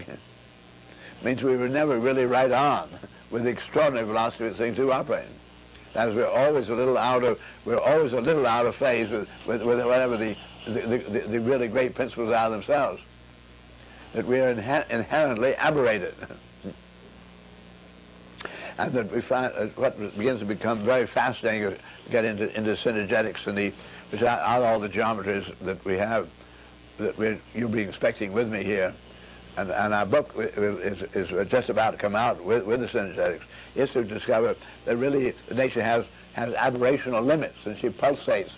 means we were never really right on with the extraordinary velocity of things do operate. That is, we're always a little out of phase with whatever the really great principles are themselves. That we are inherently aberrated. And that we find what begins to become very fascinating, get into synergetics and which are all the geometries that we have, that you'll be expecting with me here. And our book is just about to come out with the synergetics, is to discover that really nature has aberrational limits, and she pulsates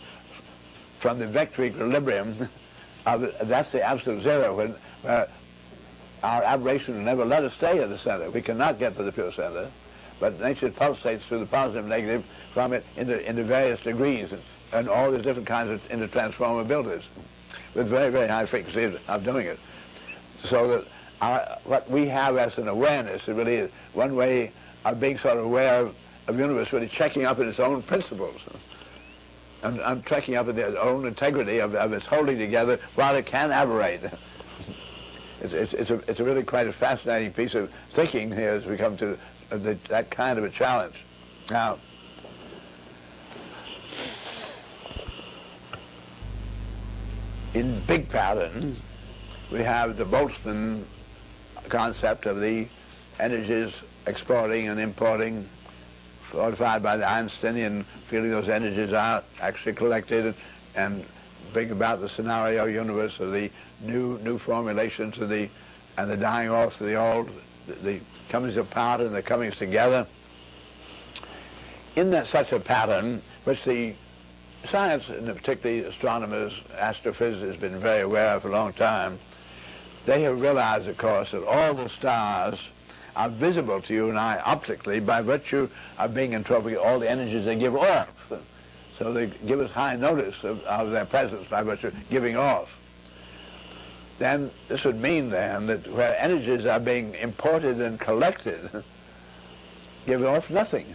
from the vector equilibrium. That's the absolute zero, when our aberration will never let us stay at the center. We cannot get to the pure center, but nature pulsates through the positive and negative from it into various degrees and all these different kinds of intertransformabilities with very, very high frequencies of doing it. So that what we have as an awareness is really one way of being sort of aware of the universe, really checking up in its own principles and checking up in its own integrity of its holding together while it can aberrate. It's a really quite a fascinating piece of thinking here as we come to that kind of a challenge. Now, in big pattern, we have the Boltzmann concept of the energies exporting and importing, fortified by the Einsteinian feeling those energies are actually collected and bring about the scenario universe of the new formulations of and the dying off of the old, the comings apart and the comings together. In such a pattern, which the science, and particularly astronomers, astrophysicists, has been very aware of for a long time, they have realized, of course, that all the stars are visible to you and I optically by virtue of being entropic, all the energies they give off. So they give us high notice of their presence by virtue of giving off. Then this would mean then that where energies are being imported and collected, give off nothing.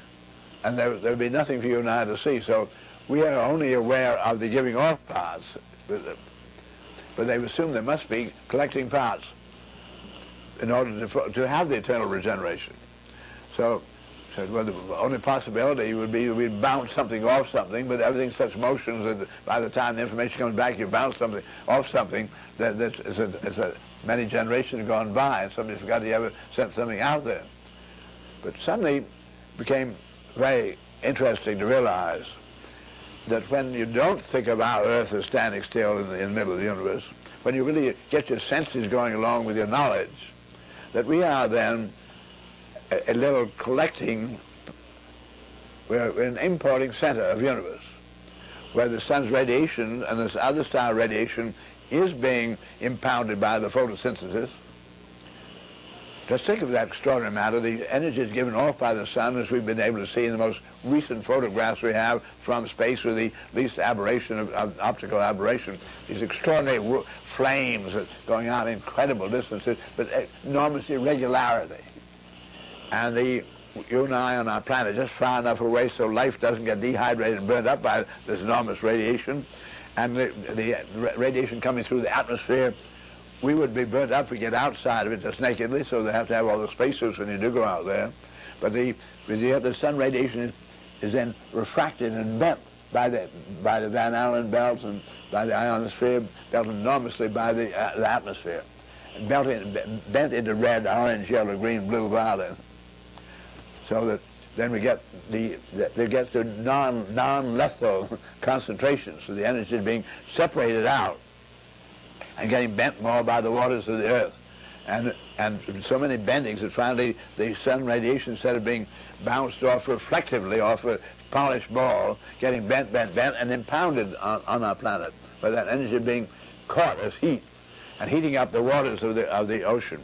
And there would be nothing for you and I to see. So we are only aware of the giving off parts, but they've assumed there must be collecting parts in order to have the eternal regeneration. So well, the only possibility would be we bounce something off something, but everything's such motions that by the time the information comes back, you bounce something off something that many generations gone by, and somebody forgot he ever sent something out there. But suddenly it became very interesting to realize that when you don't think of our Earth as standing still in the middle of the universe, when you really get your senses going along with your knowledge, that we are then a little collecting, we're an importing center of universe, where the sun's radiation and this other star radiation is being impounded by the photosynthesis. Just think of that extraordinary matter. The energy is given off by the sun, as we've been able to see in the most recent photographs we have from space with the least aberration of optical aberration. These extraordinary flames going out incredible distances, but enormous irregularity. And you and I on our planet just far enough away so life doesn't get dehydrated and burned up by this enormous radiation. And the radiation coming through the atmosphere, we would be burnt up if we get outside of it just nakedly, so they have to have all the spacesuits when you do go out there. But the sun radiation is then refracted and bent by the Van Allen belts and by the ionosphere, bent enormously by the atmosphere, bent into red, orange, yellow, green, blue, violet. So that then we get they get to non-lethal concentrations, so the energy is being separated out and getting bent more by the waters of the earth. And and so many bendings that finally the sun radiation, instead of being bounced off reflectively off a polished ball, getting bent, and impounded on our planet, by that energy being caught as heat and heating up the waters of the ocean.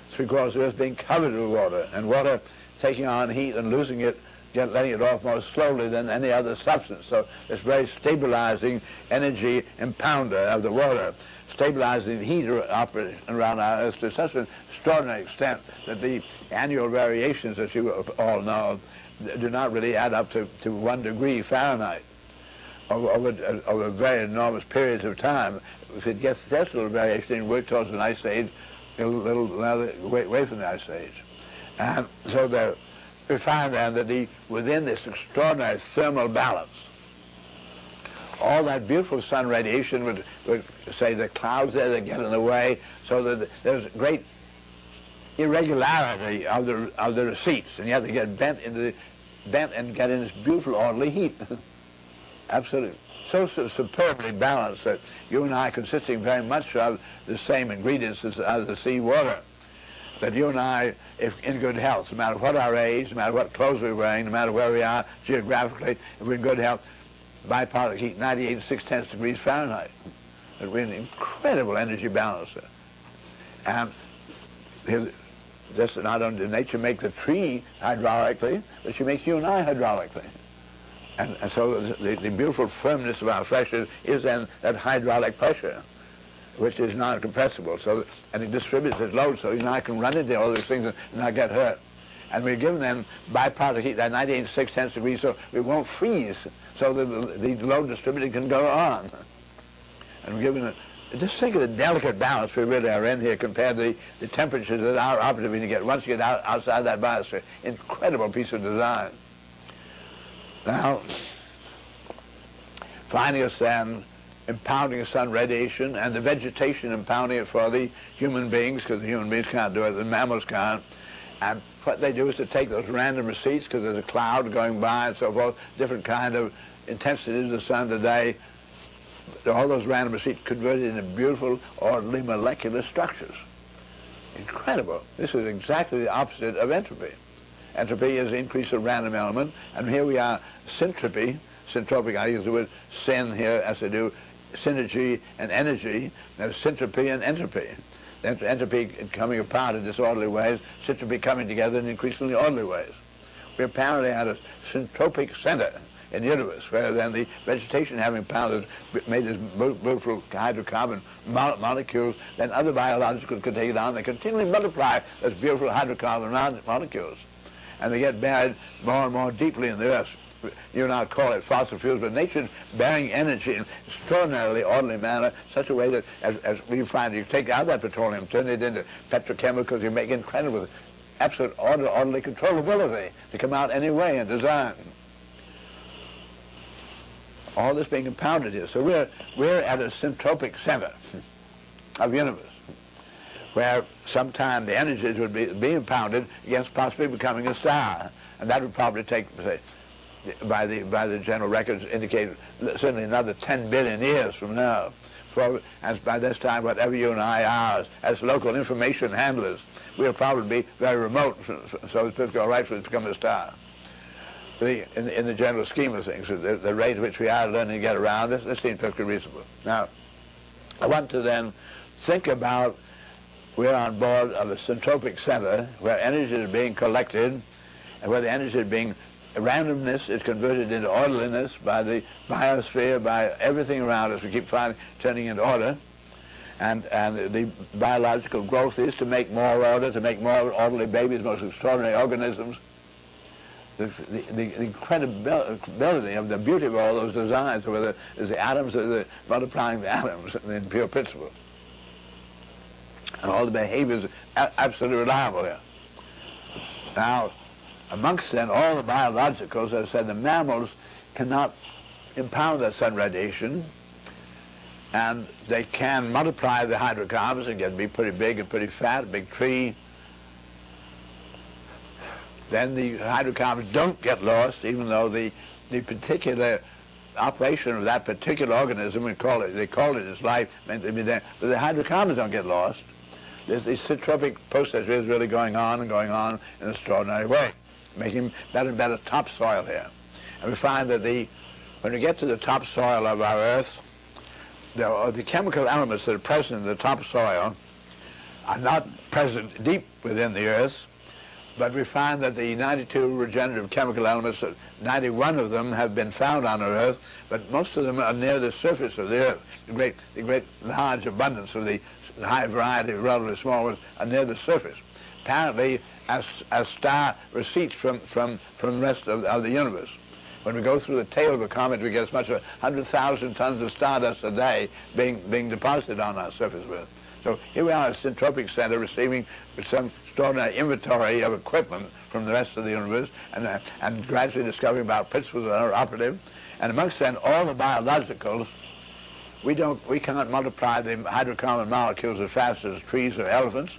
It's because the Earth being covered with water, and water taking on heat and losing it, letting it off more slowly than any other substance. So it's very stabilizing energy impounder of the water, stabilizing the heat operating around our Earth to such an extraordinary extent that the annual variations, as you all know, do not really add up to 1 degree Fahrenheit over very enormous periods of time. If it gets just a little variation, it works towards an ice age, a little away from the ice age. And so we find then that within this extraordinary thermal balance, all that beautiful sun radiation would say the clouds there that get in the way, so that there's great irregularity of the receipts, and you have to get bent and get in this beautiful orderly heat. Absolutely. So superbly balanced that you and I, consisting very much of the same ingredients as the sea water, that you and I, if in good health, no matter what our age, no matter what clothes we're wearing, no matter where we are geographically, if we're in good health, biparticle heat, 98 6/10 degrees Fahrenheit. That we're an incredible energy balancer. And this, not only did nature make the tree hydraulically, but she makes you and I hydraulically. And so the beautiful firmness of our flesh is then that hydraulic pressure, which is non-compressible. So, and it distributes its load, so you and I can run into all these things and not get hurt. And we're given them biparticle heat, that 98 6/10 degrees, so we won't freeze, so the load distributed can go on. And we're given just think of the delicate balance we really are in here compared to the temperatures that are operative when you get, once you get outside that biosphere. Incredible piece of design. Now, finding us then impounding sun radiation, and the vegetation impounding it for the human beings, because the human beings can't do it, the mammals can't. And what they do is to take those random receipts, because there's a cloud going by and so forth, different kind of intensity of the sun today, all those random receipts converted into beautiful, orderly molecular structures. Incredible. This is exactly the opposite of entropy. Entropy is the increase of random element, and here we are, syntropic, I use the word syn here as to do synergy and energy. There's syntropy and entropy. Entropy coming apart in disorderly ways, syntropy coming together in increasingly orderly ways. We apparently had a syntropic center in the universe, where then the vegetation having pounded made this beautiful hydrocarbon molecules, then other biologicals could take it on. They continually multiply those beautiful hydrocarbon molecules, and they get buried more and more deeply in the earth. You and I call it fossil fuels, but nature's bearing energy in extraordinarily orderly manner, such a way that as we find, you take out that petroleum, turn it into petrochemicals, you make incredible, absolute orderly controllability to come out any way in design. All this being impounded here. So we're at a syntropic center of the universe, where sometime the energies would be impounded against possibly becoming a star. And that would probably take, say, by the general records indicate certainly another 10 billion years from now. As by this time, whatever you and I are, as local information handlers, we'll probably be very remote, so it's perfectly all right for it to become a star. In the general scheme of things, the rate at which we are learning to get around, this seems perfectly reasonable. Now, I want to then think about, we're on board of a syntropic center where energy is being collected, and where the energy is being, randomness is converted into orderliness by the biosphere, by everything around us. We keep turning into order, and the biological growth is to make more order, to make more orderly babies, most extraordinary organisms. The incredibility of the beauty of all those designs, whether it's the atoms or the multiplying the atoms in pure principle. And all the behaviors are absolutely reliable here. Now, amongst then all the biologicals, as I said, the mammals cannot impound that sun radiation, and they can multiply the hydrocarbons and get to be pretty big and pretty fat, a big tree. Then the hydrocarbons don't get lost, even though the particular operation of that particular organism, they call it its life, but the hydrocarbons don't get lost. This centrifugal process is really going on in an extraordinary way, making better and better topsoil here. And we find that when we get to the topsoil of our Earth, the chemical elements that are present in the topsoil are not present deep within the Earth, but we find that the 92 regenerative chemical elements, 91 of them have been found on our Earth, but most of them are near the surface of the Earth. The great large abundance of the high variety of relatively small ones are near the surface. Apparently, as star receipts from the rest of the universe. When we go through the tail of a comet, we get as much as 100,000 tons of stardust a day being deposited on our surface of Earth. So here we are at the Centropic Center receiving some extraordinary inventory of equipment from the rest of the universe and gradually discovering about principles that are operative. And amongst them, all the biologicals, we cannot multiply the hydrocarbon molecules as fast as trees or elephants,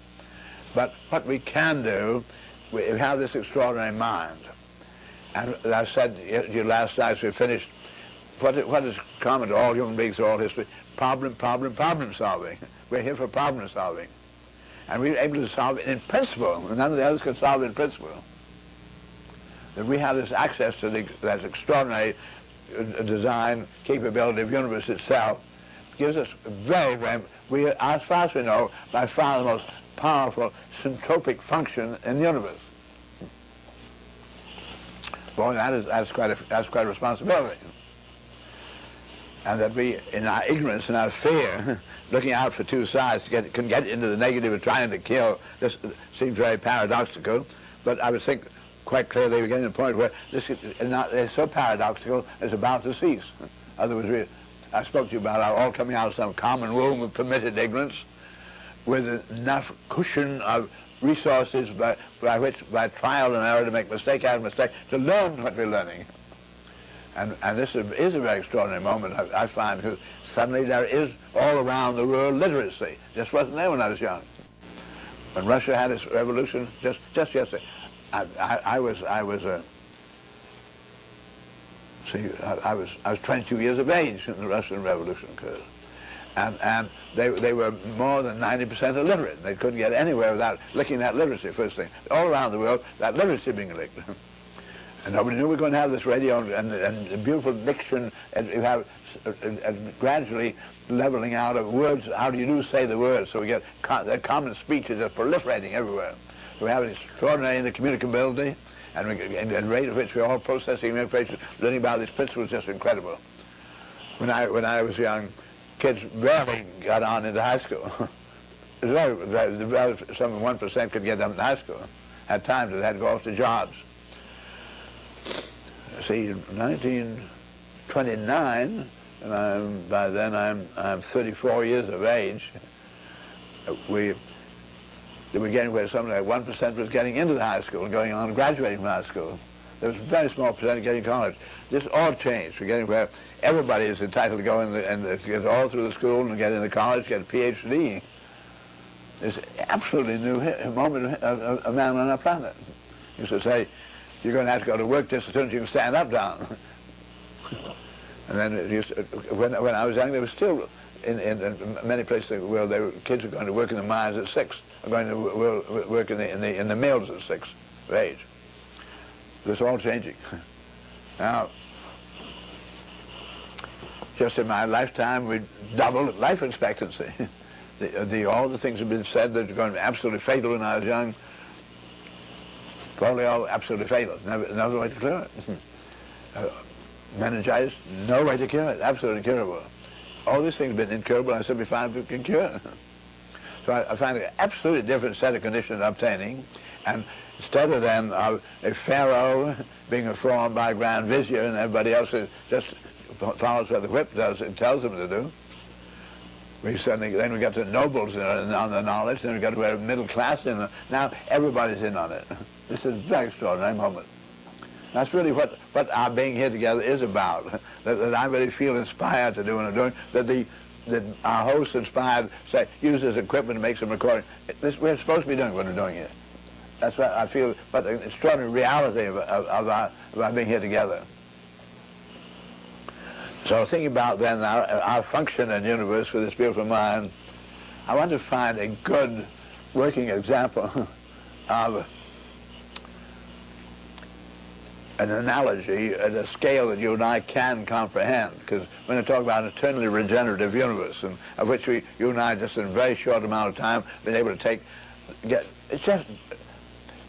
but what we can do, we have this extraordinary mind. And as I said to you last night as we finished, what is common to all human beings, all history? Problem solving. We're here for problem solving. And we're able to solve it in principle, and none of the others can solve it in principle. That we have this access to that extraordinary design capability of the universe itself gives us as far as we know, by far the most powerful centropic function in the universe. Boy, that's quite a responsibility. And that we, in our ignorance and our fear, looking out for two sides can get into the negative of trying to kill, this seems very paradoxical, but I would think quite clearly we're getting to the point where this is so paradoxical it's about to cease. In other words, I spoke to you about our all coming out of some common womb of permitted ignorance with enough cushion of resources by trial and error to make mistake after mistake, to learn what we're learning. And this is a very extraordinary moment, I find, because suddenly there is all around the world literacy. Just wasn't there when I was young. When Russia had its revolution, just yesterday, I was 22 years of age when the Russian Revolution occurred. And they were more than 90% illiterate. They couldn't get anywhere without licking that literacy, first thing. All around the world, that literacy being licked. And nobody knew we were going to have this radio and the beautiful diction, and you have gradually leveling out of words. How do you say the words? So we get the common speech is just proliferating everywhere. So we have an extraordinary intercommunicability, and the rate at which we're all processing information, learning about these principles is just incredible. When I was young, kids rarely got on into high school. Some 1% could get them to high school. At times they had to go off to jobs. See, 1929, and by then I'm 34 years of age. They were getting where something like 1% was getting into the high school and going on and graduating from high school. There was a very small percentage getting to college. This all changed. We're getting where everybody is entitled to go in and get all through the school and get into college, get a PhD. It's absolutely new moment of a man on our planet. He used to say, you're going to have to go to work just as soon as you can stand up down. And then when I was young, there was still, in many places in the world, kids were going to work in the mines at 6, or going to work in the mills at 6 of age. It's all changing. Now, just in my lifetime, we doubled life expectancy. All the things have been said that are going to be absolutely fatal when I was young. Polio, absolutely fatal. No way to cure it. Meningitis, no way to cure it. Absolutely curable. All these things have been incurable. I simply find we can cure it. So I find an absolutely different set of conditions obtaining, and instead of them a pharaoh being informed by a grand vizier and everybody else just follows what the whip does and tells them to do, then we got the nobles on the knowledge, then we got to a middle class now everybody's in on it. This is a very extraordinary moment. That's really what our being here together is about. That I really feel inspired to do what I'm doing. That our host inspired, say, use this equipment to make some recording. We're supposed to be doing what we're doing here. That's what I feel. But the extraordinary reality of our being here together. So thinking about then our function in the universe with this beautiful mind, I want to find a good working example of an analogy at a scale that you and I can comprehend, because when I talk about an eternally regenerative universe, and of which you and I just in a very short amount of time been able to it's just.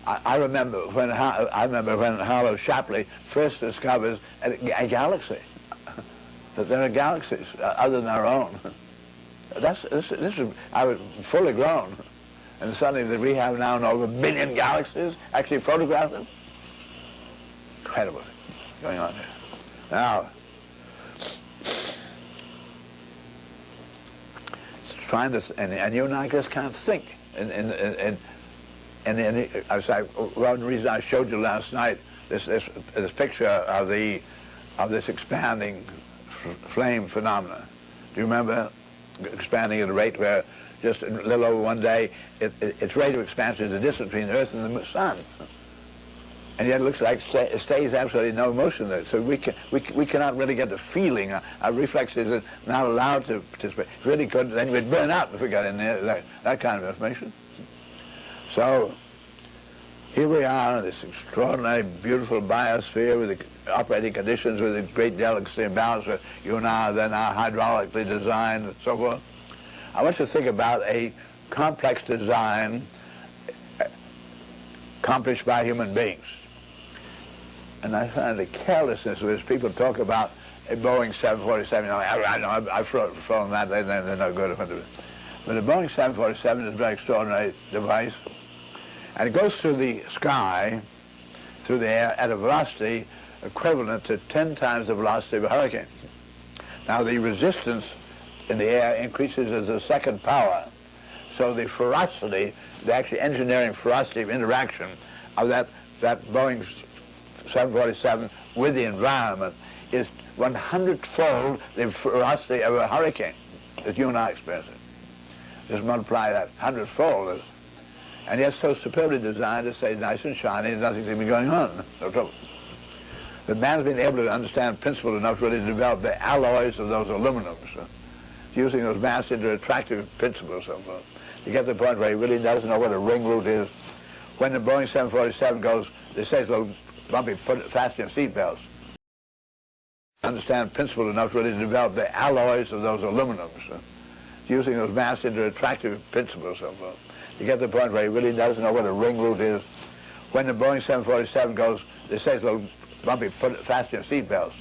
I remember when Harlow Shapley first discovers a galaxy, that there are galaxies other than our own. This is, I was fully grown, and suddenly that we have now over 1 billion galaxies actually photographed them. Incredible thing going on here. Now, it's trying to, and you and I just can't think. And one reason I showed you last night this picture of this expanding flame phenomena. Do you remember expanding at a rate where just a little over one day, its rate of expansion is the distance between the Earth and the Sun, and yet it looks like it stays absolutely no motion there. So we cannot really get the feeling. Our reflexes are not allowed to participate. If we really could, then we'd burn up if we got in there. That kind of information. So here we are in this extraordinary, beautiful biosphere with the operating conditions, with the great delicacy and balance where you and I are then are hydraulically designed and so forth. I want you to think about a complex design accomplished by human beings. And I find the carelessness with which people talk about a Boeing 747. You know, I've flown that, they're no good. But a Boeing 747 is a very extraordinary device. And it goes through the sky, through the air, at a velocity equivalent to 10 times the velocity of a hurricane. Now, the resistance in the air increases as a second power. So the ferocity, the actually engineering ferocity of interaction of that Boeing 747 with the environment is 100-fold the ferocity of a hurricane that you and I experience. Just multiply that 100-fold. And yet so superbly designed to stay nice and shiny, and nothing seems to be going on, no trouble. But man's been able to understand principle enough really to develop the alloys of those aluminums, using those mass into attractive principles, so forth, to get to the point where he really doesn't know what a ring root is. When the Boeing 747 goes, they say it's a little bumpy, fasten your seatbelts. Understand principle enough really to develop the alloys of those aluminums, using those mass into attractive principles, so forth, to get to the point where he really doesn't know what a ring root is. When the Boeing 747 goes, they say it's a little bumpy, fasten your seatbelts.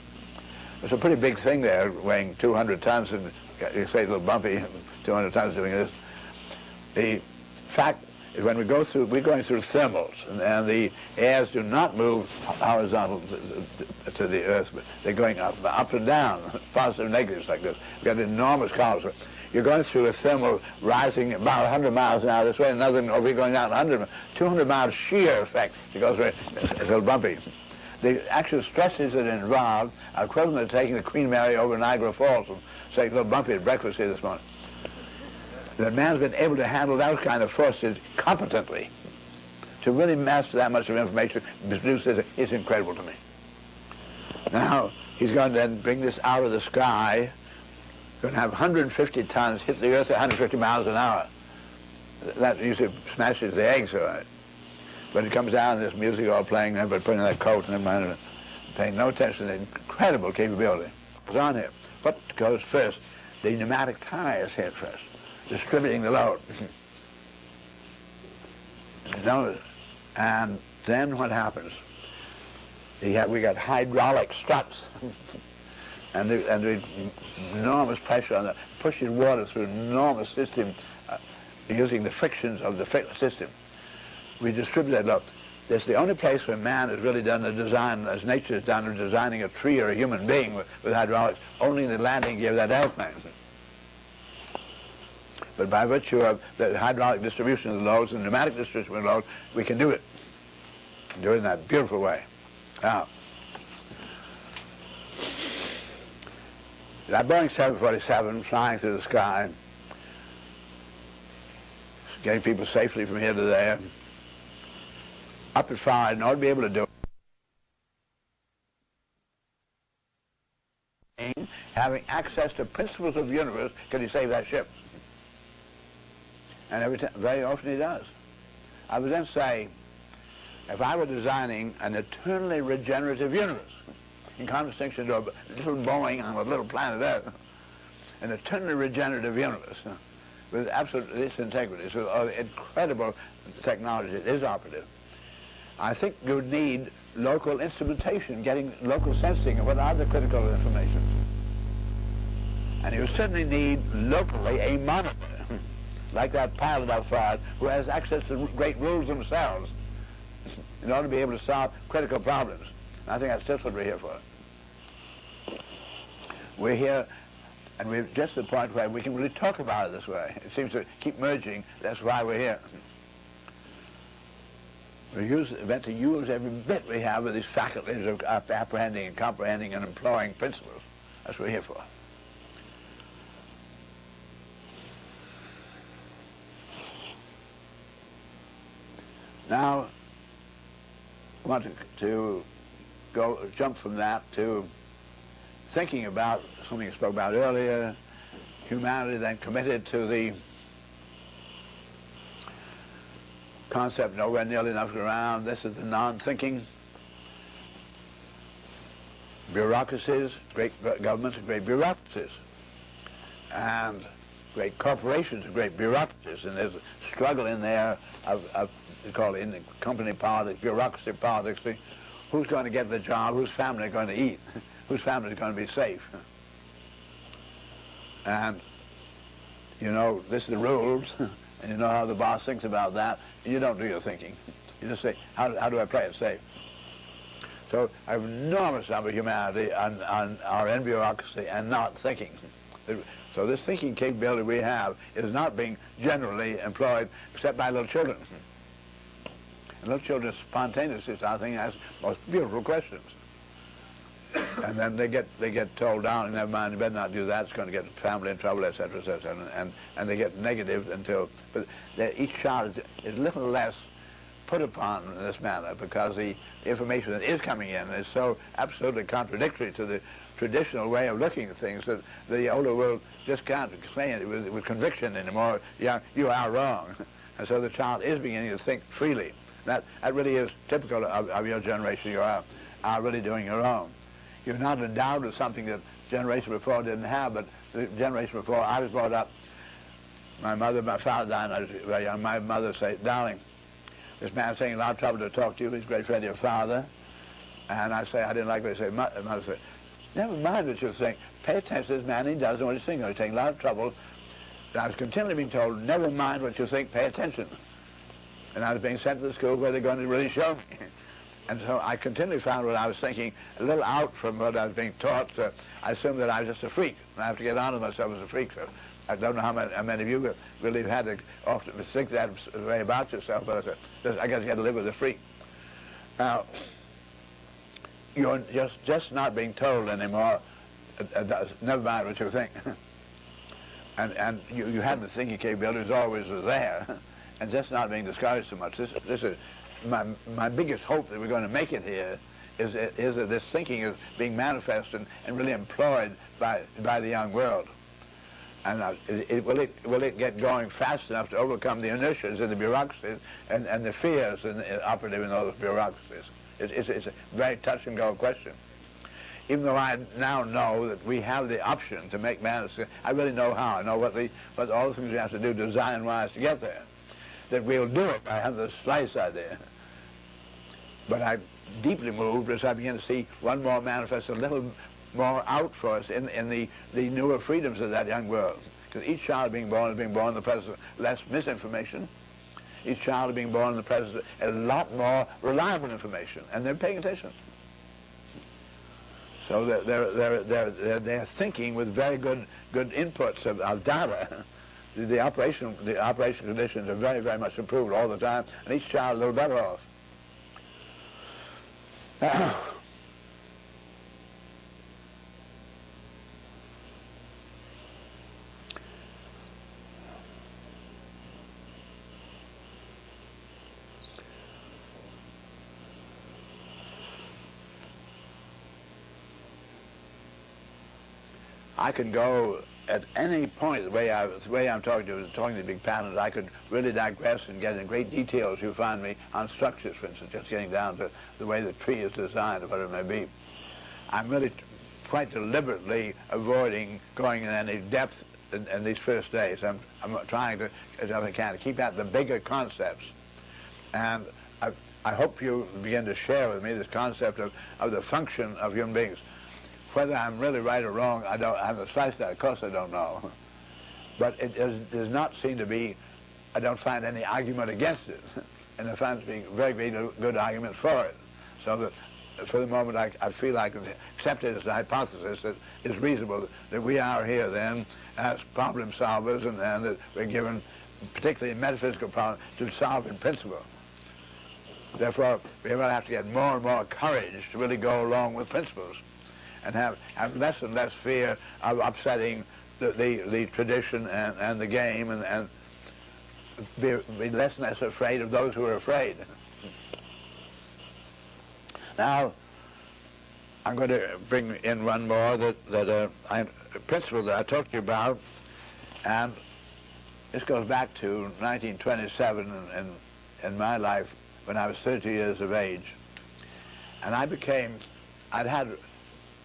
It's a pretty big thing there, weighing 200 tons, and you say it's a little bumpy, 200 tons doing this. The fact is when we're going through thermals, and the airs do not move horizontal to the Earth, but they're going up and down, positive and negatives like this. We've got enormous columns. You're going through a thermal rising about 100 miles an hour this way, another over going down 200 miles shear effect. It goes very, it's a little bumpy. The actual stresses that are involved are equivalent to taking the Queen Mary over Niagara Falls and saying a little bumpy at breakfast here this morning. That man's been able to handle those kind of forces competently. To really master that much of information, produce this, is incredible to me. Now, he's going to then bring this out of the sky, going to have 150 tons hit the Earth at 150 miles an hour. That usually smashes the eggs, all right. But it comes down, this music all playing, everybody putting on that coat and everybody paying no attention to the incredible capability. It's on here. What goes first? The pneumatic tires hit first, distributing the load. And then what happens? We got hydraulic struts. and the enormous pressure on that pushes water through an enormous system using the frictions of the system. We distribute that load. That's the only place where man has really done the design, as nature has done, of designing a tree or a human being with hydraulics, only in the landing gear of that airplane. But by virtue of the hydraulic distribution of the loads and pneumatic distribution of the loads, we can do it. Do it in that beautiful way. Now, that Boeing 747 flying through the sky, getting people safely from here to there, up and far, in order to be able to do it, having access to principles of the universe, can you save that ship? And very often he does. I would then say, if I were designing an eternally regenerative universe, in contradistinction to a little Boeing on a little planet Earth, an eternally regenerative universe with absolute integrity, with incredible technology that is operative, I think you would need local instrumentation, getting local sensing of what are the critical information. And you certainly need locally a monitor, like that pilot outside, who has access to great rules themselves in order to be able to solve critical problems. And I think that's just what we're here for. We're here, and we're just at the point where we can really talk about it this way. It seems to keep merging. That's why we're here. We meant to use every bit we have of these faculties of apprehending and comprehending and employing principles. That's what we're here for. Now, I want to jump from that to thinking about something I spoke about earlier, humanity then committed to the concept nowhere nearly enough around. This is the non-thinking bureaucracies, great governments and great bureaucracies, and great corporations and great bureaucracies, and there's a struggle in there of they call it in the company politics, bureaucracy politics, who's going to get the job, whose family are going to eat, whose family is going to be safe. And you know, this is the rules, and you know how the boss thinks about that, and you don't do your thinking. You just say, how do I play it safe? So I have an enormous number of humanity on our in bureaucracy and not thinking. So this thinking capability we have is not being generally employed except by little children. And little children spontaneously start thinking, ask most beautiful questions. And then they get told down, never mind, you better not do that, it's going to get the family in trouble, etc., etc., and they get negative until, but each child is a little less put upon in this manner because the information that is coming in is so absolutely contradictory to the traditional way of looking at things that the older world just can't say it with conviction anymore. Yeah, you are wrong. And so the child is beginning to think freely. That really is typical of your generation. You are really doing your own. You're not endowed with something that generation before didn't have, but the generation before, I was brought up, my father died when I was very young. My mother said, darling, this man's taking a lot of trouble to talk to you. He's a great friend of your father. And I say, I didn't like what he said. Mother said, never mind what you think. Pay attention to this man. He doesn't know what he's thinking. He's taking a lot of trouble. And I was continually being told, never mind what you think. Pay attention. And I was being sent to the school where they're going to really show me. And so I continually found what I was thinking a little out from what I was being taught. I assumed that I was just a freak. And I have to get on with myself as a freak. So I don't know how many of you really have had to often think that way about yourself, but I guess you got to live with a freak. Now, you're just not being told anymore, never mind what you think. and you had the thinking capabilities always was there, and just not being discouraged so much. This is my biggest hope that we're going to make it here is that this thinking is being manifested and really employed by the young world. And will it get going fast enough to overcome the inertias in the bureaucracies and the fears operative in those bureaucracies? It's a very touch and go question. Even though I now know that we have the option to make man, I really know how. I know what all the things we have to do design-wise to get there. That we'll do it. I have the slightest idea. But I'm deeply moved as I begin to see one more manifest a little more out for us in the newer freedoms of that young world. Because each child being born is being born in the presence of less misinformation. Each child is being born in the presence of a lot more reliable information, and they're paying attention. So they're thinking with very good inputs of data. The operation conditions are very, very much improved all the time, and each child a little better off. I can go at any point, the way I'm talking to the big patterns, I could really digress and get in great details. You find me on structures, for instance, just getting down to the way the tree is designed or whatever it may be. I'm really quite deliberately avoiding going in any depth in these first days. I'm trying to, as I can, to keep out the bigger concepts. And I hope you begin to share with me this concept of the function of human beings. Whether I'm really right or wrong, I haven't the slightest idea. Of course I don't know. But it does not seem to be, I don't find any argument against it. And I find it to be very, very good arguments for it. So that for the moment I feel I can accept it as a hypothesis that it's reasonable that we are here then as problem solvers, and that we're given, particularly in metaphysical problems, to solve in principle. Therefore, we will have to get more and more courage to really go along with principles, and have less and less fear of upsetting the tradition and the game, and be less and less afraid of those who are afraid. Now, I'm going to bring in one more a principle that I talked to you about, and this goes back to 1927 in my life when I was 30 years of age. And I'd had,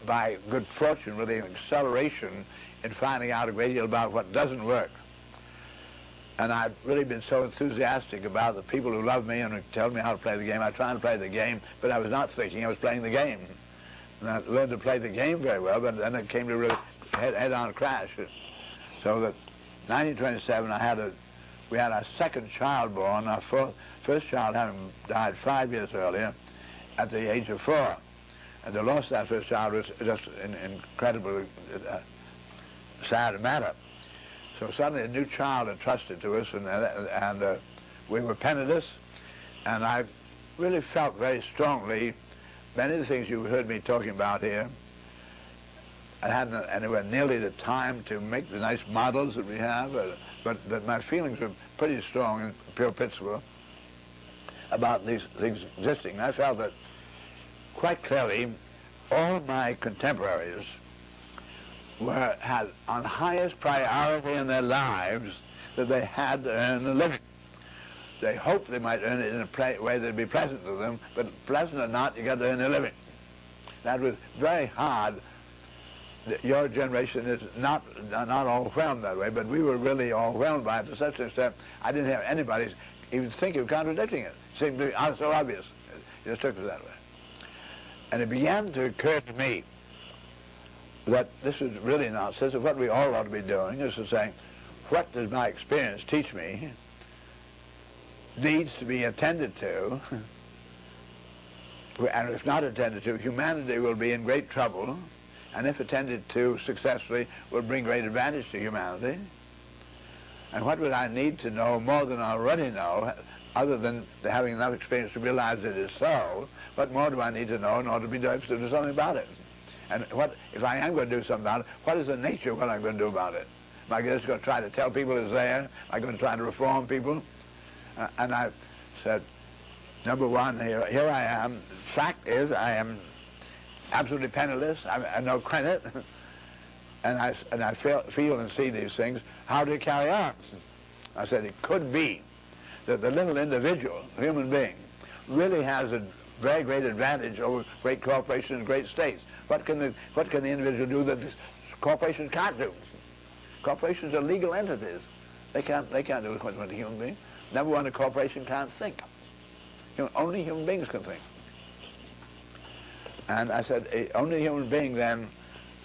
by good fortune, really an acceleration in finding out a great deal about what doesn't work. And I've really been so enthusiastic about the people who love me and who tell me how to play the game. I try to play the game, but I was not thinking I was playing the game. And I learned to play the game very well, but then it came to really head-on crash. So that 1927, we had our second child born. Our first child having died 5 years earlier at the age of 4. And the loss of that first child was just an incredibly sad matter. So suddenly a new child entrusted to us, and we were penniless, and I really felt very strongly many of the things you heard me talking about here. I hadn't anywhere nearly the time to make the nice models that we have, but my feelings were pretty strong in pure principle about these things existing. I felt that quite clearly all my contemporaries had on highest priority in their lives that they had to earn a living. They hoped they might earn it in a way that would be pleasant to them, but pleasant or not, you got to earn a living. That was very hard. Your generation is not all whelmed that way, but we were really all whelmed by it to such an extent I didn't have anybody even think of contradicting it. It seemed to be so obvious. It just took us that way. And it began to occur to me that this is really nonsense. What we all ought to be doing is to say, what does my experience teach me needs to be attended to, and if not attended to, humanity will be in great trouble, and if attended to successfully, will bring great advantage to humanity. And what would I need to know more than I already know, other than having enough experience to realize it is so? What more do I need to know in order to do something about it? And what, if I am going to do something about it, what is the nature of what I'm going to do about it? Am I just going to try to tell people it's there? Am I going to try to reform people? And I said, number one, here I am. Fact is, I am absolutely penniless. I have no credit. and I feel and see these things. How do you carry on? I said, it could be that the little individual, human being, really has a very great advantage over great corporations and great states. What can the individual do that corporations can't do? Corporations are legal entities. They can't do what a human being. Number one, a corporation can't think. Only human beings can think. And I said, only a human being then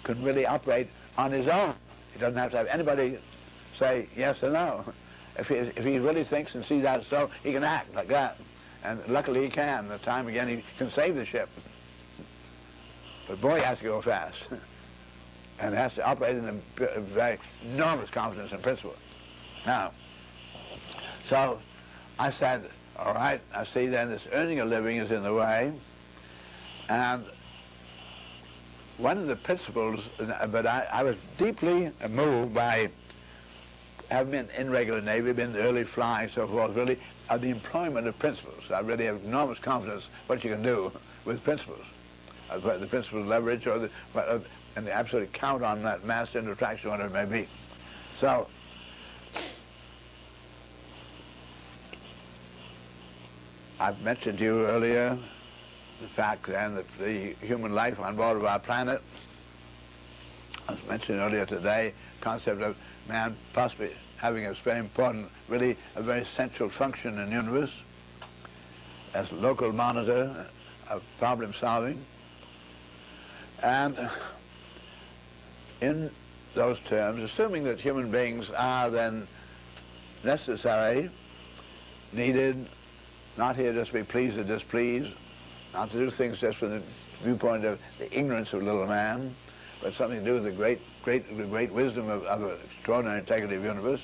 can really operate on his own. He doesn't have to have anybody say yes or no. If he really thinks and sees that so, he can act like that. And luckily he can. The time again he can save the ship. But boy, he has to go fast. And has to operate in a very enormous confidence and principle. Now, so I said, all right, I see then this earning a living is in the way. And one of the principles, but I was deeply moved by having been in regular Navy, been early flying, so forth, really, of the employment of principles. I really have enormous confidence what you can do with principles. the principle of leverage, or and they absolutely count on that mass into attraction, whatever it may be. So, I've mentioned to you earlier the fact then that the human life on board of our planet, as mentioned earlier today, concept of man possibly having a very important, really a very central function in the universe as local monitor of problem solving. And in those terms, assuming that human beings are then necessary, needed, not here just to be pleased or displeased, not to do things just from the viewpoint of the ignorance of little man, but something to do with the great wisdom of an extraordinary integrity of the universe,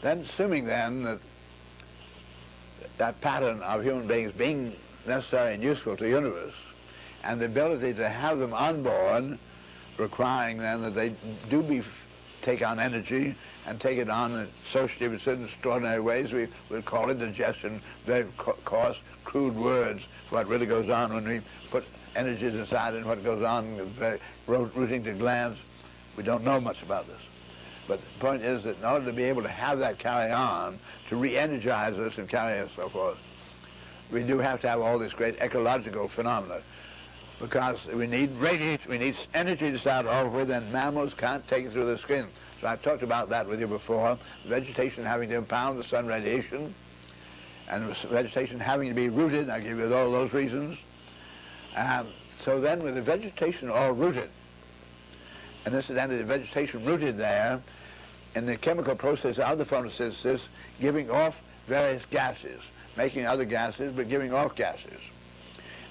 then assuming then that pattern of human beings being necessary and useful to the universe, and the ability to have them on board, requiring then that they do take on energy and take it on associated with extraordinary ways. We'll call it digestion, very coarse, crude words, what really goes on when we put energies aside and what goes on, very routing to glands. We don't know much about this. But the point is that in order to be able to have that carry on, to re-energize us and carry us so forth, we do have to have all this great ecological phenomena. Because we need radiation, we need energy to start off with, and mammals can't take it through the skin. So I've talked about that with you before. Vegetation having to impound the sun radiation, and vegetation having to be rooted. I give you all those reasons. So then with the vegetation all rooted, and this is then the vegetation rooted there, in the chemical process of the photosynthesis, giving off various gases, making other gases, but giving off gases.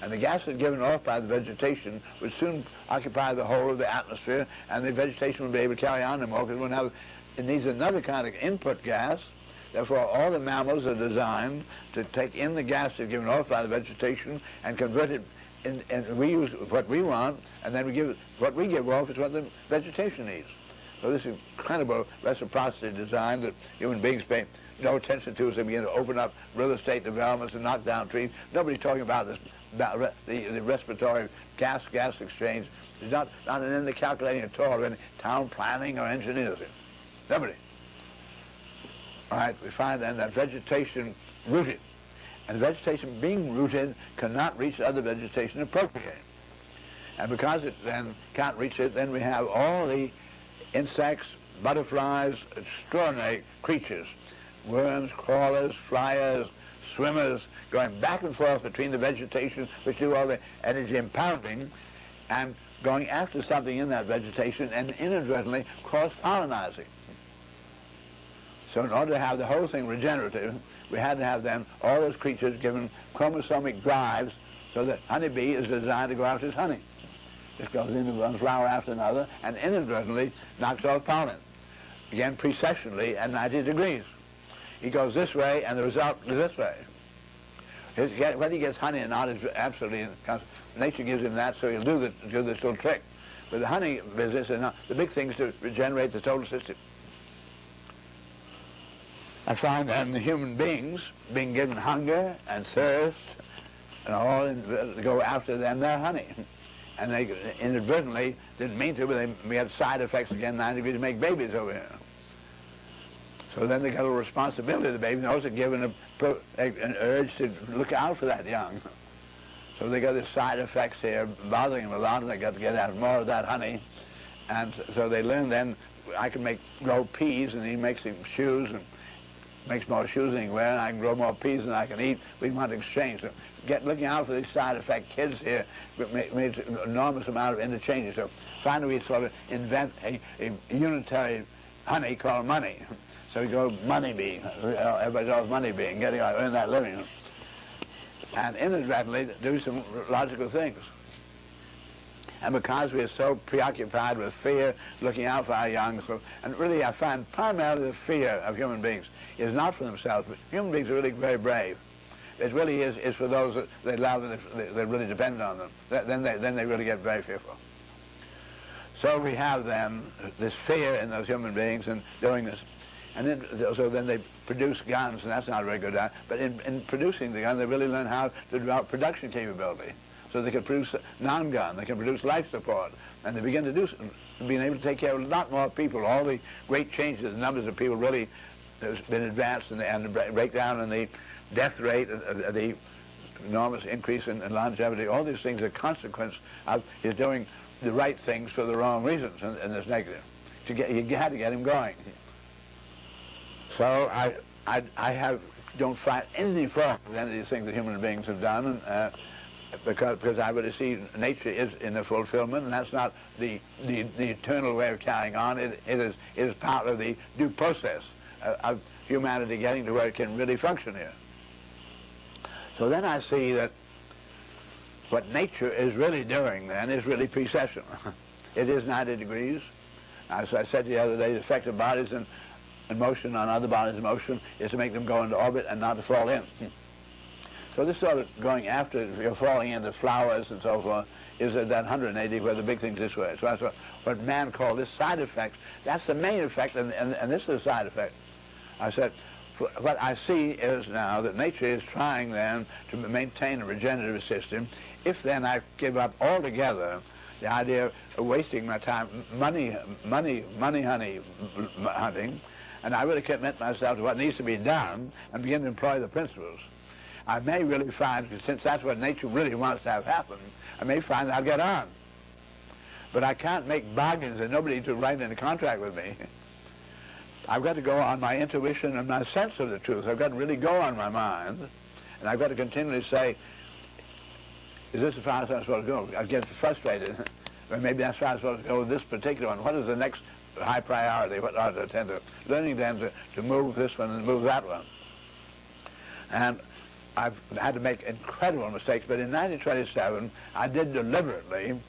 And the gases given off by the vegetation would soon occupy the whole of the atmosphere, and the vegetation would be able to carry on no more, because it needs another kind of input gas. Therefore, all the mammals are designed to take in the gases given off by the vegetation and convert it, and we use what we want, and then we give what we give off is what the vegetation needs. So this incredible reciprocity design that human beings pay no attention to as they begin to open up real estate developments and knock down trees. Nobody's talking about this, about the respiratory gas exchange. There's not an end to calculating at all of any town planning or engineers. Nobody. All right, we find then that vegetation rooted, and vegetation being rooted cannot reach other vegetation to procreate. And because it then can't reach it, then we have all the insects, butterflies, extraordinary creatures, worms, crawlers, flyers, swimmers, going back and forth between the vegetation, which do all the energy impounding, and going after something in that vegetation and inadvertently cross-pollinizing. So in order to have the whole thing regenerative, we had to have then all those creatures given chromosomic drives so that honeybee is designed to go after his honey. Just goes into one flower after another and inadvertently knocks off pollen. Again, precessionally at 90 degrees. He goes this way, and the result is this way. Whether he gets honey or not is absolutely, nature gives him that, so he'll do this little trick. But the honey business is not, the big thing is to regenerate the total system. I find that the human beings, being given hunger and thirst, and all go after them their honey. And they inadvertently didn't mean to, but we had side effects again, 90 degrees, to make babies over here. So then they got a responsibility. The baby knows they're given an urge to look out for that young. So they got the side effects here bothering them a lot, and they got to get out more of that honey. And so they learn then, I can grow peas, and he makes him shoes, and makes more shoes than he can wear, and I can grow more peas than I can eat. We want to exchange them. Looking out for these side effect kids here made an enormous amount of interchanges. So finally we sort of invent a unitary honey called money. So we go money bee. Everybody's always money bee and earn that living. And inadvertently do some logical things. And because we are so preoccupied with fear, looking out for our young, and really I find primarily the fear of human beings is not for themselves, but human beings are really very brave. It really is for those that they love and they really depend on them. Then they really get very fearful. So we have then this fear in those human beings and doing this. And then they produce guns, and that's not very good. But in producing the gun, they really learn how to develop production capability. so they can produce non-gun, they can produce life support, and they begin to do, being able to take care of a lot more people. All the great changes, the numbers of people really has been advanced, and the breakdown in the death rate, the enormous increase in longevity. All these things are a consequence of his doing the right things for the wrong reasons, and it's negative. You had to get him going. So I don't find anything fault with any of these things that human beings have done, because I really see nature is in a fulfillment, and that's not the eternal way of carrying on. It is part of the due process of humanity getting to where it can really function here. So then I see that what nature is really doing then is really precession. It is 90 degrees. As I said the other day, the effect of bodies in motion on other bodies in motion is to make them go into orbit and not to fall in. So this sort of going after, you're falling into flowers and so forth, is at that 180 where the big thing's this way. So that's what man called this side effect. That's the main effect, and this is the side effect. I said, what I see is now that nature is trying then to maintain a regenerative system. If then I give up altogether the idea of wasting my time money hunting, and I really commit myself to what needs to be done and begin to employ the principles, I may really find, since that's what nature really wants to have happen, I may find I'll get on. But I can't make bargains and nobody to write in a contract with me. I've got to go on my intuition and my sense of the truth. I've got to really go on my mind, and I've got to continually say, is this as far as I'm supposed to go? I get frustrated. Or maybe that's why I'm supposed to go with this particular one. What is the next high priority? What ought to attend to? Learning then to move this one and move that one. And I've had to make incredible mistakes, but in 1927, I did deliberately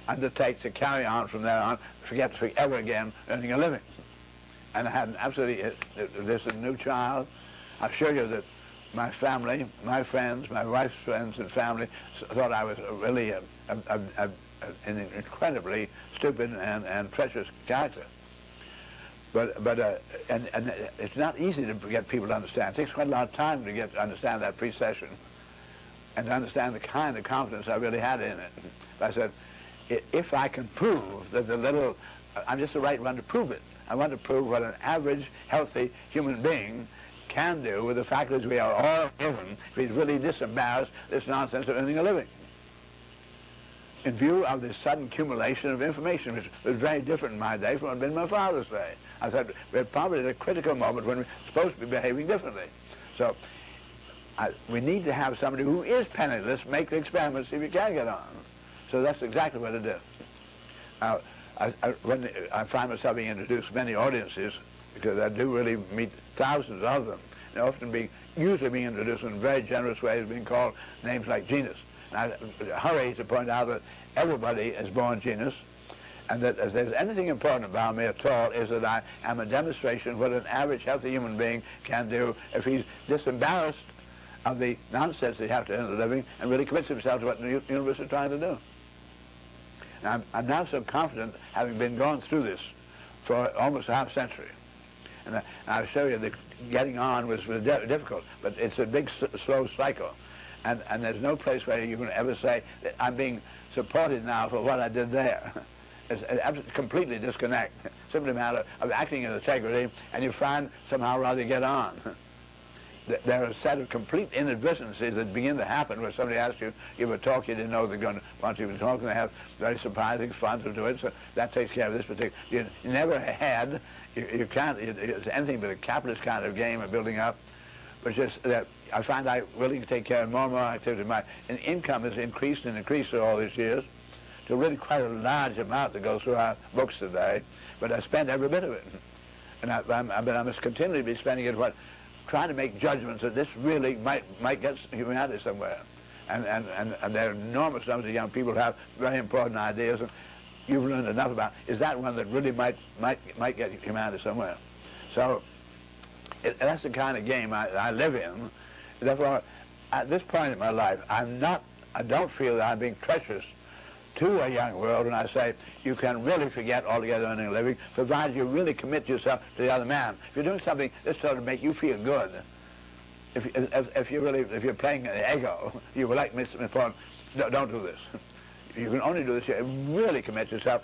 undertake to carry on from there on, forget ever again earning a living. And I had an absolutely, this is a new child. I assure you that my family, my friends, my wife's friends and family thought I was really an incredibly stupid and treacherous character. But it's not easy to get people to understand. It takes quite a lot of time to understand that precession and to understand the kind of confidence I really had in it. But I said, if I can prove that I'm just the right one to prove it. I want to prove what an average, healthy human being can do with the faculties we are all given if he's really disembarrassed this nonsense of earning a living. In view of this sudden accumulation of information, which was very different in my day from what had been in my father's day. I said, we're probably at a critical moment when we're supposed to be behaving differently. So we need to have somebody who is penniless make the experiment, see if you can get on. So that's exactly what I did. Now, when I find myself being introduced to many audiences, because I do really meet thousands of them, and often usually being introduced in very generous ways, being called names like genius. And I hurry to point out that everybody is born genius, and that if there's anything important about me at all, is that I am a demonstration of what an average healthy human being can do if he's disembarrassed of the nonsense that you have to earn a living and really commits himself to what the universe is trying to do. Now, I'm now so confident, having been going through this for almost a half century. And I'll show you that getting on was difficult, but it's a big, slow cycle. And there's no place where you can ever say that I'm being supported now for what I did there. It's completely disconnect. Simply a matter of acting in integrity, and you find somehow or other get on. There are a set of complete inadvertencies that begin to happen where somebody asks you, give a talk you didn't know they're going to want you to talk, and they have very surprising fun to do it, so that takes care of this particular. You never had, you can't, it's anything but a capitalist kind of game of building up, but just that I find I'm willing to take care of more and more activity. My income has increased and increased through all these years to really quite a large amount that goes through our books today, but I spend every bit of it. And I must continually be spending it trying to make judgments that this really might get humanity somewhere. And there are enormous numbers of young people who have very important ideas, and you've learned enough about, is that one that really might get humanity somewhere? So that's the kind of game I live in. Therefore, at this point in my life, I don't feel that I'm being treacherous to a young world when I say you can really forget altogether earning a living, provided you really commit yourself to the other man. If you're doing something that's sort of make you feel good, if you're playing an ego, you will like Mr. Important. don't do this. You can only do this, you really commit yourself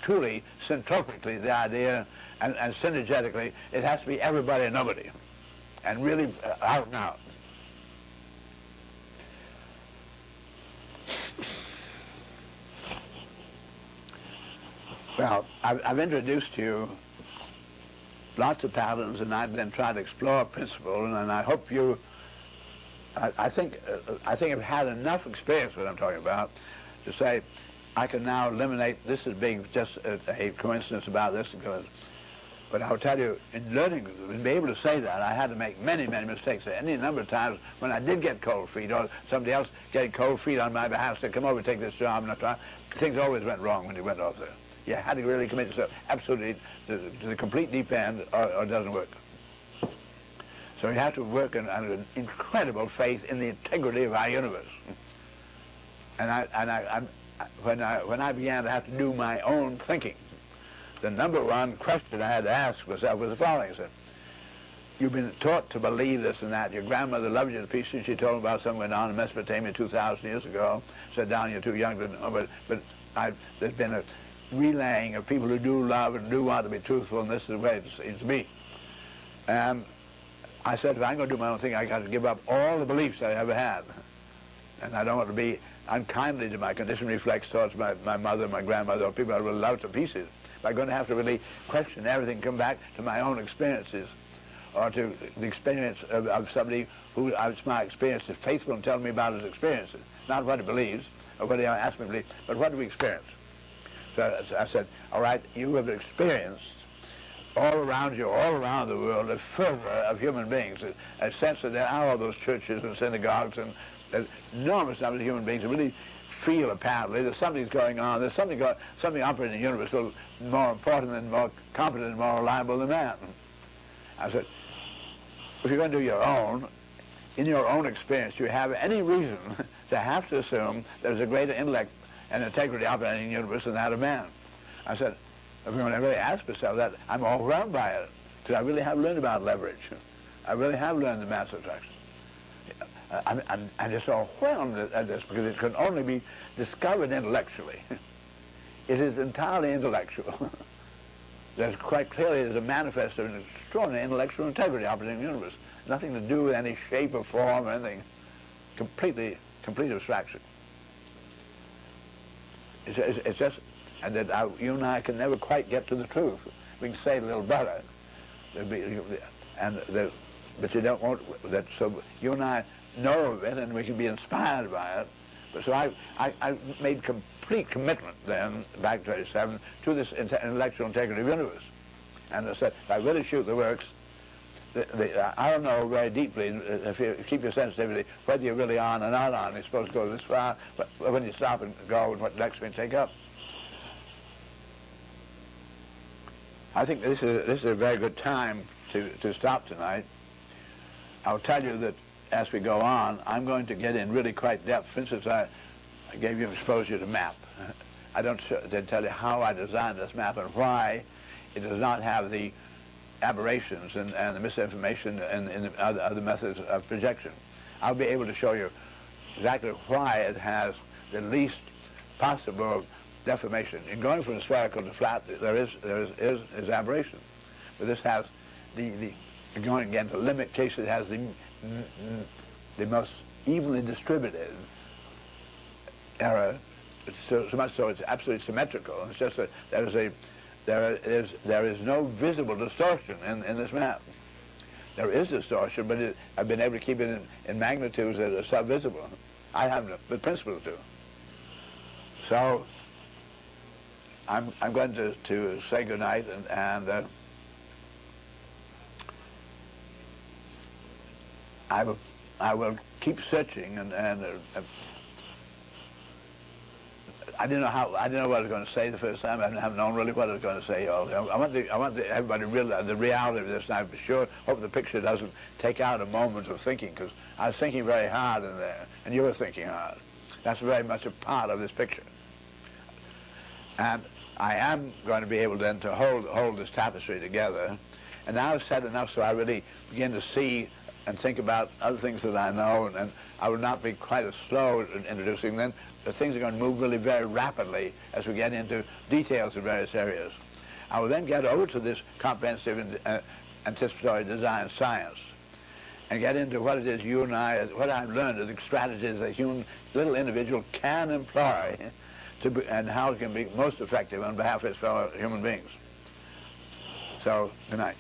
truly, centropically, the idea, and synergetically, it has to be everybody and nobody. And really out and out. Well, I've introduced to you lots of patterns, and I've then tried to explore a principle, and I hope you, I think I've had enough experience with what I'm talking about to say I can now eliminate this as being just a coincidence about this. But I'll tell you, in learning, in being able to say that, I had to make many, many mistakes. Any number of times when I did get cold feet, or somebody else getting cold feet on my behalf said, come over, take this job, and things always went wrong when you went off there. You had to really commit yourself absolutely to the complete deep end, or it doesn't work. So you have to work on an incredible faith in the integrity of our universe. And when I began to have to do my own thinking, the number one question I had to ask myself was the following. I said, you've been taught to believe this and that. Your grandmother loved you to pieces. She told about something down in Mesopotamia 2,000 years ago. Said, down, you're too young to know, but there's been a relaying of people who do love and do want to be truthful, and this is the way it seems to be. And I said, if I'm going to do my own thing, I got to give up all the beliefs I ever had. And I don't want to be unkindly to my conditioned reflex towards my mother, my grandmother, or people I really love to pieces. I'm going to have to really question everything, come back to my own experiences, or to the experience of somebody who, it's my experience, is faithful in telling me about his experiences. Not what he believes, or what he asked me to believe, but what do we experience? So I said, all right, you have experienced all around you, all around the world, a fervor of human beings, a sense that there are all those churches and synagogues and enormous numbers of human beings who really feel, apparently, that something's going on, there's something operating in the universe a little more important and more competent and more reliable than man. I said, if you're going to do your own, in your own experience, do you have any reason to have to assume there's a greater intellect and integrity operating in the universe than that of man? I said, if you're going to really ask myself that, I'm overwhelmed by it, because I really have learned about leverage. I really have learned the mass attraction. I'm just overwhelmed at this, because it can only be discovered intellectually. It is entirely intellectual. There's quite clearly there's a manifest of an extraordinary intellectual integrity operating in the universe. Nothing to do with any shape or form or anything. Complete abstraction. It's just, and that you and I can never quite get to the truth. We can say it a little better, but you don't want that. So you and I know of it, and we can be inspired by it. But so I made complete commitment then, back to 87, to this intellectual integrity of the universe. And I said, if I really shoot the works, I don't know very deeply, if you keep your sensitivity, whether you're really on or not on. You're supposed to go this far, but when you stop and go, and what direction you take up. I think this is a very good time to stop tonight. I'll tell you that as we go on, I'm going to get in really quite depth. For instance, I gave you exposure to map. I don't tell you how I designed this map and why it does not have the aberrations and the misinformation and the other methods of projection. I'll be able to show you exactly why it has the least possible deformation. In going from spherical to flat, there is aberration, but this has going again to limit cases, it has the most evenly distributed error. So much so it's absolutely symmetrical. It's just that there is no visible distortion in this map. There is distortion, but I've been able to keep it in magnitudes that are sub-visible. I haven't, but principles do. So I'm going to say goodnight, and I will keep searching, and I didn't know what I was going to say the first time. I haven't known really what I was going to say. I want everybody to realize the reality of this, and I'm sure hope the picture doesn't take out a moment of thinking, because I was thinking very hard in there, and you were thinking hard. That's very much a part of this picture. And I am going to be able then to hold this tapestry together. And now I've said enough so I really begin to see and think about other things that I know, and I will not be quite as slow in introducing them. The things are going to move really very rapidly as we get into details of various areas. I will then get over to this comprehensive anticipatory design science and get into what it is you and I, what I've learned as strategies that a little individual can employ and how it can be most effective on behalf of his fellow human beings. So, good night.